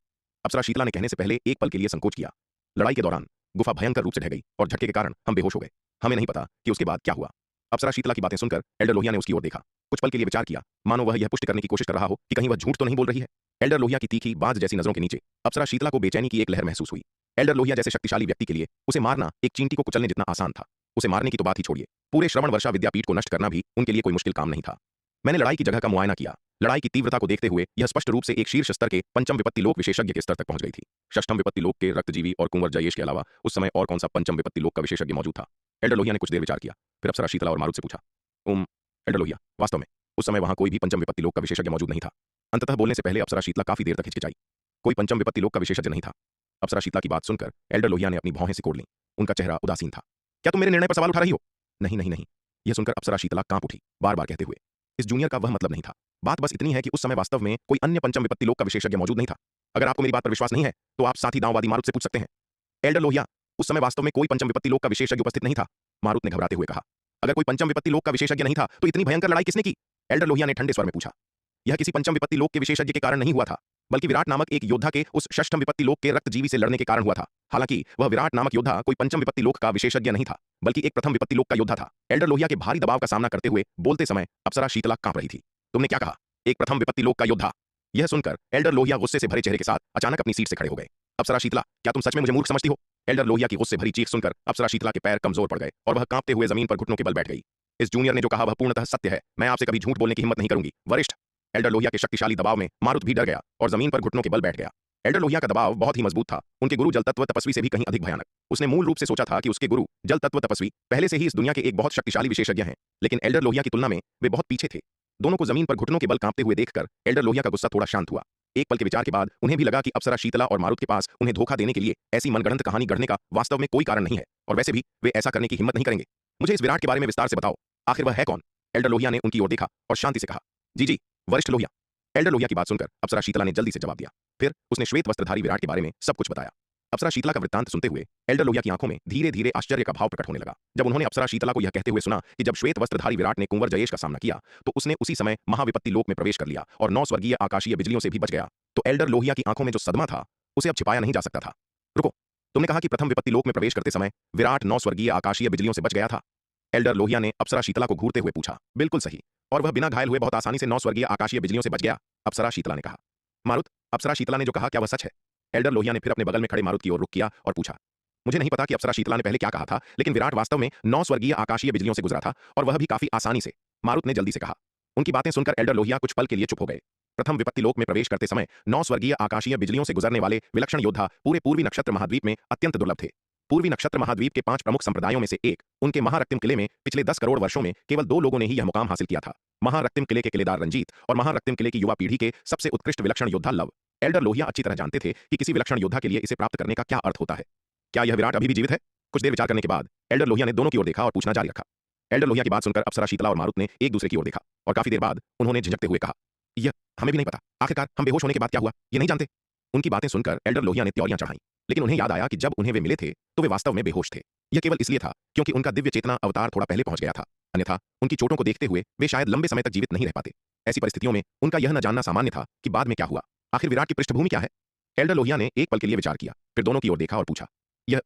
अप्सरा शीतला ने कहने से पहले एक पल के लिए संकोच किया। लड़ाई के दौरान गुफा भयंकर रूप से ढह गई और झटके के कारण हम बेहोश हो गए। हमें नहीं पता कि उसके बाद क्या हुआ। अप्सरा शीतला की बातें सुनकर एल्डर लोहिया ने उसकी ओर देखा। कुछ पल के लिए विचार किया, मानो वह यह पुष्टि करने की कोशिश कर रहा हो कि कहीं वह झूठ तो नहीं बोल रही है। एल्डर लोहिया की तीखी बाज जैसी नजरों के नीचे अप्सरा शीतला को बेचैनी की एक लहर महसूस हुई। एल्डर लोहिया जैसे शक्तिशाली व्यक्ति के लिए उसे मारना एक चींटी को कुचलने जितना आसान था। उसे मारने की तो बात ही छोड़िए, पूरे श्रवण वर्षा विद्यापीठ को नष्ट करना भी उनके लिए कोई मुश्किल काम नहीं था। मैंने लड़ाई की जगह का मुआयना किया। लड़ाई की तीव्रता को देखते हुए यह स्पष्ट रूप से एक शीर्ष स्तर के पंचम विपत्ति लोक विशेषज्ञ के स्तर तक पहुंच गई थी। षष्ठम विपत्ति लोक के रक्तजीवी और कुंवर जयेश के अलावा उस समय और कौन सा पंचम विपत्ति लोक का विशेषज्ञ मौजूद था? एल्डर लोहिया ने कुछ देर विचार किया, फिर अप्सरा शीतला और मारुत से पूछा। एल्डर लोहिया, वास्तव में उस समय वहां कोई भी पंचम विपत्ति लोक का विशेषज्ञ मौजूद नहीं था। अंततः बोलने से पहले अप्सरा शीतला काफी देर तक हिचकिचाई। कोई पंचम विपत्ति लोक का विशेषज्ञ नहीं था। अप्सरा शीतला की बात सुनकर एल्डर लोहिया ने अपनी भौहें सिकोड़ लीं। उनका चेहरा उदासीन था। क्या तुम मेरे निर्णय पर सवाल उठा रही हो? नहीं। यह सुनकर अप्सरा शीतला कांप उठी, बार बार कहते हुए। इस जूनियर का वह मतलब नहीं था। बात बस इतनी है कि उस समय वास्तव में कोई अन्य पंचम विपत्ति लोक का विशेषज्ञ मौजूद नहीं था। अगर आपको मेरी बात पर विश्वास नहीं है तो आप साथी दांववादी मारुत से पूछ सकते हैं। एल्डर लोहिया, उस समय वास्तव में कोई पंचम विपत्ति लोक का विशेषज्ञ उपस्थित नहीं था, मारुत ने घबराते हुए कहा। अगर कोई पंचम विपत्ति लोक का विशेषज्ञ नहीं था तो इतनी भयंकर लड़ाई किसने की? एल्डर लोहिया ने ठंडे स्वर में पूछा। यह किसी पंचम विपत्ति लोक के विशेषज्ञ के कारण नहीं हुआ था। बल्कि विराट नामक एक योद्धा के उस षष्ठम विपत्ति लोक के रक्तजीवी से लड़ने के कारण हुआ था। हालांकि वह विराट नामक योद्धा कोई पंचम विपत्ति लोक का विशेषज्ञ नहीं था, बल्कि एक प्रथम विपत्ति लोक का योद्धा था। एल्डर लोहिया के भारी दबाव का सामना करते हुए बोलते समय अप्सरा शीतला कांप रही थी। तुमने क्या कहा? एक प्रथम विपत्ति लोक का योद्धा? यह सुनकर एल्डर लोहिया गुस्से से भरे चेहरे के साथ अचानक अपनी सीट से खड़े हो गए। अप्सरा शीतला, क्या तुम सच में मुझे मूर्ख समझती हो? एल्डर लोहिया की गुस्से भरी चीख सुनकर अप्सरा शीतला के पैर कमजोर पड़ गए और वह कांपते हुए जमीन पर घुटनों के बल बैठ गई। इस जूनियर ने जो कहा वह पूर्णतः सत्य है। मैं आपसे कभी झूठ बोलने की हिम्मत नहीं करूंगी, वरिष्ठ। एल्डर लोहिया के शक्तिशाली दबाव में मारुत भी डर गया और जमीन पर घुटनों के बल बैठ गया। एल्डर लोहिया का दबाव बहुत ही मजबूत था, उनके गुरु जल तत्व तपस्वी से भी कहीं अधिक भयानक। उसने मूल रूप से सोचा था कि उसके गुरु जल तत्व तपस्वी पहले से ही इस दुनिया के एक बहुत शक्तिशाली विशेषज्ञ हैं, लेकिन एल्डर लोहिया की तुलना में वे बहुत पीछे थे। दोनों को जमीन पर घुटनों के बल कांपते हुए देखकर एल्डर लोहिया का गुस्सा थोड़ा शांत हुआ। एक पल के विचार के बाद उन्हें भी लगा कि अप्सरा शीतला और मारुत के पास उन्हें धोखा देने के लिए ऐसी मनगढ़ंत कहानी गढ़ने का वास्तव में कोई कारण नहीं है, और वैसे भी वे ऐसा करने की हिम्मत नहीं करेंगे। मुझे इस विराट के बारे में विस्तार से बताओ, आखिर वह है कौन? एल्डर लोहिया ने उनकी ओर देखा और शांति से कहा, जी वरिष्ठ लोहिया। एल्डर लोहिया की बात सुनकर अप्सरा शीतला ने जल्दी से जवाब दिया। फिर उसने श्वेत वस्त्रधारी विराट के बारे में सब कुछ बताया। अप्सरा शीतला का वृत्तांत सुनते हुए एल्डर लोहिया की आंखों में धीरे धीरे आश्चर्य का भाव प्रकट होने लगा। जब उन्होंने अप्सरा शीतला को यह कहते हुए सुना कि जब श्वेत वस्त्रधारी विराट ने कुंवर जयेश का सामना किया तो उसने उसी समय महाविपत्ति लोक में प्रवेश कर लिया और 9 स्वर्गीय आकाशीय बिजलियों से भी बच गया, तो एल्डर लोहिया की आंखों में जो सदमा था उसे अब छिपाया नहीं जा सकता था। रुको, तुमने कहा कि प्रथम विपत्ति लोक में प्रवेश करते समय विराट 9 स्वर्गीय आकाशीय बिजलियों से बच गया था? एल्डर लोहिया ने अप्सरा शीतला को घूरते हुए पूछा। बिल्कुल सही, और वह बिना घायल हुए बहुत आसानी से 9 स्वर्गीय आकाशीय बिजलियों से बच गया, अप्सरा शीतला ने कहा। मारुत, अप्सरा शीतला ने जो कहा क्या वह सच है? एल्डर लोहिया ने फिर अपने बगल में खड़े मारुत की ओर रुख किया और पूछा। मुझे नहीं पता कि अप्सरा शीतला ने पहले क्या कहा था, लेकिन विराट वास्तव में 9 स्वर्गीय आकाशीय बिजलियों से गुजरा था, और वह भी काफी आसानी से, मारुत ने जल्दी से कहा। उनकी बातें सुनकर एल्डर लोहिया कुछ पल के लिए चुप हो गए। प्रथम विपत्ति लोक में प्रवेश करते समय 9 स्वर्गीय आकाशीय बिजलियों से गुजरने वाले विलक्षण योद्धा पूरे पूर्वी नक्षत्र महाद्वीप में अत्यंत दुर्लभ थे। पूर्वी नक्षत्र महाद्वीप के 5 प्रमुख संप्रदायों में से एक, उनके महारक्तिम किले में पिछले 10 करोड़ वर्षों में केवल 2 लोगों ने ही यह मुकाम हासिल किया था। महारक्तिम किले के किलेदार रंजीत और महारक्तिम किले की युवा पीढ़ी के सबसे उत्कृष्ट विलक्षण योद्धा लव। एल्डर लोहिया अच्छी तरह जानते थे कि किसी विलक्षण योद्धा के लिए इसे प्राप्त करने का क्या अर्थ होता है। क्या यह विराट अभी भी जीवित है? कुछ देर विचार करने के बाद एल्डर लोहिया ने दोनों की ओर देखा और पूछना जारी रखा। एल्डर लोहिया की बात सुनकर अप्सरा शीतला और मारुत ने एक दूसरे की ओर देखा और काफी देर बाद उन्होंने झिझकते हुए कहा, यह हमें भी नहीं पता। आखिरकार हम बेहोश होने के बाद क्या हुआ ये नहीं जानते। उनकी बातें सुनकर एल्डर लोहिया ने त्योरियां चढ़ाई, लेकिन उन्हें याद आया कि जब उन्हें वे मिले थे तो वे वास्तव में बेहोश थे। यह केवल इसलिए था क्योंकि उनका दिव्य चेतना अवतार थोड़ा पहले पहुंच गया था, अन्यथा उनकी चोटों को देखते हुए वे शायद लंबे समय तक जीवित नहीं रह पाते। ऐसी परिस्थितियों में उनका यह न जानना सामान्य था कि बाद में क्या हुआ। आखिर विराट की पृष्ठभूमि क्या है? एल्डर लोहिया ने एक पल के लिए विचार किया, फिर दोनों की ओर देखा और पूछा। यह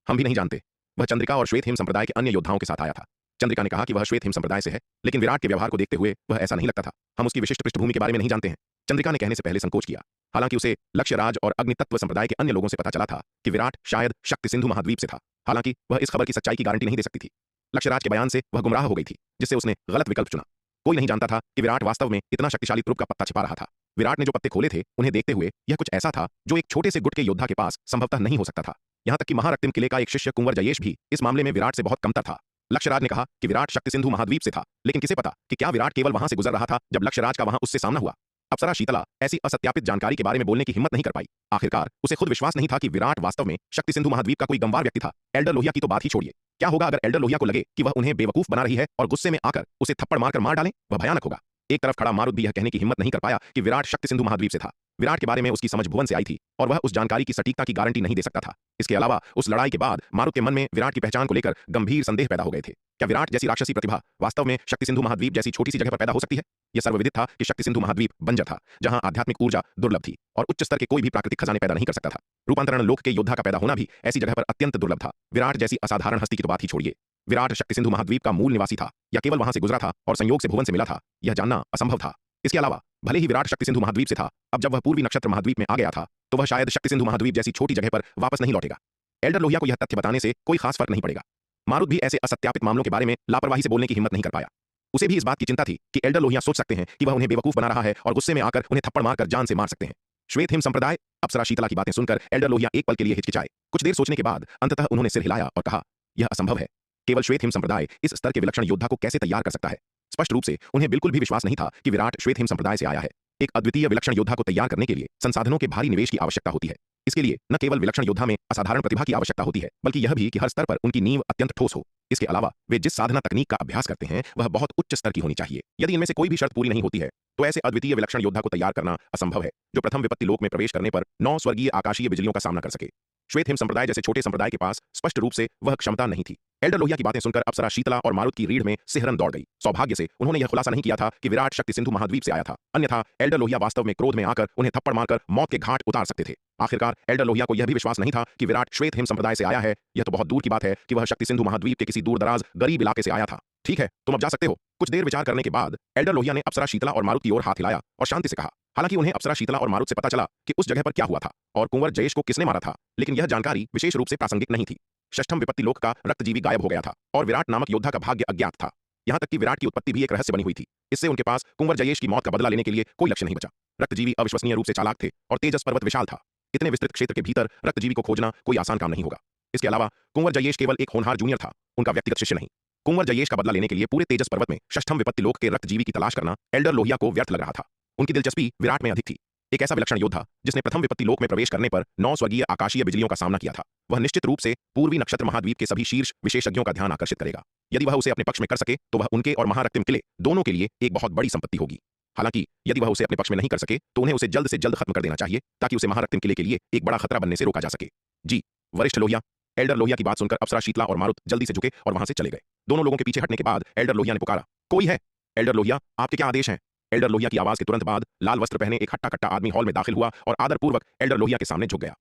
हम भी नहीं जानते। वह चंद्रिका और श्वेत हिम संप्रदाय के अन्य योद्धाओं के साथ आया था। चंद्रिका ने कहा कि वह श्वेत हिम संप्रदाय से है, लेकिन विराट के व्यवहार को देखते हुए वह ऐसा नहीं लगता था। हम उसकी विशिष्ट पृष्ठभूमि के बारे में नहीं जानते हैं। चंद्रिका ने कहने से पहले संकोच किया। हालांकि उसे लक्ष्यराज और अग्नि तत्व संप्रदाय के अन्य लोगों से पता चला था कि विराट शायद शक्ति सिंधु महाद्वीप से था। हालांकि वह इस खबर की सच्चाई की गारंटी नहीं दे सकती थी। लक्ष्यराज के बयान से वह गुमराह हो गई थी, जिससे उसने गलत विकल्प चुना। कोई नहीं जानता था कि विराट वास्तव में इतना शक्तिशाली तुरुप का पत्ता छिपा रहा था। विराट ने जो पत्ते खोले थे उन्हें देखते हुए यह कुछ ऐसा था जो एक छोटे से गुट के योद्धा के पास संभवतः नहीं हो सकता था। यहां तक कि महारक्तिम किले का एक शिष्य कुंवर जयेश भी इस मामले में विराट से बहुत कमतर था। लक्ष्यराज ने कहा कि विराट शक्ति सिंधु महाद्वीप से था, लेकिन किसे पता कि क्या विराट केवल वहां से गुजर रहा था जब लक्ष्यराज का वहां उससे सामना हुआ। अप्सरा शीतला ऐसी असत्यापित जानकारी के बारे में बोलने की हिम्मत नहीं कर पाई। आखिरकार उसे खुद विश्वास नहीं था कि विराट वास्तव में शक्ति सिंधु महाद्वीप का कोई गंवार व्यक्ति था। एल्डर लोहिया की तो बात ही छोड़िए, क्या होगा अगर एल्डर लोहिया को लगे कि वह उन्हें बेवकूफ बना रही है और गुस्से में आकर उसे थप्पड़ मारकर मार डालें? वह भयानक होगा। एक तरफ खड़ा मारुत भी यह कहने की हिम्मत नहीं कर पाया कि विराट शक्ति सिंधु महाद्वीप से था। विराट के बारे में उसकी समझ भुवन से आई थी और वह उस जानकारी की सटीकता की गारंटी नहीं दे सकता था। इसके अलावा उस लड़ाई के बाद मारुत के मन में विराट की पहचान को लेकर गंभीर संदेह पैदा हो गए थे। क्या विराट जैसी राक्षसी प्रतिभा वास्तव में शक्ति सिंधु महाद्वीप जैसी छोटी सी जगह पर पैदा हो सकती है? यह सर्वविदित था कि शक्ति सिंधु महाद्वीप बंजर था, जहां आध्यात्मिक ऊर्जा दुर्लभ थी और उच्च स्तर के कोई भी प्राकृतिक खजाने पैदा नहीं कर सकता था। रूपांतरण लोक के योद्धा का पैदा होना भी ऐसी जगह पर अत्यंत दुर्लभ था। विराट जैसी असाधारण हस्ती की तो बात ही छोड़िए, विराट शक्ति सिंधु महाद्वीप का मूल निवासी था या केवल वहां से गुजरा था और संयोग से भुवन से मिला था, यह जानना असंभव था। इसके अलावा भले ही विराट शक्ति सिंधु महाद्वीप से था, अब जब वह पूर्वी नक्षत्र महाद्वीप में आ गया था तो वह शायद शक्ति सिंधु महाद्वीप जैसी छोटी जगह पर वापस नहीं लौटेगा। एल्डर लोहिया को यह तथ्य बताने से कोई खास फर्क नहीं पड़ेगा। मारुत भी ऐसे असत्यापित मामलों के बारे में लापरवाही से बोलने की हिम्मत नहीं कर पाया। उसे भी इस बात की चिंता थी कि एल्डर लोहिया सोच सकते हैं कि वह उन्हें बेवकूफ बना रहा है और गुस्से में आकर उन्हें थप्पड़ मारकर जान से मार सकते हैं। श्वेत हिम संप्रदाय। अप्सरा शीतला की बातें सुनकर एल्डर लोहिया एक पल के लिए हिचकिचाए। कुछ देर सोचने के बाद अंततः उन्होंने सिर हिलाया और कहा, यह असंभव है। केवल श्वेत हिम संप्रदाय इस स्तर के विलक्षण योद्धा को कैसे तैयार कर सकता है? स्पष्ट रूप से उन्हें बिल्कुल भी विश्वास नहीं था कि विराट श्वेत हिम संप्रदाय से आया है। एक अद्वितीय विलक्षण योद्धा को तैयार करने के लिए संसाधनों के भारी निवेश की आवश्यकता होती है। इसके लिए न केवल विलक्षण योद्धा में असाधारण प्रतिभा की आवश्यकता होती है, बल्कि यह भी कि हर स्तर पर उनकी नींव अत्यंत ठोस हो। इसके अलावा वे जिस साधना तकनीक का अभ्यास करते हैं वह बहुत उच्च स्तर की होनी चाहिए। यदि इनमें से कोई भी शर्त पूरी नहीं होती है तो ऐसे अद्वितीय विलक्षण योद्धा को तैयार करना असंभव है, जो प्रथम विपत्ति लोक में प्रवेश करने पर 9 स्वर्गीय आकाशीय बिजलियों का सामना कर सके। श्वेत हिम संप्रदाय जैसे छोटे संप्रदाय के पास स्पष्ट रूप से वह क्षमता नहीं थी। एल्डर लोहिया की बातें सुनकर अप्सरा शीतला और मारुत की रीढ़ में सिहरन दौड़ गई। सौभाग्य से उन्होंने यह खुलासा नहीं किया था कि विराट शक्ति सिंधु महाद्वीप से आया था, अन्यथा एल्डर लोहिया वास्तव में क्रोध में आकर उन्हें थप्पड़ मारकर मौत के घाट उतार सकते थे। आखिरकार एल्डर लोहिया को यह भी विश्वास नहीं था कि विराट श्वेत हिम संप्रदाय से आया है। यह तो बहुत दूर की बात है कि वह शक्ति सिंधु महाद्वीप के किसी दूर दराज गरीब इलाके से आया था। ठीक है, तुम अब जा सकते हो। कुछ देर विचार करने के बाद एल्डर लोहिया ने अप्सरा शीतला और मारुत की ओर हाथ हिलाया और शांति से कहा। हालांकि उन्हें अप्सरा शीतला और मारुत से पता चला कि उस जगह पर क्या हुआ था और कुंवर जयेश को किसने मारा था, लेकिन यह जानकारी विशेष रूप से प्रासंगिक नहीं थी। षष्ठम विपत्ति लोक का रक्तजीवी गायब हो गया था और विराट नामक योद्धा का भाग्य अज्ञात था। यहां तक कि विराट की उत्पत्ति भी एक रहस्य बनी हुई थी। इससे उनके पास कुंवर जयेश की मौत का बदला लेने के लिए कोई लक्ष्य नहीं बचा। रक्तजीवी अविश्वसनीय रूप से चालाक थे और तेजस पर्वत विशाल था। इतने विस्तृत क्षेत्र के भीतर रक्तजीवी को खोजना कोई आसान काम नहीं होगा। इसके अलावा कुंवर जयेश केवल एक होनहार जूनियर था, उनका व्यक्तिगत शिष्य नहीं। कुंवर जयेश का बदला लेने के लिए पूरे तेजस पर्वत में षष्ठम विपत्ति लोक के रक्तजीवी की तलाश करना एल्डर लोहिया को व्यर्थ लग रहा था। उनकी दिलचस्पी विराट में अधिक थी। एक ऐसा विलक्षण योद्धा जिसने प्रथम विपत्ति लोक में प्रवेश करने पर 9 स्वर्गीय आकाशीय बिजलियों का सामना किया था। वह निश्चित रूप से पूर्वी नक्षत्र महाद्वीप के सभी शीर्ष विशेषज्ञों का ध्यान आकर्षित करेगा। यदि वह उसे अपने पक्ष में कर सके तो वह उनके और महारक्तिम किले दोनों के लिए एक बहुत बड़ी संपत्ति होगी। हालांकि यदि वह उसे अपने पक्ष में नहीं कर सके तो उन्हें उसे जल्द से जल्द खत्म कर देना चाहिए ताकि उसे महारक्तिम किले के लिए एक बड़ा खतरा बनने से रोका जा सके। जी वरिष्ठ लोहिया। एल्डर लोहिया की बात सुनकर अप्सरा शीतला और मारुत जल्दी से झुके और वहां से चले गए। दोनों लोगों के पीछे हटने के बाद एल्डर लोहिया ने पुकारा, कोई है? एल्डर लोहिया, आपके क्या आदेश हैं? एल्डर लोहिया की आवाज के तुरंत बाद लाल वस्त्र पहने एक हट्टा कट्टा आदमी हॉल में दाखिल हुआ और आदरपूर्वक एल्डर लोहिया के सामने झुक गया।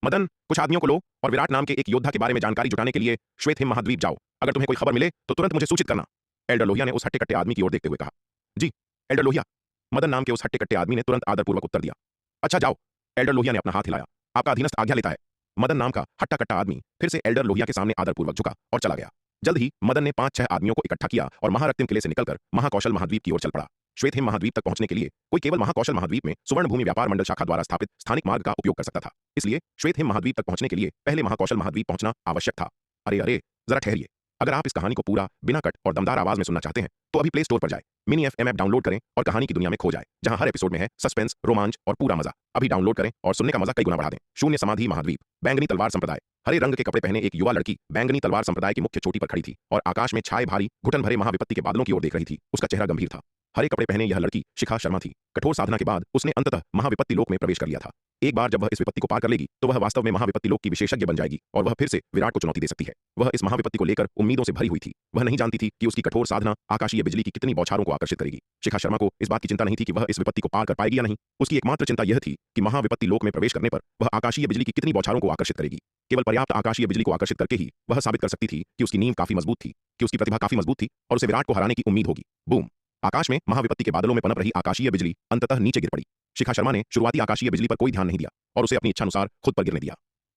मदन, कुछ आदमियों को लो और विराट नाम के एक योद्धा के बारे में जानकारी जुटाने के लिए श्वेत हिम महाद्वीप जाओ। अगर तुम्हें कोई खबर मिले तो तुरंत मुझे सूचित करना। एल्डर लोहिया ने उस हट्टे कट्टे आदमी की ओर देखते हुए कहा। जी एल्डर लोहिया। मदन नाम के उस हट्टे कट्टे आदमी ने तुरंत आदरपूर्वक उत्तर दिया। अच्छा जाओ। एल्डर लोहिया ने अपना हाथ हिलाया। आपका अधीनस्थ आज्ञा लेता है। मदन नाम का हट्टा कट्टा आदमी फिर से एल्डर लोहिया के सामने आदरपूर्वक झुका और चला गया। जल्द ही मदन ने 5-6 आदमियों को इकट्ठा किया और महारक्तिम किले से निकलकर महाकौशल महाद्वीप की ओर चल पड़ा। श्वेत हिम महाद्वीप तक पहुंचने के लिए कोई केवल महाकौशल महाद्वीप में सुवर्ण भूमि व्यापार मंडल शाखा द्वारा स्थापित स्थानिक मार्ग का उपयोग कर सकता था। इसलिए श्वेत हिम महाद्वीप तक पहुंचने के लिए पहले महाकौशल महाद्वीप पहुंचना आवश्यक था। अरे अरे जरा ठहरिए। अगर आप इस कहानी को पूरा बिना कट और दमदार आवाज में सुनना चाहते हैं तो अभी प्ले स्टोर पर जाए, मिनी FM ऐप डाउनलोड करें और कहानी की दुनिया में खो जाए, जहां हर एपिसोड में है सस्पेंस, रोमांच और पूरा मजा। अभी डाउनलोड करें और सुनने का मजा कई गुना बढ़ा दें। शून्य समाधि महाद्वीप। बैंगनी तलवार संप्रदाय। हरे रंग के कपड़े पहने एक युवा लड़की बैंगनी तलवार संप्रदाय की मुख्य चोटी पर खड़ी थी और आकाश में छाए भारी घुटन भरे महाविपत्ति के बादलों की ओर देख रही थी। उसका चेहरा गंभीर था। हरे कपड़े पहने यह लड़की शिखा शर्मा थी। कठोर साधना के बाद उसने अंततः महाविपत्ति लोक में प्रवेश कर लिया था। एक बार जब वह इस विपत्ति को पार कर लेगी तो वह वास्तव में महाविपत्ति लोक की विशेषज्ञ बन जाएगी और वह फिर से विराट को चुनौती दे सकती है। वह इस महाविपत्ति को लेकर उम्मीदों से भरी हुई थी। वह नहीं जानती थी कि उसकी कठोर साधना आकाशीय बिजली की कितनी बौछारों को आकर्षित करेगी। शिखा शर्मा को इस बात की चिंता नहीं थी कि वह इस विपत्ति को पार कर पाएगी या नहीं। उसकी एकमात्र चिंता यह थी कि महाविपत्ति लोक में प्रवेश करने पर वह आकाशीय बिजली की कितनी बौछारों को आकर्षित करेगी। केवल पर्याप्त आकाशीय बिजली को आकर्षित करके ही वह साबित कर सकती थी कि उसकी नींव काफी मजबूत थी, कि उसकी प्रतिभा काफी मजबूत थी और उसे विराट को हराने की उम्मीद होगी। बूम! आकाश में महाविपत्ति के बादलों में पनप रही आकाशीय बिजली अंततः नीचे गिर पड़ी। शिखा शर्मा ने शुरुआती आकाशीय बिजली पर कोई ध्यान नहीं दिया और उसे अपनी इच्छानुसार खुद पर गिरने दिया।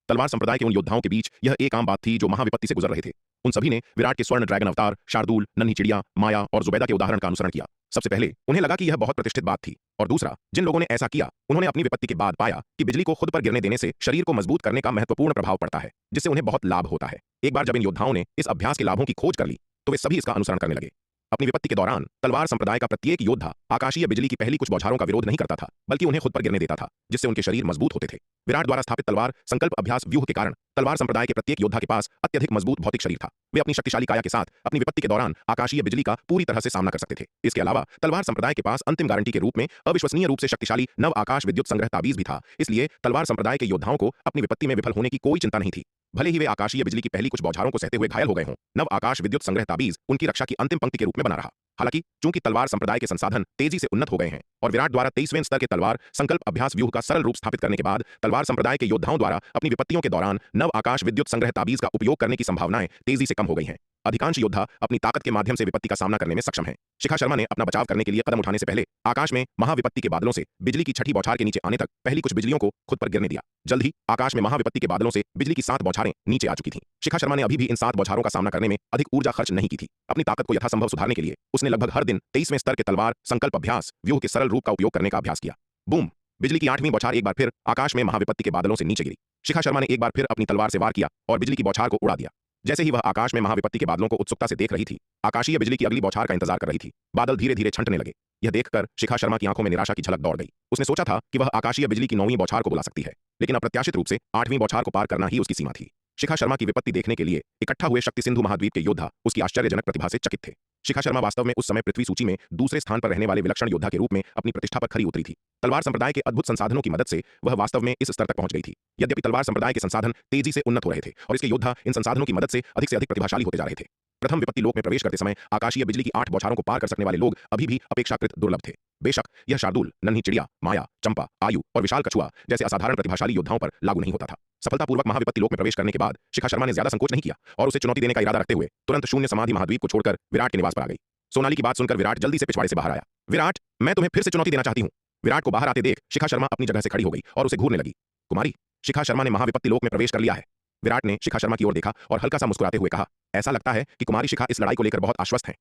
तलवार संप्रदाय के उन योद्धाओं के बीच यह एक आम बात थी जो महाविपत्ति से गुजर रहे थे। उन सभी ने विराट के स्वर्ण ड्रैगन अवतार, शार्दूल, नन्ही चिड़िया, माया और जुबैदा के उदाहरण का अनुसरण किया। सबसे पहले उन्हें लगा कि यह बहुत प्रतिष्ठित बात थी और दूसरा, जिन लोगों ने ऐसा किया उन्होंने अपनी विपत्ति के बाद पाया कि बिजली को खुद पर गिरने देने से शरीर को मजबूत करने का महत्वपूर्ण प्रभाव पड़ता है, जिससे उन्हें बहुत लाभ होता है। एक बार जब इन योद्धाओं ने इस अभ्यास के लाभों की खोज कर ली तो वे सभी इसका अनुसरण करने लगे। अपनी विपत्ति के दौरान तलवार संप्रदाय का प्रत्येक योद्धा आकाशीय बिजली की पहली कुछ बौछारों का विरोध नहीं करता था, बल्कि उन्हें खुद पर गिरने देता था, जिससे उनके शरीर मजबूत होते थे। विराट द्वारा स्थापित तलवार संकल्प अभ्यास व्यूह के कारण तलवार संप्रदाय के प्रत्येक योद्धा के पास अत्यधिक मजबूत भौतिक शरीर था। वे अपनी शक्तिशाली काया के साथ अपनी विपत्ति के दौरान आकाशीय बिजली का पूरी तरह से सामना कर सकते थे। इसके अलावा तलवार संप्रदाय के पास अंतिम गारंटी के रूप में अविश्वसनीय रूप से शक्तिशाली नव आकाश विद्युत संग्रह ताबीज भी था। इसलिए तलवार संप्रदाय के योद्धाओं को अपनी विपत्ति में विफल होने की कोई चिंता नहीं थी। भले ही वे आकाशीय बिजली की पहली कुछ बौछारों को सहते हुए घायल हो गए हों, नव आकाश विद्युत संग्रह ताबीज उनकी रक्षा की अंतिम पंक्ति के रूप में बना रहा। हालांकि चूंकि तलवार संप्रदाय के संसाधन तेजी से उन्नत हो गए हैं और विराट द्वारा 23वें स्तर के तलवार संकल्प अभ्यास व्यूह का सरल रूप स्थापित करने के बाद तलवार संप्रदाय के योद्धाओं द्वारा अपनी विपत्तियों के दौरान नव आकाश विद्युत संग्रह ताबीज का उपयोग करने की संभावनाएं तेजी से कम हो गई हैं। अधिकांश योद्धा अपनी ताकत के माध्यम से विपत्ति का सामना करने में सक्षम हैं। शिखा शर्मा ने अपना बचाव करने के लिए कदम उठाने से पहले आकाश में महाविपत्ति के बादलों से बिजली की छठी बौछार के नीचे आने तक पहली कुछ बिजलियों को खुद पर गिरने दिया। जल्द ही आकाश में महाविपत्ति के बादलों से बिजली की 7 बौछारें नीचे आ चुकी थीं। शिखा शर्मा ने अभी भी इन 7 बौछारों का सामना करने में अधिक ऊर्जा खर्च नहीं की थी। अपनी ताकत को यथासंभव सुधारने के लिए उसने लगभग हर दिन 23वें स्तर के तलवार संकल्प अभ्यास व्यूह के सरल रूप का उपयोग करने का अभ्यास किया। बूम! बिजली की 8वीं बौछार एक बार फिर आकाश में महाविपत्ति के बादलों से नीचे गिरी। शिखा शर्मा ने एक बार फिर अपनी तलवार से वार किया और बिजली की बौछार को उड़ा दिया। जैसे ही वह आकाश में महाविपत्ति के बादलों को उत्सुकता से देख रही थी, आकाशीय बिजली की अगली बौछार का इंतजार कर रही थी। बादल धीरे धीरे छंटने लगे। यह देखकर शिखा शर्मा की आंखों में निराशा की झलक दौड़ गई। उसने सोचा था कि वह आकाशीय बिजली की 9वीं बौछार को बुला सकती है, लेकिन अप्रत्याशित रूप से 8वीं बौछार को पार करना ही उसकी सीमा थी। शिखा शर्मा की विपत्ति देखने के लिए इकट्ठा हुए शक्ति सिंधु महाद्वीप के योद्धा उसकी आश्चर्यजनक प्रतिभा से चकित थे। शिखा शर्मा वास्तव में उस समय पृथ्वी सूची में दूसरे स्थान पर रहने वाले विलक्षण योद्धा के रूप में अपनी प्रतिष्ठा पर खरी उतरी थी। तलवार संप्रदाय के अद्भुत संसाधनों की मदद से वह वास्तव में इस स्तर तक पहुंच गई थी। यद्यपि तलवार संप्रदाय के संसाधन तेजी से उन्नत हो रहे थे और इसके योद्धा इन संसाधनों की मदद से अधिक प्रतिभाशाली होते जा रहे थे। प्रथम विपत्ति लोक में प्रवेश करते समय आकाशीय बिजली की 8 बौछारों को पार कर सकने वाले लोग अभी भी अपेक्षाकृत दुर्लभ थे। बेशक यह शार्दूल, नन्ही चिड़िया, माया, चंपा, आयु और विशाल कछुआ जैसे असाधारण प्रतिभाशाली योद्धाओं पर लागू नहीं होता था। सफलतापूर्वक महाविपत्ति लोक में प्रवेश करने के बाद शिखा शर्मा ने ज्यादा संकोच नहीं किया और उसे चुनौती देने का इरादा रखते हुए तुरंत शून्य समाधि महाद्वीप को छोड़कर विराट के निवास पर आ गई। सोनाली की बात सुनकर विराट जल्दी से पिछवाड़े से बाहर आया। विराट, मैं तुम्हें फिर से चुनौती देना चाहती हूँ। विराट को बाहर आते देख शिखा शर्मा अपनी जगह से खड़ी हो गई और उसे घूरने लगी। कुमारी, शिखा शर्मा ने महाविपत्ति लोक में प्रवेश कर लिया है। विराट ने शिखा शर्मा की ओर देखा और हल्का सा मुस्कुराते हुए कहा, ऐसा लगता है कि कुमारी शिखा इस लड़ाई को लेकर बहुत आश्वस्त है।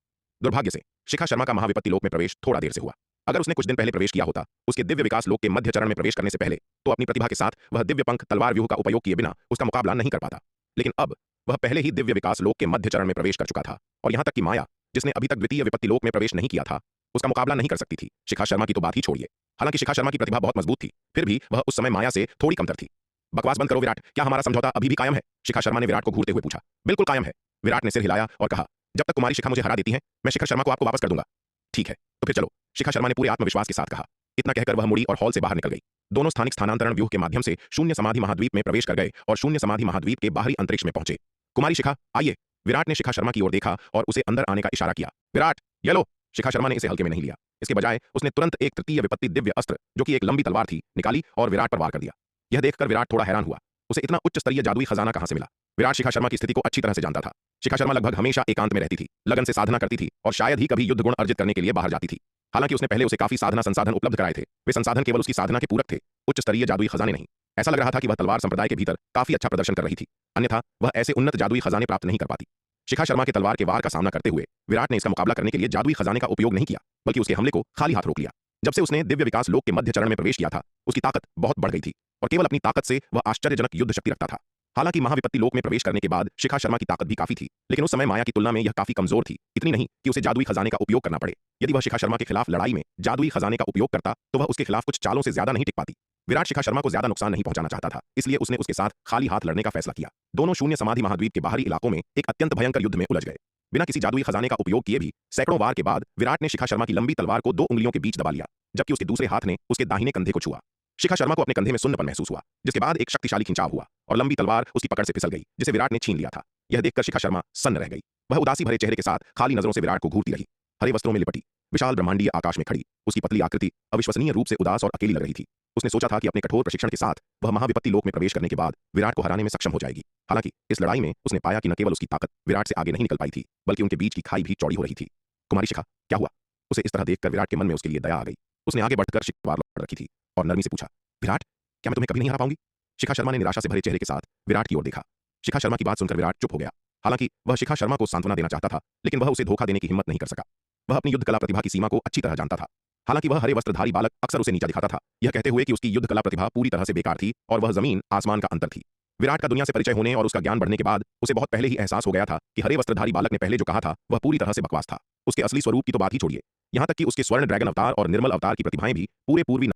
दुर्भाग्य से शिखा शर्मा का महाविपत्ति लोक में प्रवेश थोड़ा देर से हुआ। अगर उसने कुछ दिन पहले प्रवेश किया होता, उसके दिव्य विकास लोक के मध्य चरण में प्रवेश करने से पहले, तो अपनी प्रतिभा के साथ वह दिव्य पंख तलवार व्यूह का उपयोग किए बिना उसका मुकाबला नहीं कर पाता। लेकिन अब वह पहले ही दिव्य विकास लोक के मध्य चरण में प्रवेश कर चुका था और यहां तक कि माया, जिसने अभी तक द्वितीय विपत्ति लोक में प्रवेश नहीं किया था, उसका मुकाबला नहीं कर सकती थी। शिखा शर्मा की तो बात ही छोड़िए। हालांकि शिखा शर्मा की प्रतिभा बहुत मजबूत थी, फिर भी वह उस समय माया से थोड़ी कमतर थी। बकवास बंद करो विराट, क्या हमारा समझौता अभी भी कायम है? शिखा शर्मा ने विराट को घूरते हुए पूछा। बिल्कुल कायम है। विराट ने सिर हिलाया और कहा, जब तक कुमारी शिखा मुझे हरा देती है, मैं शिखा शर्मा को आपको वापस कर दूंगा। ठीक है, तो फिर चलो, शिखा शर्मा ने पूरे आत्मविश्वास के साथ कहा। इतना कहकर वह मुड़ी और हॉल से बाहर निकल गई। दोनों स्थानिक स्थानांतरण व्यूह के माध्यम से शून्य समाधि महाद्वीप में प्रवेश कर गए और शून्य समाधि महाद्वीप के बाहरी अंतरिक्ष में पहुंचे। कुमारी शिखा, आइए। विराट ने शिखा शर्मा की ओर देखा और उसे अंदर आने का इशारा किया। विराट, ये लो। शिखा शर्मा ने इसे हल्के में नहीं लिया। इसके बजाय उसने तुरंत एक तृतीय विपत्ति दिव्य अस्त्र, जो कि एक लंबी तलवार थी, निकाली और विराट पर वार कर दिया। यह देखकर विराट थोड़ा हैरान हुआ। उसे इतना उच्च स्तरीय जादुई खजाना कहां से मिला? विराट शिखा शर्मा की स्थिति को अच्छी तरह से जानता था। शिखा शर्मा लगभग हमेशा एकांत में रहती थी, लगन से साधना करती थी और शायद ही कभी युद्ध गुण अर्जित करने के लिए बाहर जाती थी। हालांकि उसने पहले उसे काफी साधना संसाधन उपलब्ध कराए थे, वे संसाधन केवल उसकी साधना के पूरक थे, उच्च स्तरीय जादुई खजाने नहीं। ऐसा लग रहा था कि वह तलवार संप्रदाय के भीतर काफी अच्छा प्रदर्शन कर रही थी, अन्यथा वह ऐसे उन्नत जादुई खजाने प्राप्त नहीं कर पाती। शिखा शर्मा के तलवार के वार का सामना करते हुए विराट ने इसका मुकाबला करने के लिए जादुई खजाने का उपयोग नहीं किया, बल्कि उसके हमले को खाली हाथ रोक लिया। जब से उसने दिव्य विकास लोक के मध्य चरण में प्रवेश किया था, उसकी ताकत बहुत बढ़ गई थी और केवल अपनी ताकत से वह आश्चर्यजनक युद्ध शक्ति रखता था। हालांकि महाविपत्ति लोक में प्रवेश करने के बाद शिखा शर्मा की ताकत भी काफी थी, लेकिन उस समय माया की तुलना में यह काफी कमजोर थी। इतनी नहीं कि उसे जादुई खजाने का उपयोग करना पड़े। यदि वह शिखा शर्मा के खिलाफ लड़ाई में जादुई खजाने का उपयोग करता, तो वह उसके खिलाफ कुछ चालों से ज्यादा नहीं टिक पाती। विराट शिखा शर्मा को ज्यादा नुकसान नहीं पहुंचाना चाहता था, इसलिए उसने उसके साथ खाली हाथ लड़ने का फैसला किया। दोनों शून्य समाधि महाद्वीप के बाहरी इलाकों में एक अत्यंत भयंकर युद्ध में उलझ गए। बिना किसी जादुई खजाने का उपयोग किए भी सैकड़ों वार के बाद विराट ने शिखा शर्मा की लंबी तलवार को 2 उंगलियों के बीच दबा लिया, जबकि उसके दूसरे हाथ ने उसके दाहिने कंधे को छुआ। शिखा शर्मा को अपने कंधे में सुन्नपन महसूस हुआ, जिसके बाद एक शक्तिशाली खिंचाव हुआ और लंबी तलवार उसकी पकड़ से फिसल गई, जिसे विराट ने छीन लिया था। यह देखकर शिखा शर्मा सन्न रह गई। वह उदासी भरे चेहरे के साथ खाली नजरों से विराट को घूरती रही। हरे वस्त्रों में लिपटी, विशाल ब्रह्मांडीय आकाश में खड़ी उसकी पतली आकृति अविश्वसनीय रूप से उदास और अकेली लग रही थी। उसने सोचा था कि अपने कठोर प्रशिक्षण के साथ वह महाविपत्ति लोक में प्रवेश करने के बाद विराट को हराने में सक्षम हो जाएगी। हालांकि इस लड़ाई में उसने पाया कि न केवल उसकी ताकत विराट से आगे नहीं निकल पाई थी, बल्कि उनके बीच की खाई भी चौड़ी हो रही थी। कुमारी शिखा, क्या हुआ? उसे इस तरह देखकर विराट के मन में उसके लिए दया आ गई। उसने आगे बढ़कर शिखा लड़ रखी थी और नरमी से पूछा, विराट, क्या मैं तुम्हें कभी नहीं हरा पाऊंगी? शिखा शर्मा ने निराशा से भरे चेहरे के साथ विराट की ओर देखा। शिखा शर्मा की बात सुनकर विराट चुप हो गया। हालांकि वह शिखा शर्मा को सांत्वना देना चाहता था, लेकिन वह उसे धोखा देने की हिम्मत नहीं कर सका। वह अपनी युद्ध कला प्रतिभा की सीमा को अच्छी तरह जानता था। हालांकि वह हरे वस्त्रधारी बालक अक्सर उसे नीचा दिखाता था, यह कहते हुए कि उसकी युद्ध कला प्रतिभा पूरी तरह से बेकार थी और वह जमीन आसमान का अंतर थी। विराट का दुनिया से परिचय होने और उसका ज्ञान बढ़ने के बाद उसे बहुत पहले ही एहसास हो गया था कि हरे वस्त्रधारी बालक ने पहले जो कहा था वह पूरी तरह से बकवास था। उसके असली स्वरूप की तो बात ही छोड़िए, यहां तक कि उसके स्वर्ण ड्रैगन अवतार और निर्मल अवतार की प्रतिभाएं भी पूरे पूर्वी